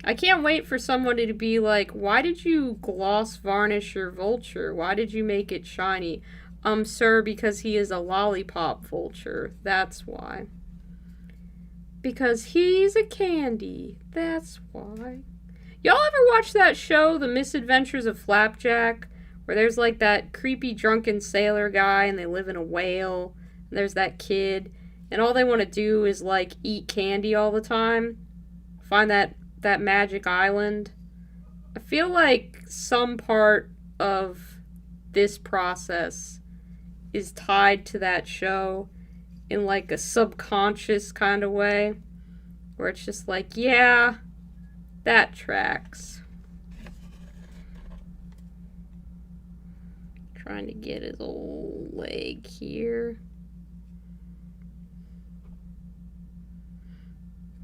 I can't wait for somebody to be like, why did you gloss varnish your vulture? Why did you make it shiny? Sir, because he is a lollipop vulture. That's why. Because he's a candy. That's why. Y'all ever watch that show, The Misadventures of Flapjack? Where there's like that creepy drunken sailor guy and they live in a whale. And there's that kid. And all they want to do is like eat candy all the time. Find that magic island. I feel like some part of this process is tied to that show in like a subconscious kind of way. Where it's just like, yeah... that tracks. Trying to get his old leg here.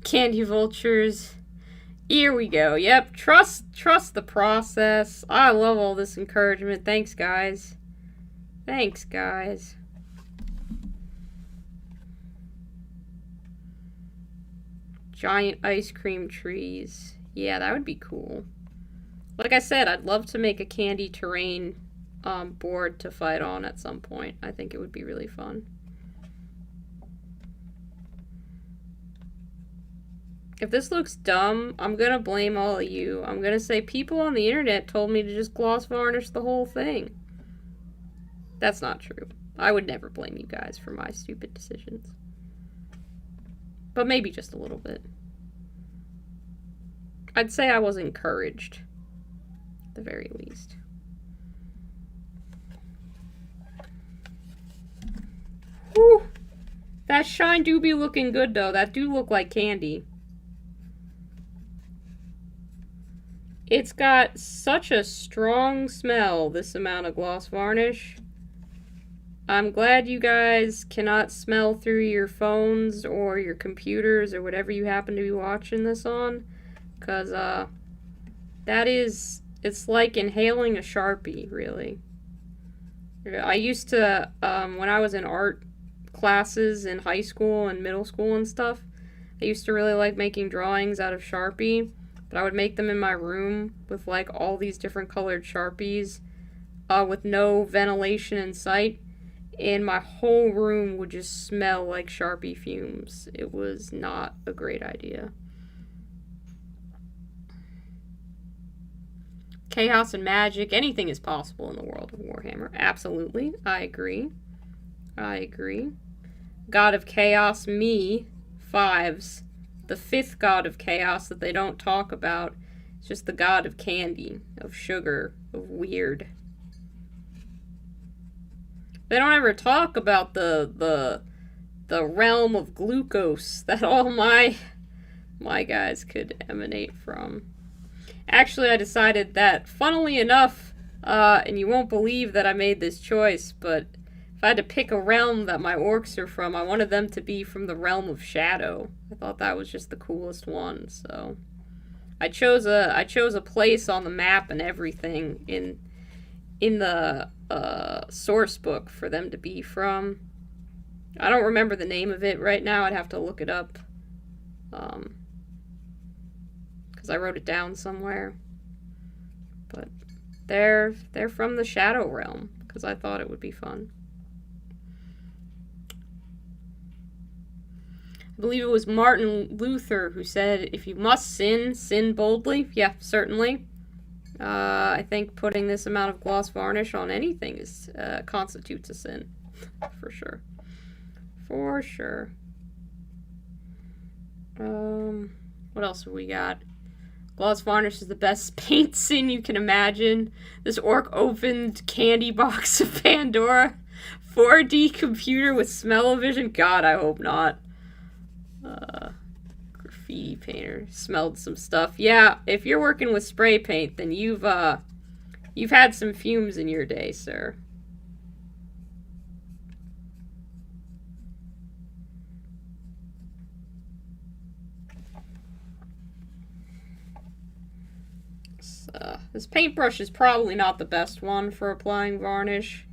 Candy vultures. Here we go. Yep, trust the process. I love all this encouragement. Thanks, guys. Thanks, guys. Giant ice cream trees. Yeah, that would be cool. Like I said, I'd love to make a candy terrain board to fight on at some point. I think it would be really fun. If this looks dumb, I'm gonna blame all of you. I'm gonna say people on the internet told me to just gloss varnish the whole thing. That's not true. I would never blame you guys for my stupid decisions. But maybe just a little bit. I'd say I was encouraged, at the very least. Whew. That shine do be looking good, though. That do look like candy. It's got such a strong smell, this amount of gloss varnish. I'm glad you guys cannot smell through your phones or your computers or whatever you happen to be watching this on. Because, it's like inhaling a Sharpie, really. I used to, when I was in art classes in high school and middle school and stuff, I used to really like making drawings out of Sharpie, but I would make them in my room with, like, all these different colored Sharpies, with no ventilation in sight, and my whole room would just smell like Sharpie fumes. It was not a great idea. Chaos and magic, anything is possible in the world of Warhammer. Absolutely, I agree. I agree. God of Chaos, me, Fives. The fifth god of chaos that they don't talk about is just the god of candy, of sugar, of weird. They don't ever talk about the realm of glucose that all my my guys could emanate from. Actually, I decided that, funnily enough, and you won't believe that I made this choice, but if I had to pick a realm that my orcs are from, I wanted them to be from the realm of Shadow. I thought that was just the coolest one, so I chose a place on the map and everything in the source book for them to be from. I don't remember the name of it right now. I'd have to look it up. Because I wrote it down somewhere. But they're from the Shadow Realm, because I thought it would be fun. I believe it was Martin Luther who said, if you must sin, sin boldly. Yeah, certainly. I think putting this amount of gloss varnish on anything constitutes a sin. For sure. For sure. What else have we got? Gloss varnish is the best paint sin you can imagine. This orc opened candy box of Pandora. 4D computer with smell-o-vision. God, I hope not. Graffiti painter smelled some stuff. Yeah, if you're working with spray paint, then you've had some fumes in your day, sir. This paintbrush is probably not the best one for applying varnish.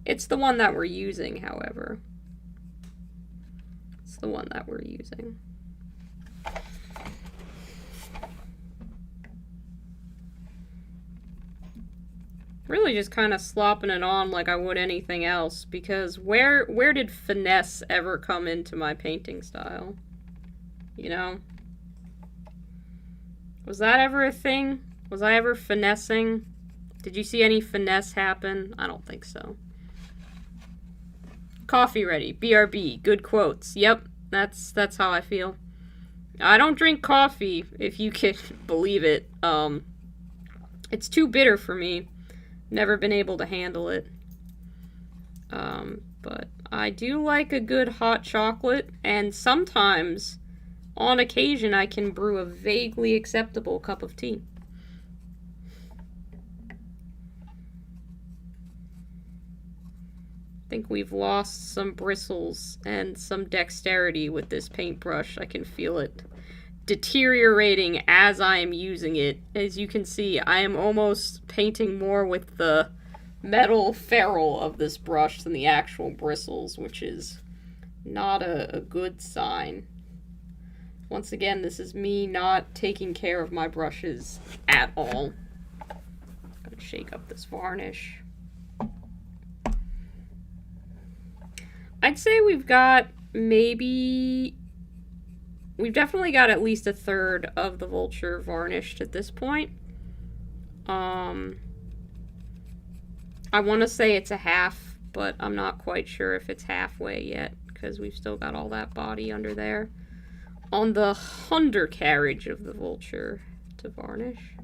It's the one that we're using, however. It's the one that we're using. Really just kind of slopping it on like I would anything else, because where did finesse ever come into my painting style? You know? Was that ever a thing? Was I ever finessing? Did you see any finesse happen? I don't think so. Coffee ready. BRB. Good quotes. Yep, that's how I feel. I don't drink coffee, if you can believe it. It's too bitter for me. Never been able to handle it. But I do like a good hot chocolate, and sometimes, on occasion, I can brew a vaguely acceptable cup of tea. I think we've lost some bristles and some dexterity with this paintbrush. I can feel it deteriorating as I am using it. As you can see, I am almost painting more with the metal ferrule of this brush than the actual bristles, which is not a good sign. Once again, this is me not taking care of my brushes at all. I'm gonna shake up this varnish. I'd say we've definitely got at least a third of the Vulture varnished at this point. I want to say it's a half, but I'm not quite sure if it's halfway yet, because we've still got all that body under there. On the undercarriage of the Vulture to varnish.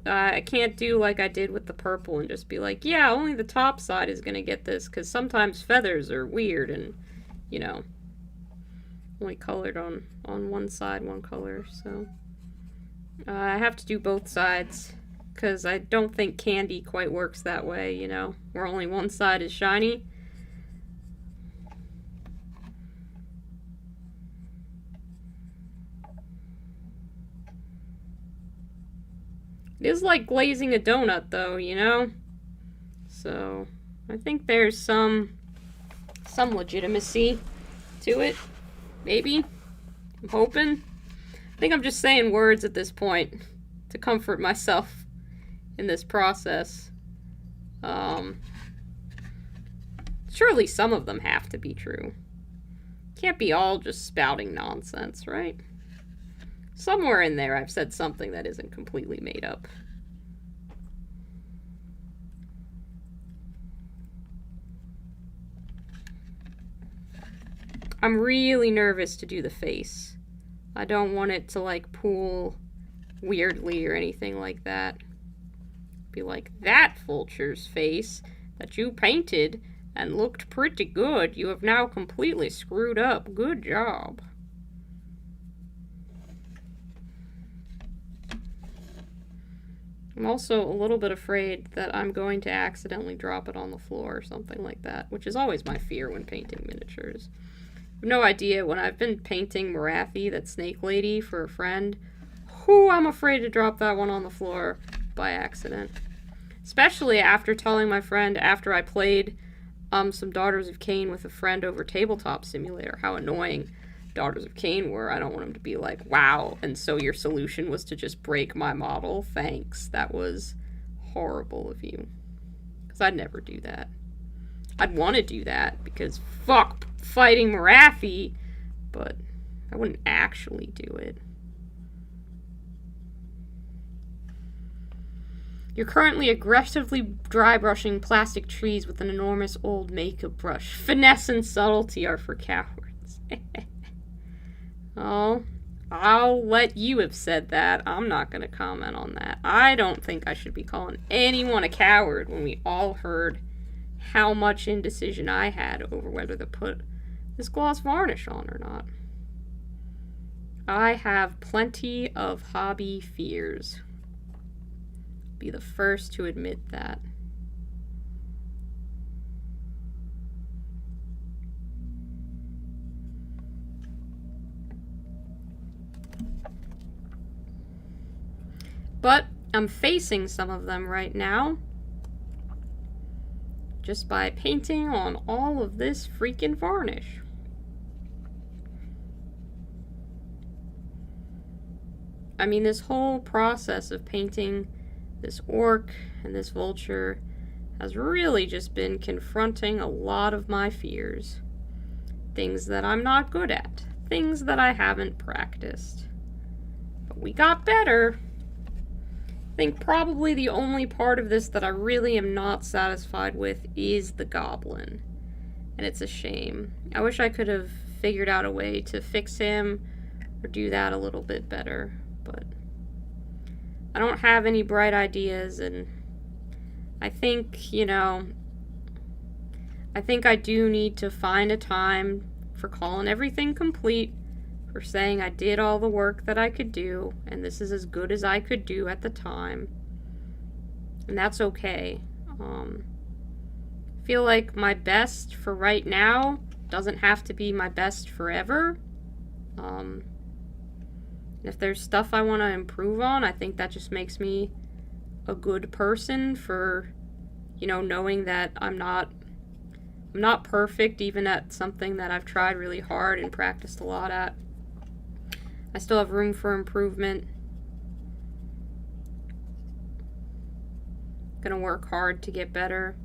I can't do like I did with the purple and just be like, yeah, only the top side is going to get this, because sometimes feathers are weird and, you know, only colored on one side, one color, so. I have to do both sides, because I don't think candy quite works that way, you know, where only one side is shiny. It is like glazing a donut, though, you know? So, I think there's some legitimacy to it. Maybe. I'm hoping. I think I'm just saying words at this point to comfort myself in this process. Surely some of them have to be true. Can't be all just spouting nonsense, right? Somewhere in there I've said something that isn't completely made up. I'm really nervous to do the face. I don't want it to like pool weirdly or anything like that. Be like, that Vulture's face that you painted and looked pretty good, you have now completely screwed up. Good job. I'm also a little bit afraid that I'm going to accidentally drop it on the floor or something like that, which is always my fear when painting miniatures. I have no idea, when I've been painting Marathi, that snake lady, for a friend, I'm afraid to drop that one on the floor by accident. Especially after telling my friend, after I played some Daughters of Cain with a friend over Tabletop Simulator, how annoying Daughters of Cain were. I don't want him to be like, wow, and so your solution was to just break my model? Thanks. That was horrible of you. Because I'd never do that. I'd want to do that, because fuck fighting Marathi, but I wouldn't actually do it. You're currently aggressively dry brushing plastic trees with an enormous old makeup brush. Finesse and subtlety are for cowards. Oh, I'll let you have said that. I'm not going to comment on that. I don't think I should be calling anyone a coward when we all heard how much indecision I had over whether to put this gloss varnish on or not. I have plenty of hobby fears. Be the first to admit that. But I'm facing some of them right now just by painting on all of this freaking varnish. I mean, this whole process of painting this orc and this vulture has really just been confronting a lot of my fears. Things that I'm not good at. Things that I haven't practiced. But we got better. I think probably the only part of this that I really am not satisfied with is the goblin. And it's a shame. I wish I could have figured out a way to fix him or do that a little bit better, but I don't have any bright ideas, and I think, I think I do need to find a time for calling everything complete, for saying I did all the work that I could do, and this is as good as I could do at the time. And that's okay. I feel like my best for right now doesn't have to be my best forever. If there's stuff I want to improve on, I think that just makes me a good person for, knowing that I'm not perfect even at something that I've tried really hard and practiced a lot at. I still have room for improvement. Gonna work hard to get better.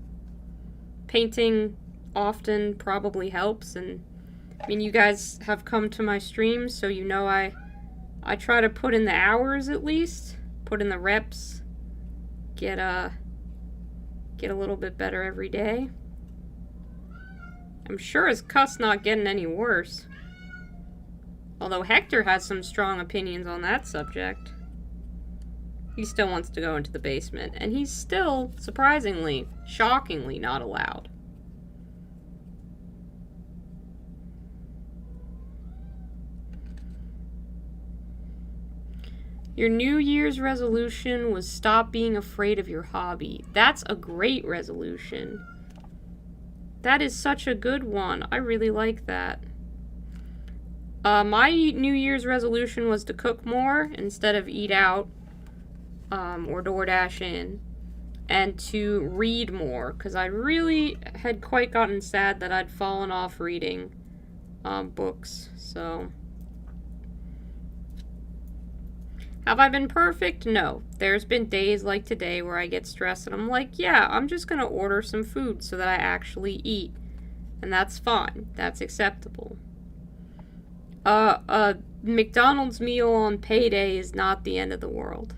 Painting often probably helps, and I mean, you guys have come to my streams, so you know I try to put in the hours at least, put in the reps, get a little bit better every day. I'm sure his cuss not getting any worse. Although Hector has some strong opinions on that subject. He still wants to go into the basement, and he's still, surprisingly, shockingly, not allowed. Your New Year's resolution was stop being afraid of your hobby. That's a great resolution. That is such a good one. I really like that. My New Year's resolution was to cook more instead of eat out or DoorDash in, and to read more, because I really had quite gotten sad that I'd fallen off reading books. So, have I been perfect? No. There's been days like today where I get stressed and I'm like, yeah, I'm just going to order some food so that I actually eat. And that's fine. That's acceptable. A McDonald's meal on payday is not the end of the world.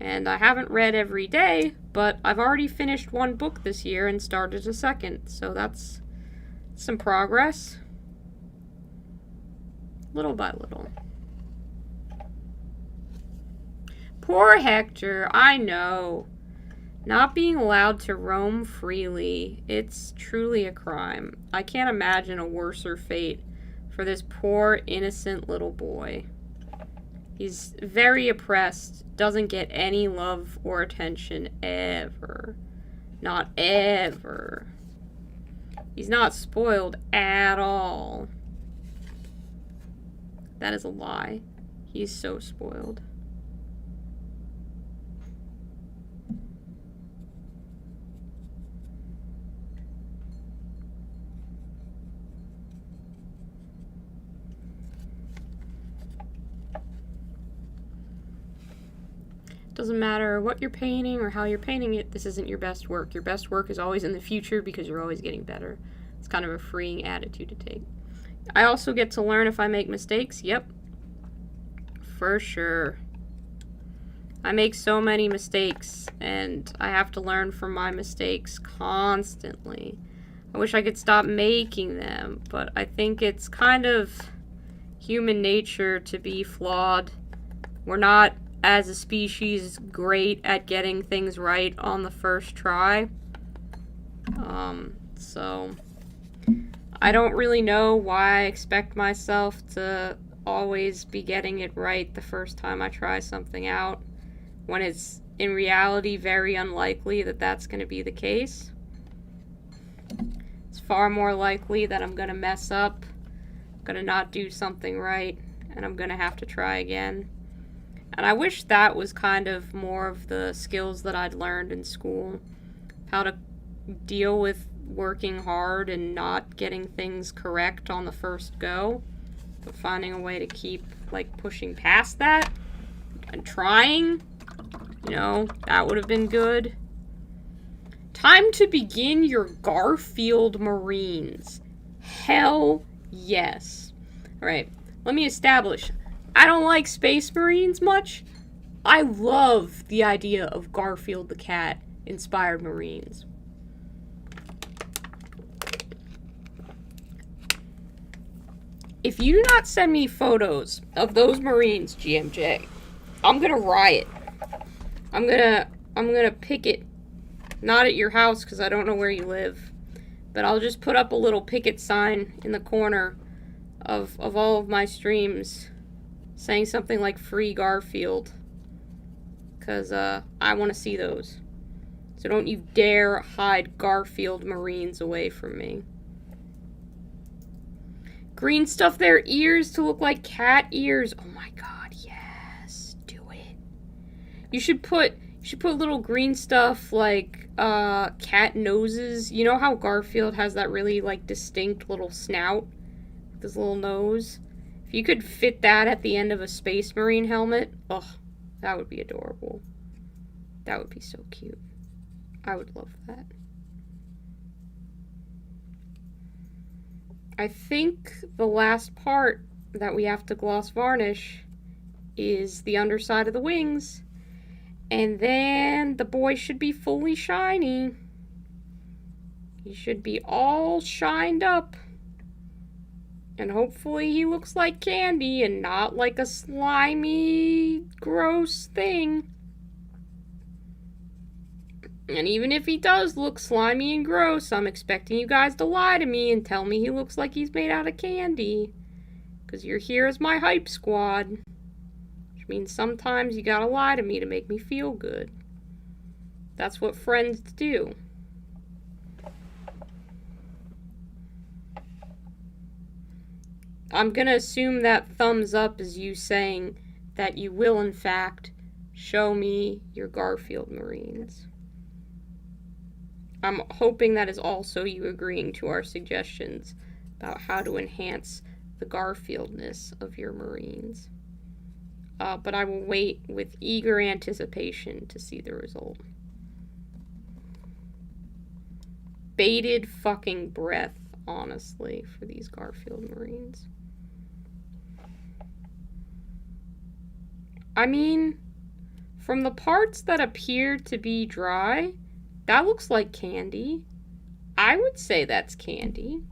And I haven't read every day, but I've already finished one book this year and started a second. So that's some progress. Little by little. Poor Hector, I know. Not being allowed to roam freely, it's truly a crime. I can't imagine a worser fate for this poor, innocent little boy. He's very oppressed, doesn't get any love or attention ever. Not ever. He's not spoiled at all. That is a lie. He's so spoiled. Doesn't matter what you're painting or how you're painting it, this isn't your best work. Your best work is always in the future because you're always getting better. It's kind of a freeing attitude to take. I also get to learn if I make mistakes. Yep. For sure. I make so many mistakes, and I have to learn from my mistakes constantly. I wish I could stop making them, but I think it's kind of human nature to be flawed. We're not, as a species, great at getting things right on the first try. So I don't really know why I expect myself to always be getting it right the first time I try something out, when it's in reality very unlikely that that's going to be the case. It's far more likely that I'm going to mess up, going to not do something right, and I'm going to have to try again. And I wish that was kind of more of the skills that I'd learned in school. How to deal with working hard and not getting things correct on the first go, but finding a way to keep, like, pushing past that and trying. You know, that would have been good. Time to begin your Garfield Marines. Hell yes. Alright, let me establish. I don't like Space Marines much. I love the idea of Garfield the Cat inspired Marines. If you do not send me photos of those Marines, GMJ, I'm gonna riot. I'm gonna picket. Not at your house, because I don't know where you live. But I'll just put up a little picket sign in the corner of all of my streams saying something like Free Garfield. Because I want to see those. So don't you dare hide Garfield Marines away from me. Green stuff their ears to look like cat ears. Oh my god, yes. Do it. You should put little green stuff like cat noses. You know how Garfield has that really like distinct little snout? This little nose? If you could fit that at the end of a Space Marine helmet, ugh, that would be adorable. That would be so cute. I would love that. I think the last part that we have to gloss varnish is the underside of the wings. And then the boy should be fully shiny. He should be all shined up. And hopefully he looks like candy and not like a slimy, gross thing. And even if he does look slimy and gross, I'm expecting you guys to lie to me and tell me he looks like he's made out of candy. Because you're here as my hype squad. Which means sometimes you gotta lie to me to make me feel good. That's what friends do. I'm gonna assume that thumbs up is you saying that you will, in fact, show me your Garfield Marines. I'm hoping that is also you agreeing to our suggestions about how to enhance the Garfieldness of your Marines. But I will wait with eager anticipation to see the result. Bated fucking breath, honestly, for these Garfield Marines. I mean, from the parts that appear to be dry, that looks like candy. I would say that's candy.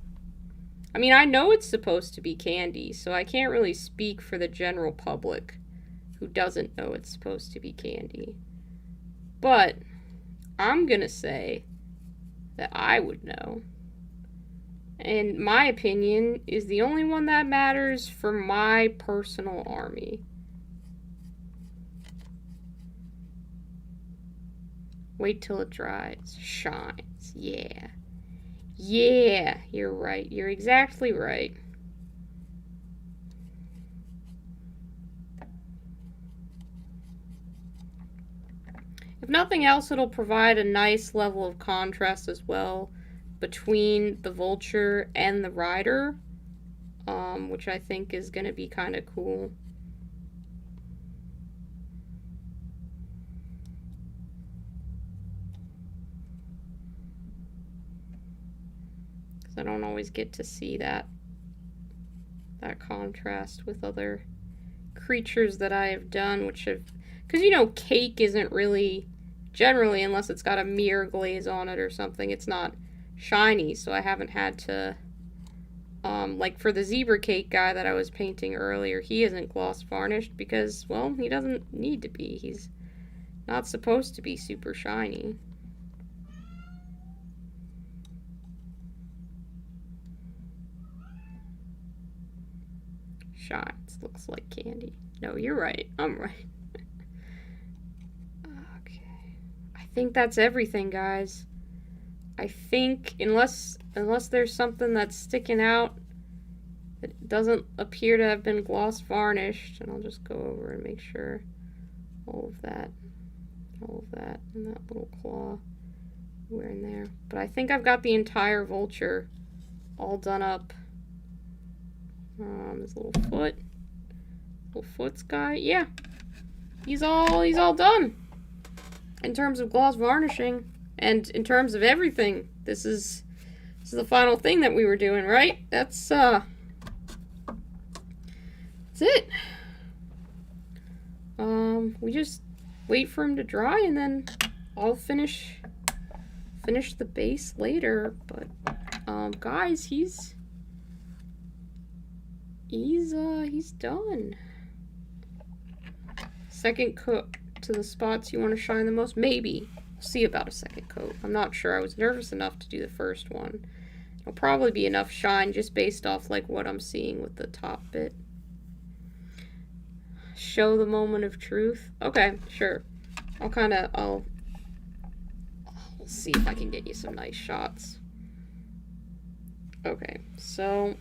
I mean, I know it's supposed to be candy, so I can't really speak for the general public who doesn't know it's supposed to be candy. But I'm gonna say that I would know. And my opinion is the only one that matters for my personal army. Wait till it dries. Shines. Yeah. Yeah, you're right. You're exactly right. If nothing else, it'll provide a nice level of contrast as well between the Vulture and the Rider, which I think is going to be kind of cool. Because I don't always get to see that contrast with other creatures that I have done, which have... Because, you know, cake isn't really... Generally, unless it's got a mirror glaze on it or something, it's not shiny, so I haven't had to... like for the zebra cake guy that I was painting earlier, he isn't gloss varnished because, well, he doesn't need to be. He's not supposed to be super shiny. Shines. Looks like candy. No, you're right. I'm right. Okay. I think that's everything, guys. I think, unless there's something that's sticking out that doesn't appear to have been gloss varnished, and I'll just go over and make sure all of that, and that little claw we're in there. But I think I've got the entire Vulture all done up. His little foot's guy. Yeah, he's all done. In terms of gloss varnishing, and in terms of everything, this is the final thing that we were doing, right? That's it. We just wait for him to dry, and then I'll finish the base later. But guys, he's done. Second coat to the spots you want to shine the most. Maybe. We'll see about a second coat. I'm not sure. I was nervous enough to do the first one. It'll probably be enough shine just based off like what I'm seeing with the top bit. Show the moment of truth. Okay, sure. I'll see if I can get you some nice shots. Okay, so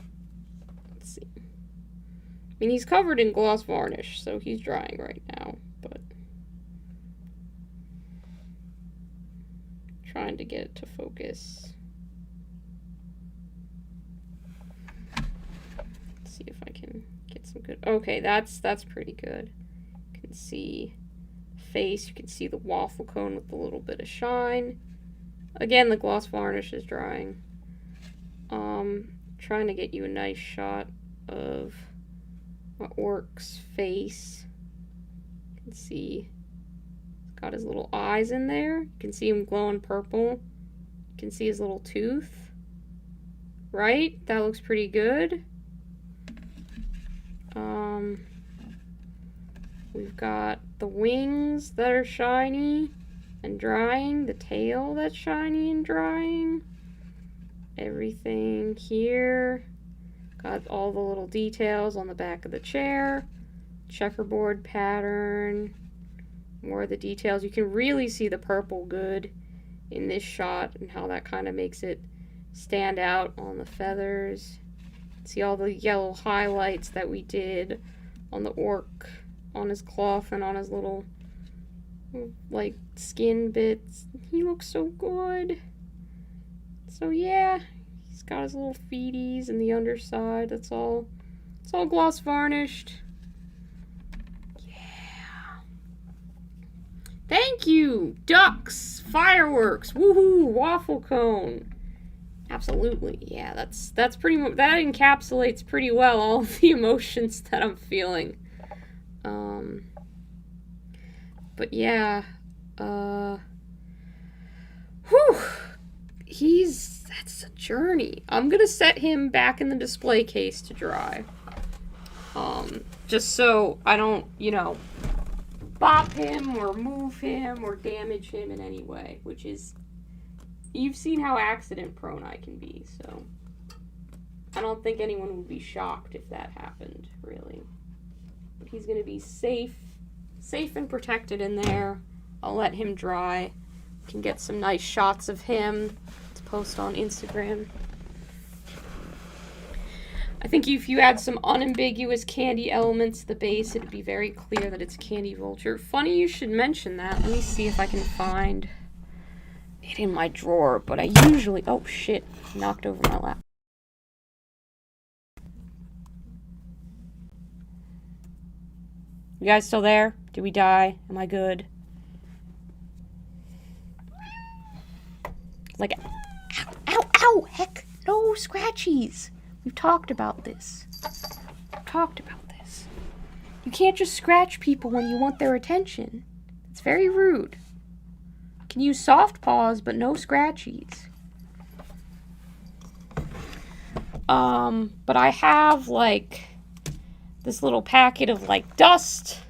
let's see. I mean, he's covered in gloss varnish, so he's drying right now, but trying to get it to focus. Let's see if I can get some good. Okay, that's pretty good. You can see face, you can see the waffle cone with a little bit of shine. Again, the gloss varnish is drying. Trying to get you a nice shot of my orc's face. You can see he's got his little eyes in there. You can see him glowing purple. You can see his little tooth. Right? That looks pretty good. We've got the wings that are shiny and drying, the tail that's shiny and drying, everything here. Got all the little details on the back of the chair, checkerboard pattern, more of the details. You can really see the purple good in this shot and how that kind of makes it stand out on the feathers. See all the yellow highlights that we did on the orc, on his cloth and on his little like skin bits. He looks so good. So yeah, he's got his little feeties and the underside. It's all gloss varnished. Yeah. Thank you, ducks, fireworks, woohoo, waffle cone. Absolutely, yeah. That's pretty much, that encapsulates pretty well all of the emotions that I'm feeling. But yeah, whew, that's a journey. I'm gonna set him back in the display case to dry. Just so I don't, bop him or move him or damage him in any way, which is, you've seen how accident prone I can be, so I don't think anyone would be shocked if that happened, really. But he's gonna be safe and protected in there. I'll let him dry can get some nice shots of him to post on Instagram. I think if you add some unambiguous candy elements to the base, it'd be very clear that it's Candy Vulture. Funny you should mention that. Let me see if I can find it in my drawer, but I usually... Oh, shit. Knocked over my lap. You guys still there? Did we die? Am I good? Like, ow, ow, ow, heck, no scratchies. We've talked about this. You can't just scratch people when you want their attention. It's very rude. You can use soft paws, but no scratchies. But I have, like, this little packet of, like, dust.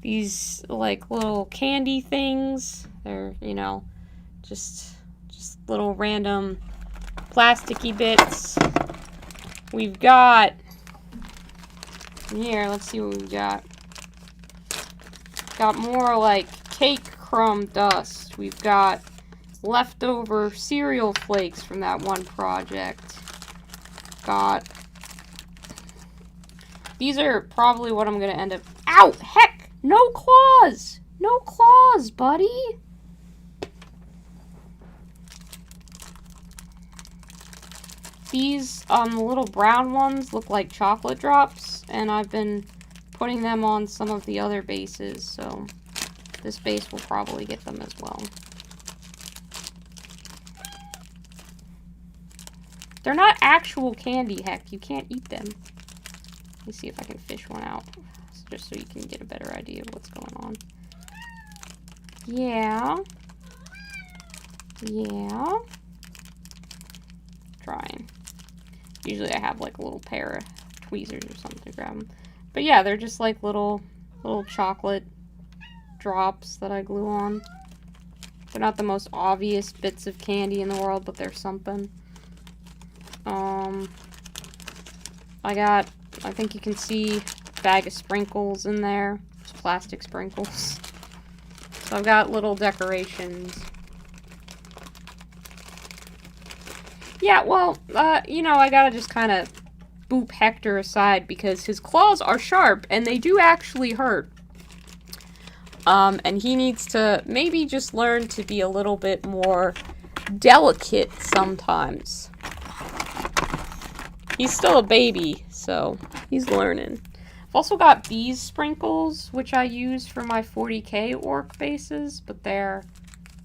These, like, little candy things. They're, you know, just little random plasticky bits. We've got... Here, let's see what we've got. Got more, like, cake crumb dust. We've got leftover cereal flakes from that one project. Got... These are probably what I'm going to end up... Ow! Heck! No claws! No claws, buddy! These, little brown ones look like chocolate drops, and I've been putting them on some of the other bases, so this base will probably get them as well. They're not actual candy, heck. You can't eat them. Let me see if I can fish one out, just so you can get a better idea of what's going on. Yeah. Yeah. Trying. Usually I have like a little pair of tweezers or something to grab them. But yeah, they're just like little chocolate drops that I glue on. They're not the most obvious bits of candy in the world, but they're something. I think you can see a bag of sprinkles in there. Just plastic sprinkles. So I've got little decorations. Yeah, well, you know, I gotta just kind of boop Hector aside because his claws are sharp and they do actually hurt. And he needs to maybe just learn to be a little bit more delicate sometimes. He's still a baby, so he's learning. I've also got these sprinkles, which I use for my 40k orc bases, but they're,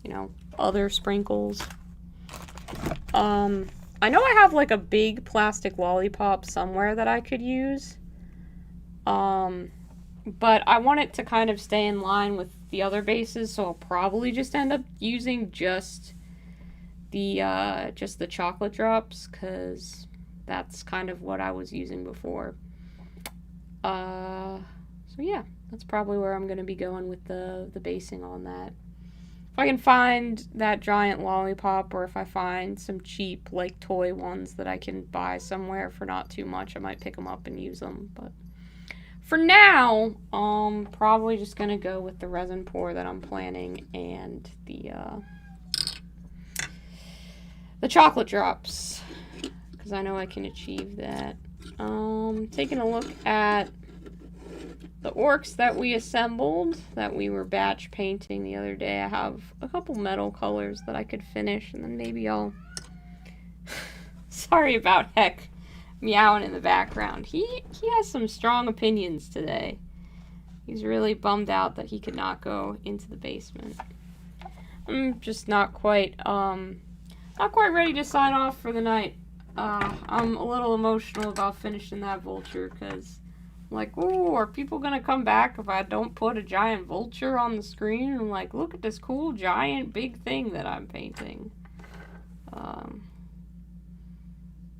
you know, other sprinkles. I know I have like a big plastic lollipop somewhere that I could use. But I want it to kind of stay in line with the other bases, so I'll probably just end up using just the chocolate drops, because that's kind of what I was using before. So yeah, that's probably where I'm going to be going with the basing on that. If I can find that giant lollipop, or if I find some cheap, like, toy ones that I can buy somewhere for not too much, I might pick them up and use them, but for now, probably just gonna go with the resin pour that I'm planning and the chocolate drops, because I know I can achieve that. Taking a look at the orcs that we assembled, that we were batch painting the other day. I have a couple metal colors that I could finish, and then maybe I'll... Sorry about Heck meowing in the background. He has some strong opinions today. He's really bummed out that he could not go into the basement. I'm just not quite ready to sign off for the night. I'm a little emotional about finishing that vulture, because like, ooh, are people gonna come back if I don't put a giant vulture on the screen? And like, look at this cool giant big thing that I'm painting.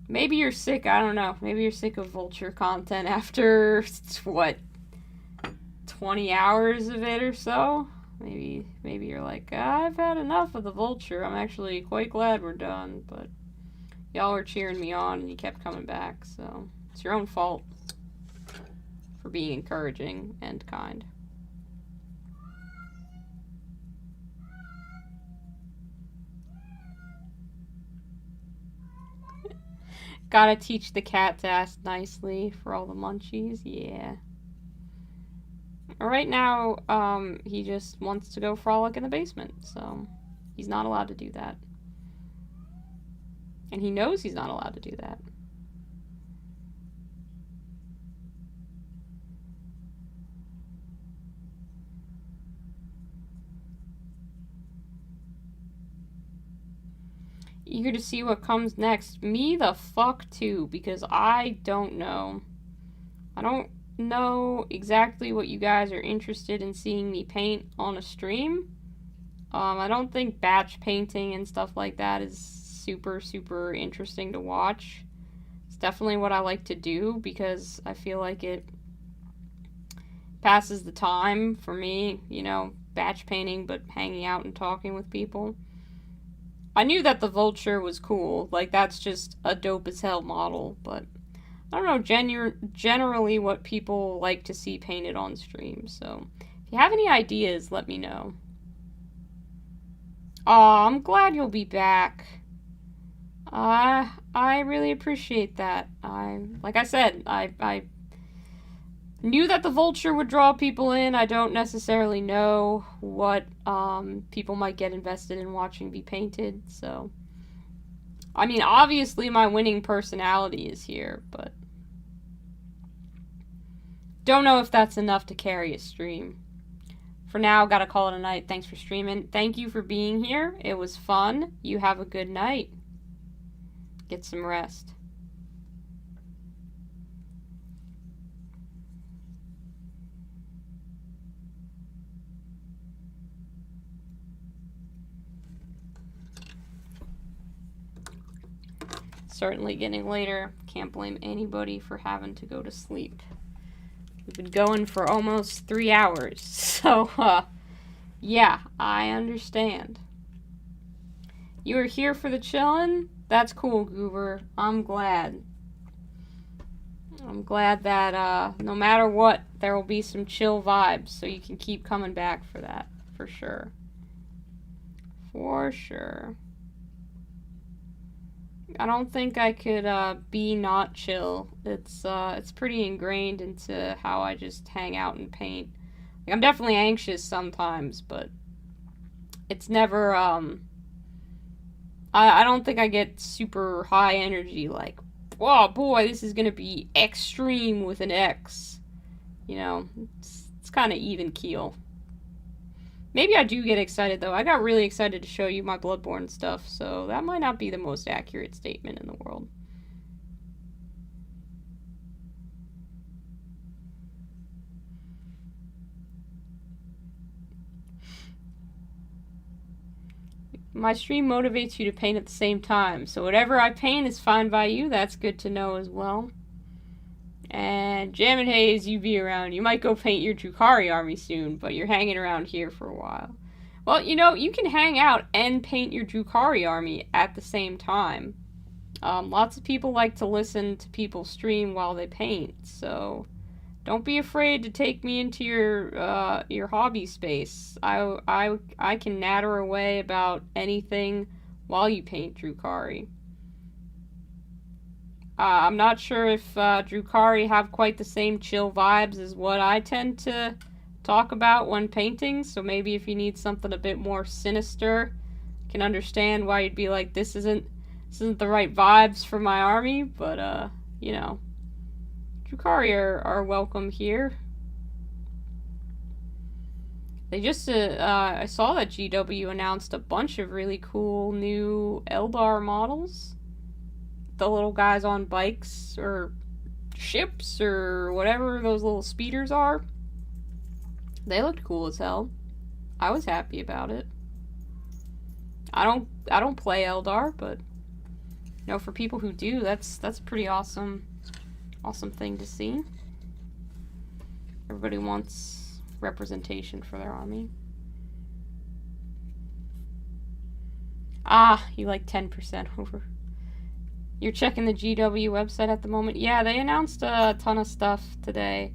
Maybe you're sick, I don't know. Maybe you're sick of vulture content after, what, 20 hours of it or so? Maybe you're like, I've had enough of the vulture. I'm actually quite glad we're done, but y'all were cheering me on and you kept coming back, so it's your own fault for being encouraging and kind. Gotta teach the cat to ask nicely for all the munchies. Yeah. Right now, he just wants to go frolic in the basement, so he's not allowed to do that. And he knows he's not allowed to do that. Eager to see what comes next. Me the fuck too, because I don't know. I don't know exactly what you guys are interested in seeing me paint on a stream. I don't think batch painting and stuff like that is super interesting to watch. It's definitely what I like to do because I feel like it passes the time for me, you know, batch painting but hanging out and talking with people. I knew that the Vulture was cool, like that's just a dope as hell model, but I don't know generally what people like to see painted on stream, so if you have any ideas, let me know. Aw, I'm glad you'll be back. I really appreciate that. Like I said, I knew that the Vulture would draw people in. I don't necessarily know what people might get invested in watching be painted, so I mean, obviously my winning personality is here, but don't know if that's enough to carry a stream. For now, gotta call it a night. Thanks for streaming. Thank you for being here. It was fun. You have a good night. Get some rest. Certainly getting later. Can't blame anybody for having to go to sleep. We've been going for almost 3 hours, so, yeah, I understand. You were here for the chillin'? That's cool, Goober. I'm glad. I'm glad that, no matter what, there will be some chill vibes, so you can keep coming back for that, for sure. For sure. I don't think I could be not chill. It's pretty ingrained into how I just hang out and paint. Like, I'm definitely anxious sometimes, but it's never I don't think I get super high energy like, oh boy, this is gonna be extreme with an X. You know, it's kind of even keel. Maybe I do get excited, though. I got really excited to show you my Bloodborne stuff, so that might not be the most accurate statement in the world. My stream motivates you to paint at the same time, so whatever I paint is fine by you. That's good to know as well. And Jam and Haze, you be around. You might go paint your Drukhari army soon, but you're hanging around here for a while. Well, you know, you can hang out and paint your Drukhari army at the same time. Lots of people like to listen to people stream while they paint, so don't be afraid to take me into your hobby space. I can natter away about anything while you paint Drukhari. I'm not sure if Drukhari have quite the same chill vibes as what I tend to talk about when painting, so maybe if you need something a bit more sinister, I can understand why you'd be like, this isn't the right vibes for my army, but you know, Drukhari are welcome here. They just, I saw that GW announced a bunch of really cool new Eldar models. The little guys on bikes or ships or whatever those little speeders are. They looked cool as hell. I was happy about it. I don't play Eldar, but you know, for people who do, that's a pretty awesome thing to see. Everybody wants representation for their army. Ah, you like 10% over. You're checking the GW website at the moment? Yeah, they announced a ton of stuff today.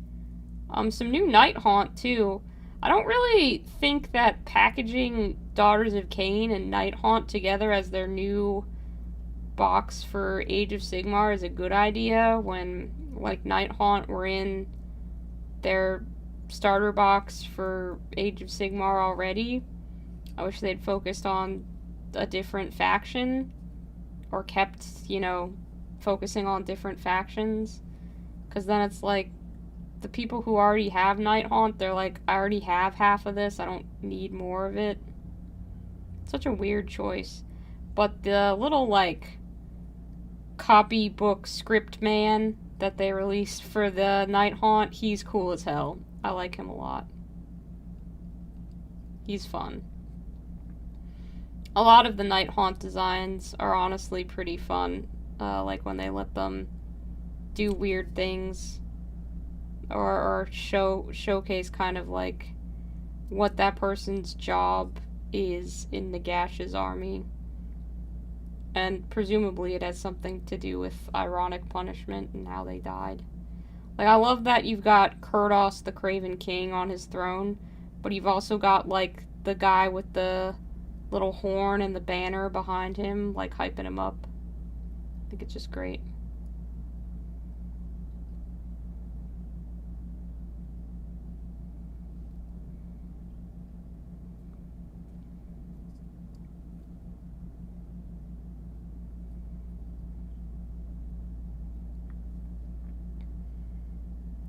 Some new Night Haunt, too. I don't really think that packaging Daughters of Cain and Night Haunt together as their new box for Age of Sigmar is a good idea when, like, Nighthaunt were in their starter box for Age of Sigmar already. I wish they'd focused on a different faction, or kept, focusing on different factions. Because then it's like, the people who already have Nighthaunt, they're like, I already have half of this, I don't need more of it. Such a weird choice. But the little, like, copybook script man that they released for the Nighthaunt, he's cool as hell. I like him a lot. He's fun. A lot of the Nighthaunt designs are honestly pretty fun. Like when they let them do weird things, or showcase kind of like what that person's job is in Nagash's army. And presumably it has something to do with ironic punishment and how they died. Like, I love that you've got Kurdos the Craven King on his throne, but you've also got, like, the guy with the little horn and the banner behind him, like, hyping him up. I think it's just great.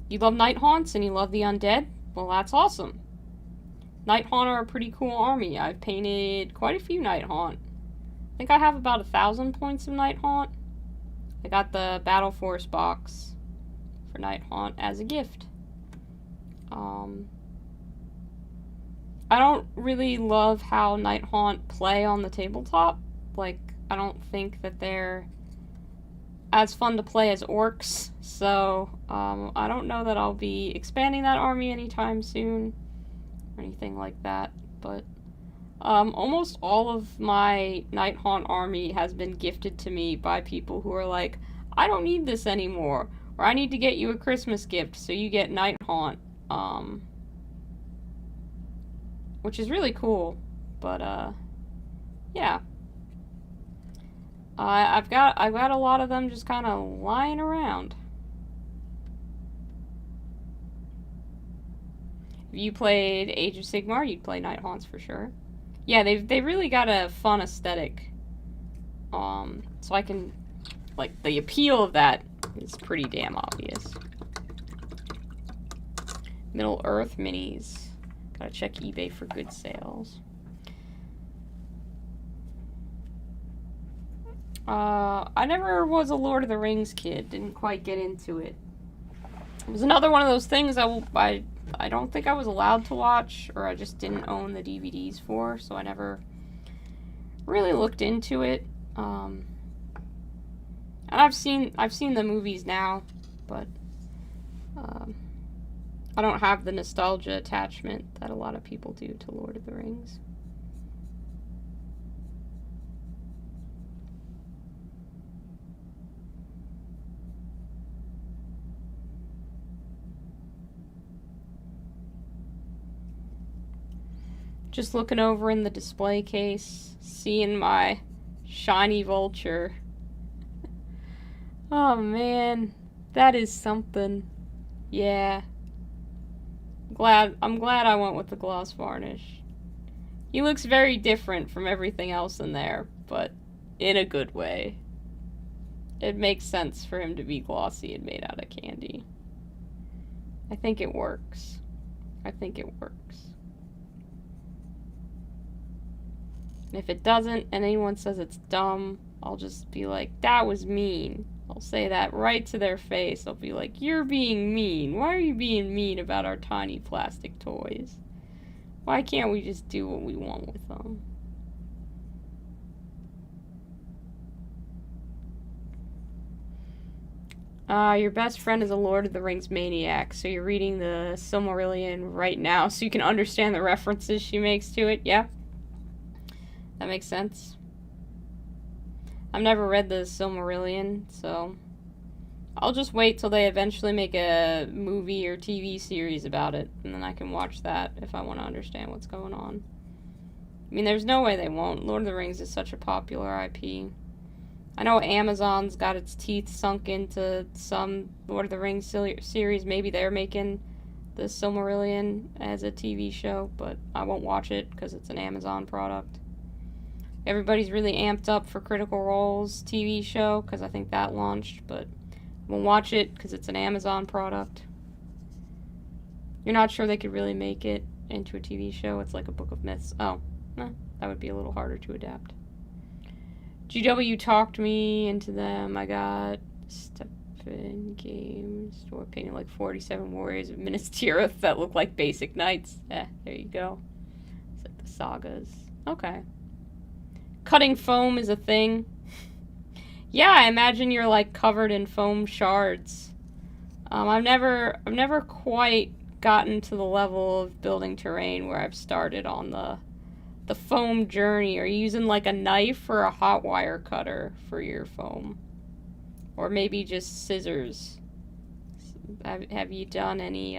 You love Nighthaunts and you love the undead? Well, that's awesome. Nighthaunt are a pretty cool army. I've painted quite a few Nighthaunt. I think I have about 1,000 points of Nighthaunt. I got the Battle Force box for Nighthaunt as a gift. I don't really love how Nighthaunt play on the tabletop. Like, I don't think that they're as fun to play as orcs, so I don't know that I'll be expanding that army anytime soon or anything like that, but almost all of my Nighthaunt army has been gifted to me by people who are like, I don't need this anymore, or I need to get you a Christmas gift, so you get Nighthaunt, which is really cool, but yeah. I've got a lot of them just kind of lying around. If you played Age of Sigmar, you'd play Nighthaunts for sure. Yeah, they've really got a fun aesthetic. So I can, like, the appeal of that is pretty damn obvious. Middle Earth minis. Gotta check eBay for good sales. I never was a Lord of the Rings kid. Didn't quite get into it. It was another one of those things I don't think I was allowed to watch, or I just didn't own the DVDs for, so I never really looked into it. And I've seen the movies now, but I don't have the nostalgia attachment that a lot of people do to Lord of the Rings. Just looking over in the display case, seeing my shiny Vulture. Oh man, that is something. Yeah. I'm glad I went with the gloss varnish. He looks very different from everything else in there, but in a good way. It makes sense for him to be glossy and made out of candy. I think it works. I think it works. If it doesn't, and anyone says it's dumb, I'll just be like, that was mean. I'll say that right to their face. I'll be like, you're being mean. Why are you being mean about our tiny plastic toys? Why can't we just do what we want with them? Your best friend is a Lord of the Rings maniac, so you're reading the Silmarillion right now, so you can understand the references she makes to it, yeah? That makes sense. I've never read the Silmarillion, so I'll just wait till they eventually make a movie or TV series about it, and then I can watch that if I want to understand what's going on. I mean, there's no way they won't. Lord of the Rings is such a popular IP. I know Amazon's got its teeth sunk into some Lord of the Rings series. Maybe they're making the Silmarillion as a TV show, but I won't watch it because it's an Amazon product. Everybody's really amped up for Critical Role's TV show because I think that launched, but I won't watch it because it's an Amazon product. You're not sure they could really make it into a TV show? It's like a Book of Myths. Oh, that would be a little harder to adapt. GW talked me into them. I got Step in Game Store painting like 47 warriors of Minas Tirith that look like basic knights. There you go. It's like the sagas. Okay. Cutting foam is a thing. Yeah, I imagine you're like covered in foam shards. I've never quite gotten to the level of building terrain where I've started on the foam journey. Are you using like a knife or a hot wire cutter for your foam? Or maybe just scissors? Have you done any,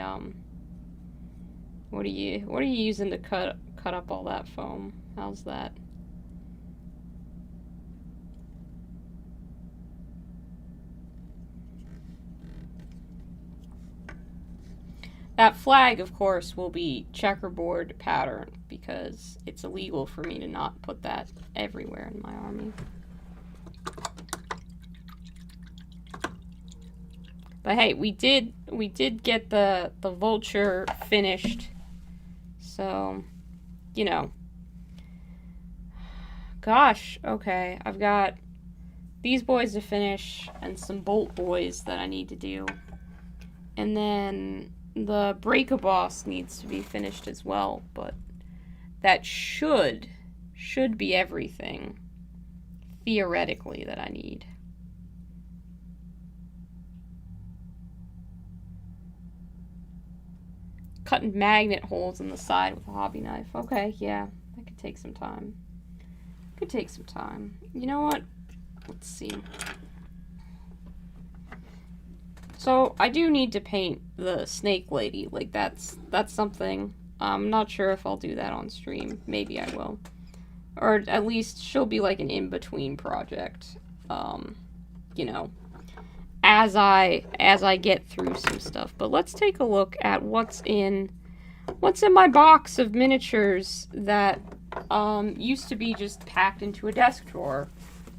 what are you using to cut up all that foam? How's that? That flag, of course, will be checkerboard pattern because it's illegal for me to not put that everywhere in my army. But hey, we did get the Vulture finished. So, you know. Gosh, okay. I've got these boys to finish and some bolt boys that I need to do. And then the Break-A-Boss needs to be finished as well, but that should be everything, theoretically, that I need. Cutting magnet holes in the side with a hobby knife. Okay, yeah, that could take some time. Could take some time. You know what? Let's see. So, I do need to paint the snake lady. Like, that's something. I'm not sure if I'll do that on stream. Maybe I will. Or at least she'll be like an in-between project. You know, as I get through some stuff. But let's take a look at what's in my box of miniatures that used to be just packed into a desk drawer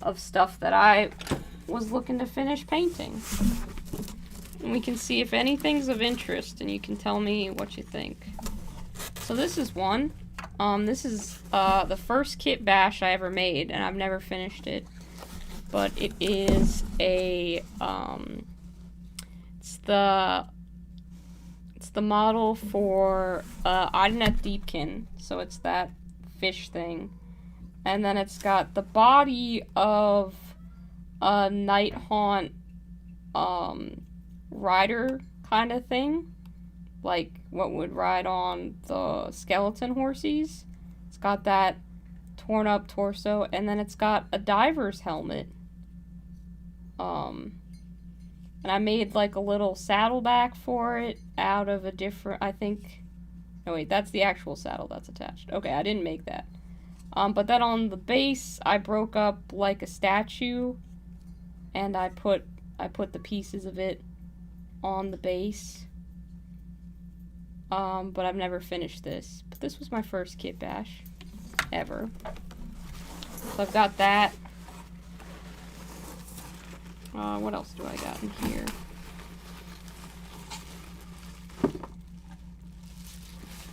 of stuff that I was looking to finish painting. And we can see if anything's of interest, and you can tell me what you think. So this is one. This is the first kit bash I ever made, and I've never finished it. But it is a it's the model for Idoneth Deepkin. So it's that fish thing, and then it's got the body of a Night Haunt rider kind of thing, like what would ride on the skeleton horses. It's got that torn up torso, and then it's got a diver's helmet. And I made like a little saddleback for it out of a different, I think, no wait, that's the actual saddle that's attached. Okay, I didn't make that. But then on the base, I broke up like a statue, and I put the pieces of it on the base. But I've never finished this. But this was my first kit bash ever. So I've got that. What else do I got in here?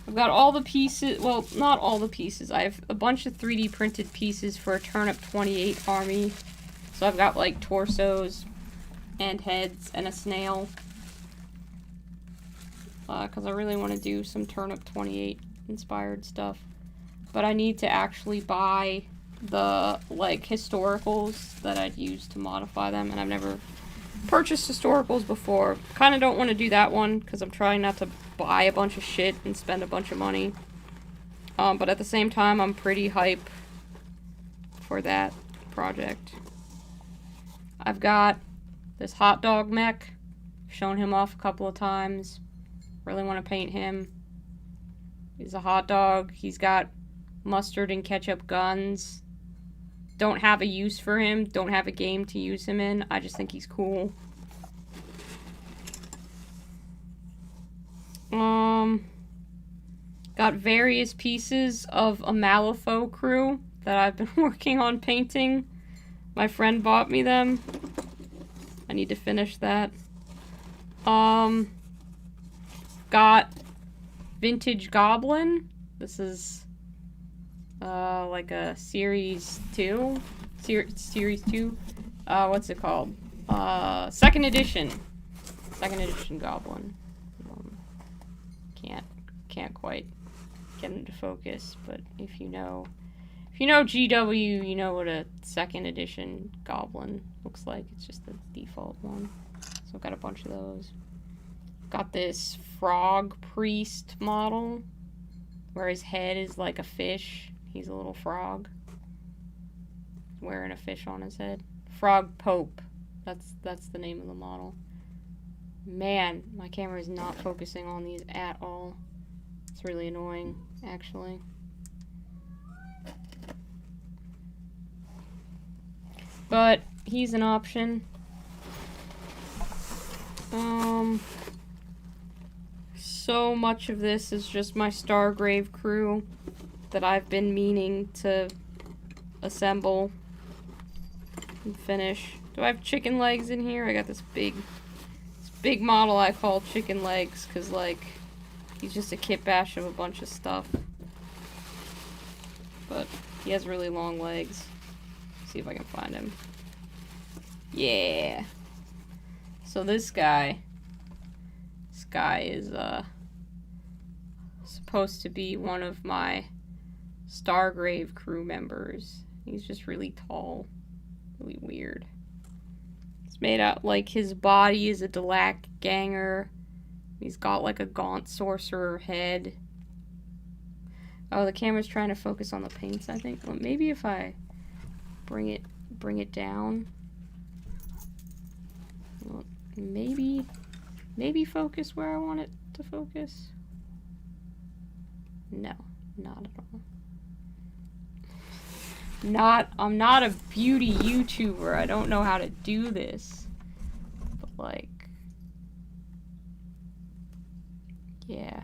I've got all the pieces, well, not all the pieces. I have a bunch of 3D printed pieces for a Turnip 28 army. So I've got like torsos and heads and a snail. Because I really want to do some Turnip 28 inspired stuff. But I need to actually buy the, like, historicals that I'd use to modify them. And I've never purchased historicals before. Kind of don't want to do that one, because I'm trying not to buy a bunch of shit and spend a bunch of money. But at the same time, I'm pretty hype for that project. I've got this hot dog mech. Shown him off a couple of times. Really want to paint him. He's a hot dog. He's got mustard and ketchup guns. don't have a use for him, don't have a game to use him in. I just think he's cool. Got various pieces of a Malifaux crew that I've been working on painting. My friend bought me them. I need to finish that. Got Vintage Goblin. This is like a series 2. Series 2. What's it called? Second edition. Second edition Goblin. Can't quite get into focus, but if you know GW, you know what a second edition Goblin looks like. It's just the default one. So I've got a bunch of those. Got this Frog Priest model where his head is like a fish. He's a little frog wearing a fish on his head. Frog Pope. That's the name of the model. Man, my camera is not focusing on these at all. It's really annoying, actually. But he's an option. So much of this is just my Stargrave crew that I've been meaning to assemble and finish. Do I have chicken legs in here? I got this big model I call Chicken Legs because, like, he's just a kit bash of a bunch of stuff. But he has really long legs. See if I can find him. Yeah. So this guy is supposed to be one of my Stargrave crew members. He's just really tall, really weird. It's made out like his body is a Delac ganger. He's got like a gaunt sorcerer head. Oh, the camera's trying to focus on the paints, I think. Well, maybe if I bring it down. Well, maybe focus where I want it to focus. No, not at all. I'm not a beauty YouTuber. I don't know how to do this. But like, yeah.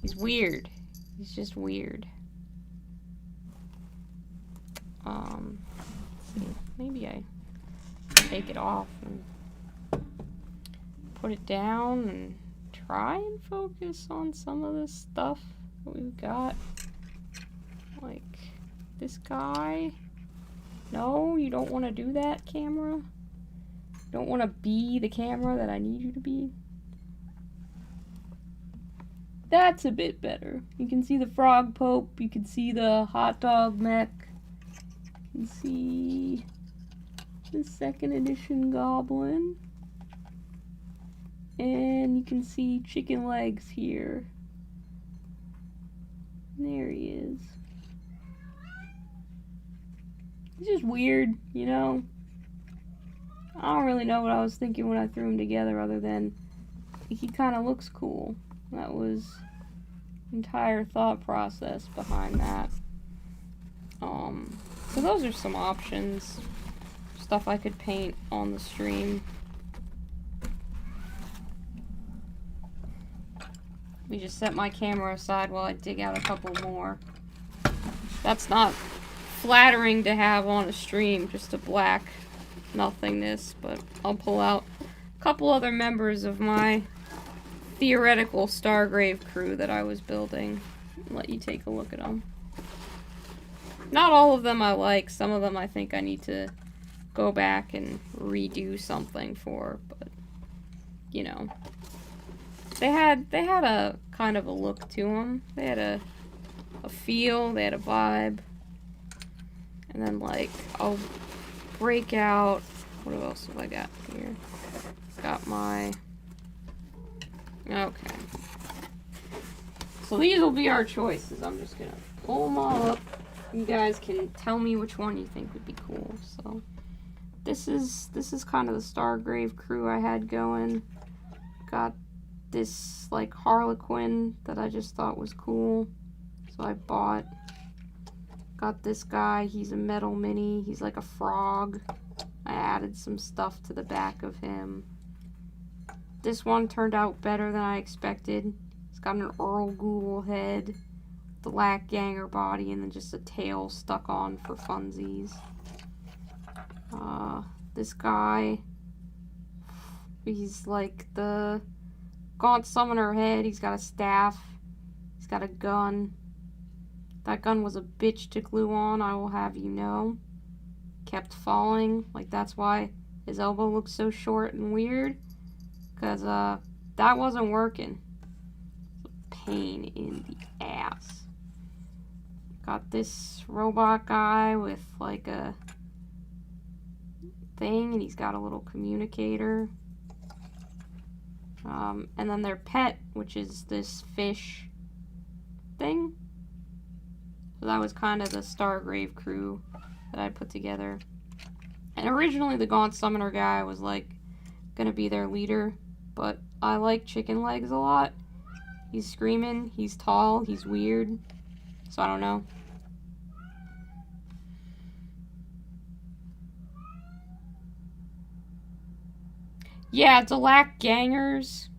He's weird. He's just weird. Let's see. Maybe I take it off and put it down and try and focus on some of this stuff that we've got. Like this guy. No, you don't want to do that, camera. You don't want to be the camera that I need you to be. That's a bit better. You can see the Frog Pope. You can see the hot dog mech. You can see the second edition Goblin. And you can see Chicken Legs here. There he is. It's just weird, you know? I don't really know what I was thinking when I threw him together other than he kind of looks cool. That was the entire thought process behind that. So those are some options. Stuff I could paint on the stream. Let me just set my camera aside while I dig out a couple more. That's not flattering to have on a stream, just a black nothingness, but I'll pull out a couple other members of my theoretical Stargrave crew that I was building and let you take a look at them. Not all of them I like. Some of them I think I need to go back and redo something for, but you know, they had a kind of a look to them. They had a feel, they had a vibe. And then like I'll break out, what else have I got here? Got my, okay. So these will be our choices. I'm just gonna pull them all up. You guys can tell me which one you think would be cool. So this is kind of the Stargrave crew I had going. Got this like Harlequin that I just thought was cool, so I bought. Got this guy, he's a metal mini, he's like a frog. I added some stuff to the back of him. This one turned out better than I expected. It's got an Earl Ghoul head, the Lack Ganger body, and then just a tail stuck on for funsies. This guy, he's like the Gaunt Summoner head. He's got a staff. He's got a gun. That gun was a bitch to glue on, I will have you know. Kept falling. Like, that's why his elbow looks so short and weird. Because, that wasn't working. It's a pain in the ass. Got this robot guy with, like, a thing, and he's got a little communicator. And then their pet, which is this fish thing. So that was kind of the Stargrave crew that I put together. And originally the Gaunt Summoner guy was like gonna be their leader, but I like Chicken Legs a lot. He's screaming, he's tall, he's weird, so I don't know. Yeah, Delac Gangers.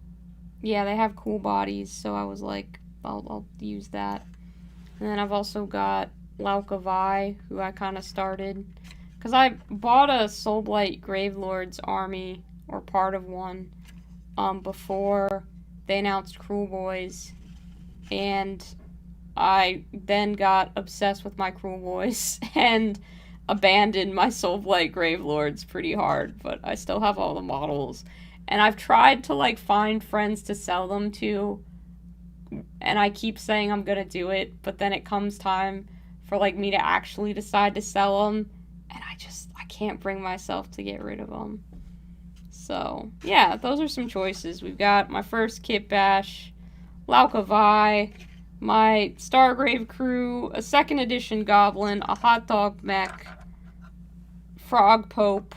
Yeah, they have cool bodies, so I was like, I'll use that. And then I've also got Laukavai, who I kind of started. Because I bought a Soulblight Gravelord's army, or part of one, before they announced Cruel Boys. And I then got obsessed with my Cruel Boys and abandoned my Soulblight Gravelords pretty hard, but I still have all the models. And I've tried to, like, find friends to sell them to, and I keep saying I'm gonna do it, but then it comes time for, like, me to actually decide to sell them, and I can't bring myself to get rid of them. So, yeah, those are some choices. We've got my first Kit Bash, Laukavai, my Stargrave crew, a 2nd edition Goblin, a Hot Dog Mech, Frog Pope,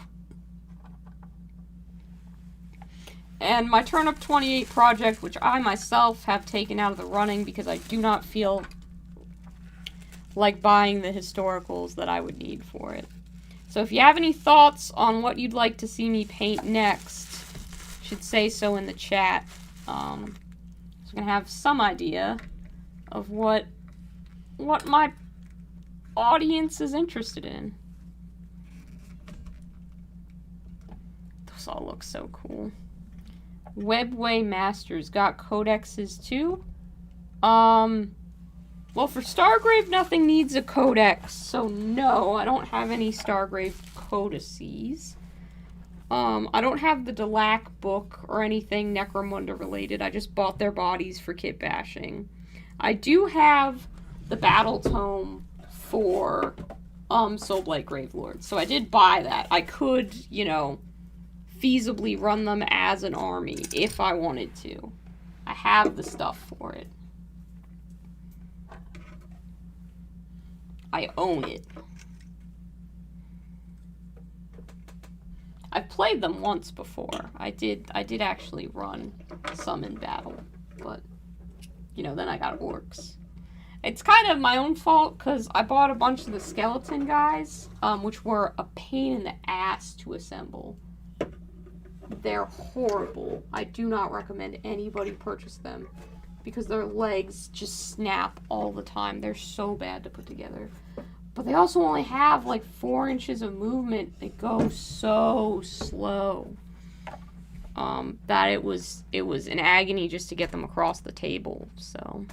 and my Turnip 28 project, which I myself have taken out of the running because I do not feel like buying the historicals that I would need for it. So if you have any thoughts on what you'd like to see me paint next, you should say so in the chat. So I'm going to have some idea of what my audience is interested in. Those all look so cool. Webway Masters got codexes too. Well, for Stargrave, nothing needs a codex, so no, I don't have any Stargrave codices. I don't have the Delac book or anything Necromunda related. I just bought their bodies for kit bashing. I do have the Battle Tome for Soulblight Gravelord, so I did buy that. I could, you know, feasibly run them as an army if I wanted to. I have the stuff for it. I own it. I've played them once before. I did actually run some in battle, but you know, then I got orcs. It's kind of my own fault because I bought a bunch of the skeleton guys, which were a pain in the ass to assemble. They're horrible. I do not recommend anybody purchase them because their legs just snap all the time. They're so bad to put together. But they also only have like 4 inches of movement. They go so slow that it was an agony just to get them across the table. So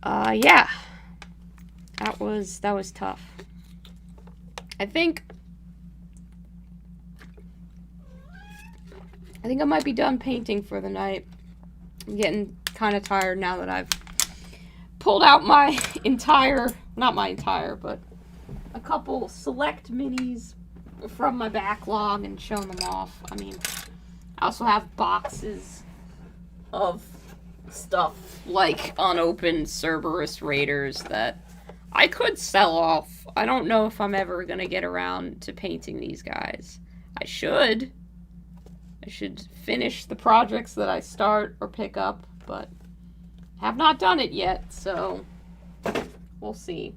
yeah, that was tough. I think I might be done painting for the night. I'm getting kind of tired now that I've pulled out my entire, not my entire, but a couple select minis from my backlog and shown them off. I mean, I also have boxes of stuff like unopened Cerberus Raiders that I could sell off. I don't know if I'm ever going to get around to painting these guys. I should finish the projects that I start or pick up, but have not done it yet, so we'll see.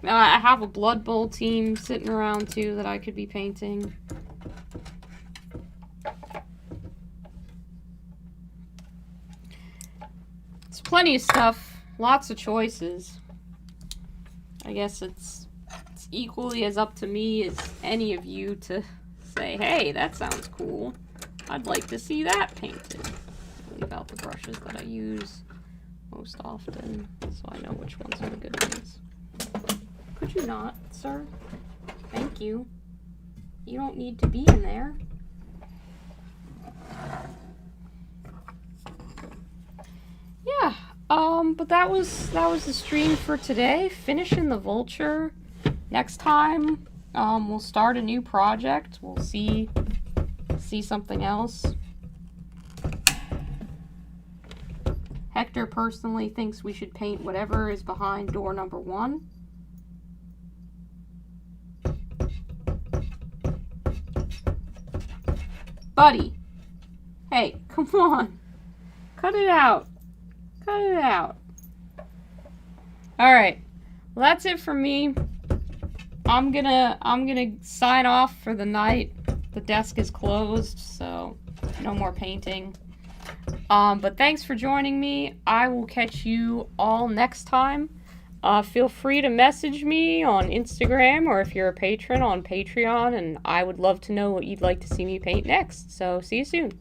I have a Blood Bowl team sitting around too that I could be painting. It's plenty of stuff, lots of choices. I guess it's equally as up to me as any of you to say, hey, that sounds cool. I'd like to see that painted. Leave out the brushes that I use most often, so I know which ones are the good ones. Could you not, sir? Thank you. You don't need to be in there. Yeah, but that was the stream for today. Finishing the Vulture. Next time, we'll start a new project. We'll see something else. Hector personally thinks we should paint whatever is behind door number 1. Buddy. Hey, come on. Cut it out. Cut it out. Alright. Well, that's it for me. I'm gonna sign off for the night. The desk is closed, so no more painting. But thanks for joining me. I will catch you all next time. Feel free to message me on Instagram, or if you're a patron, on Patreon, and I would love to know what you'd like to see me paint next. So see you soon.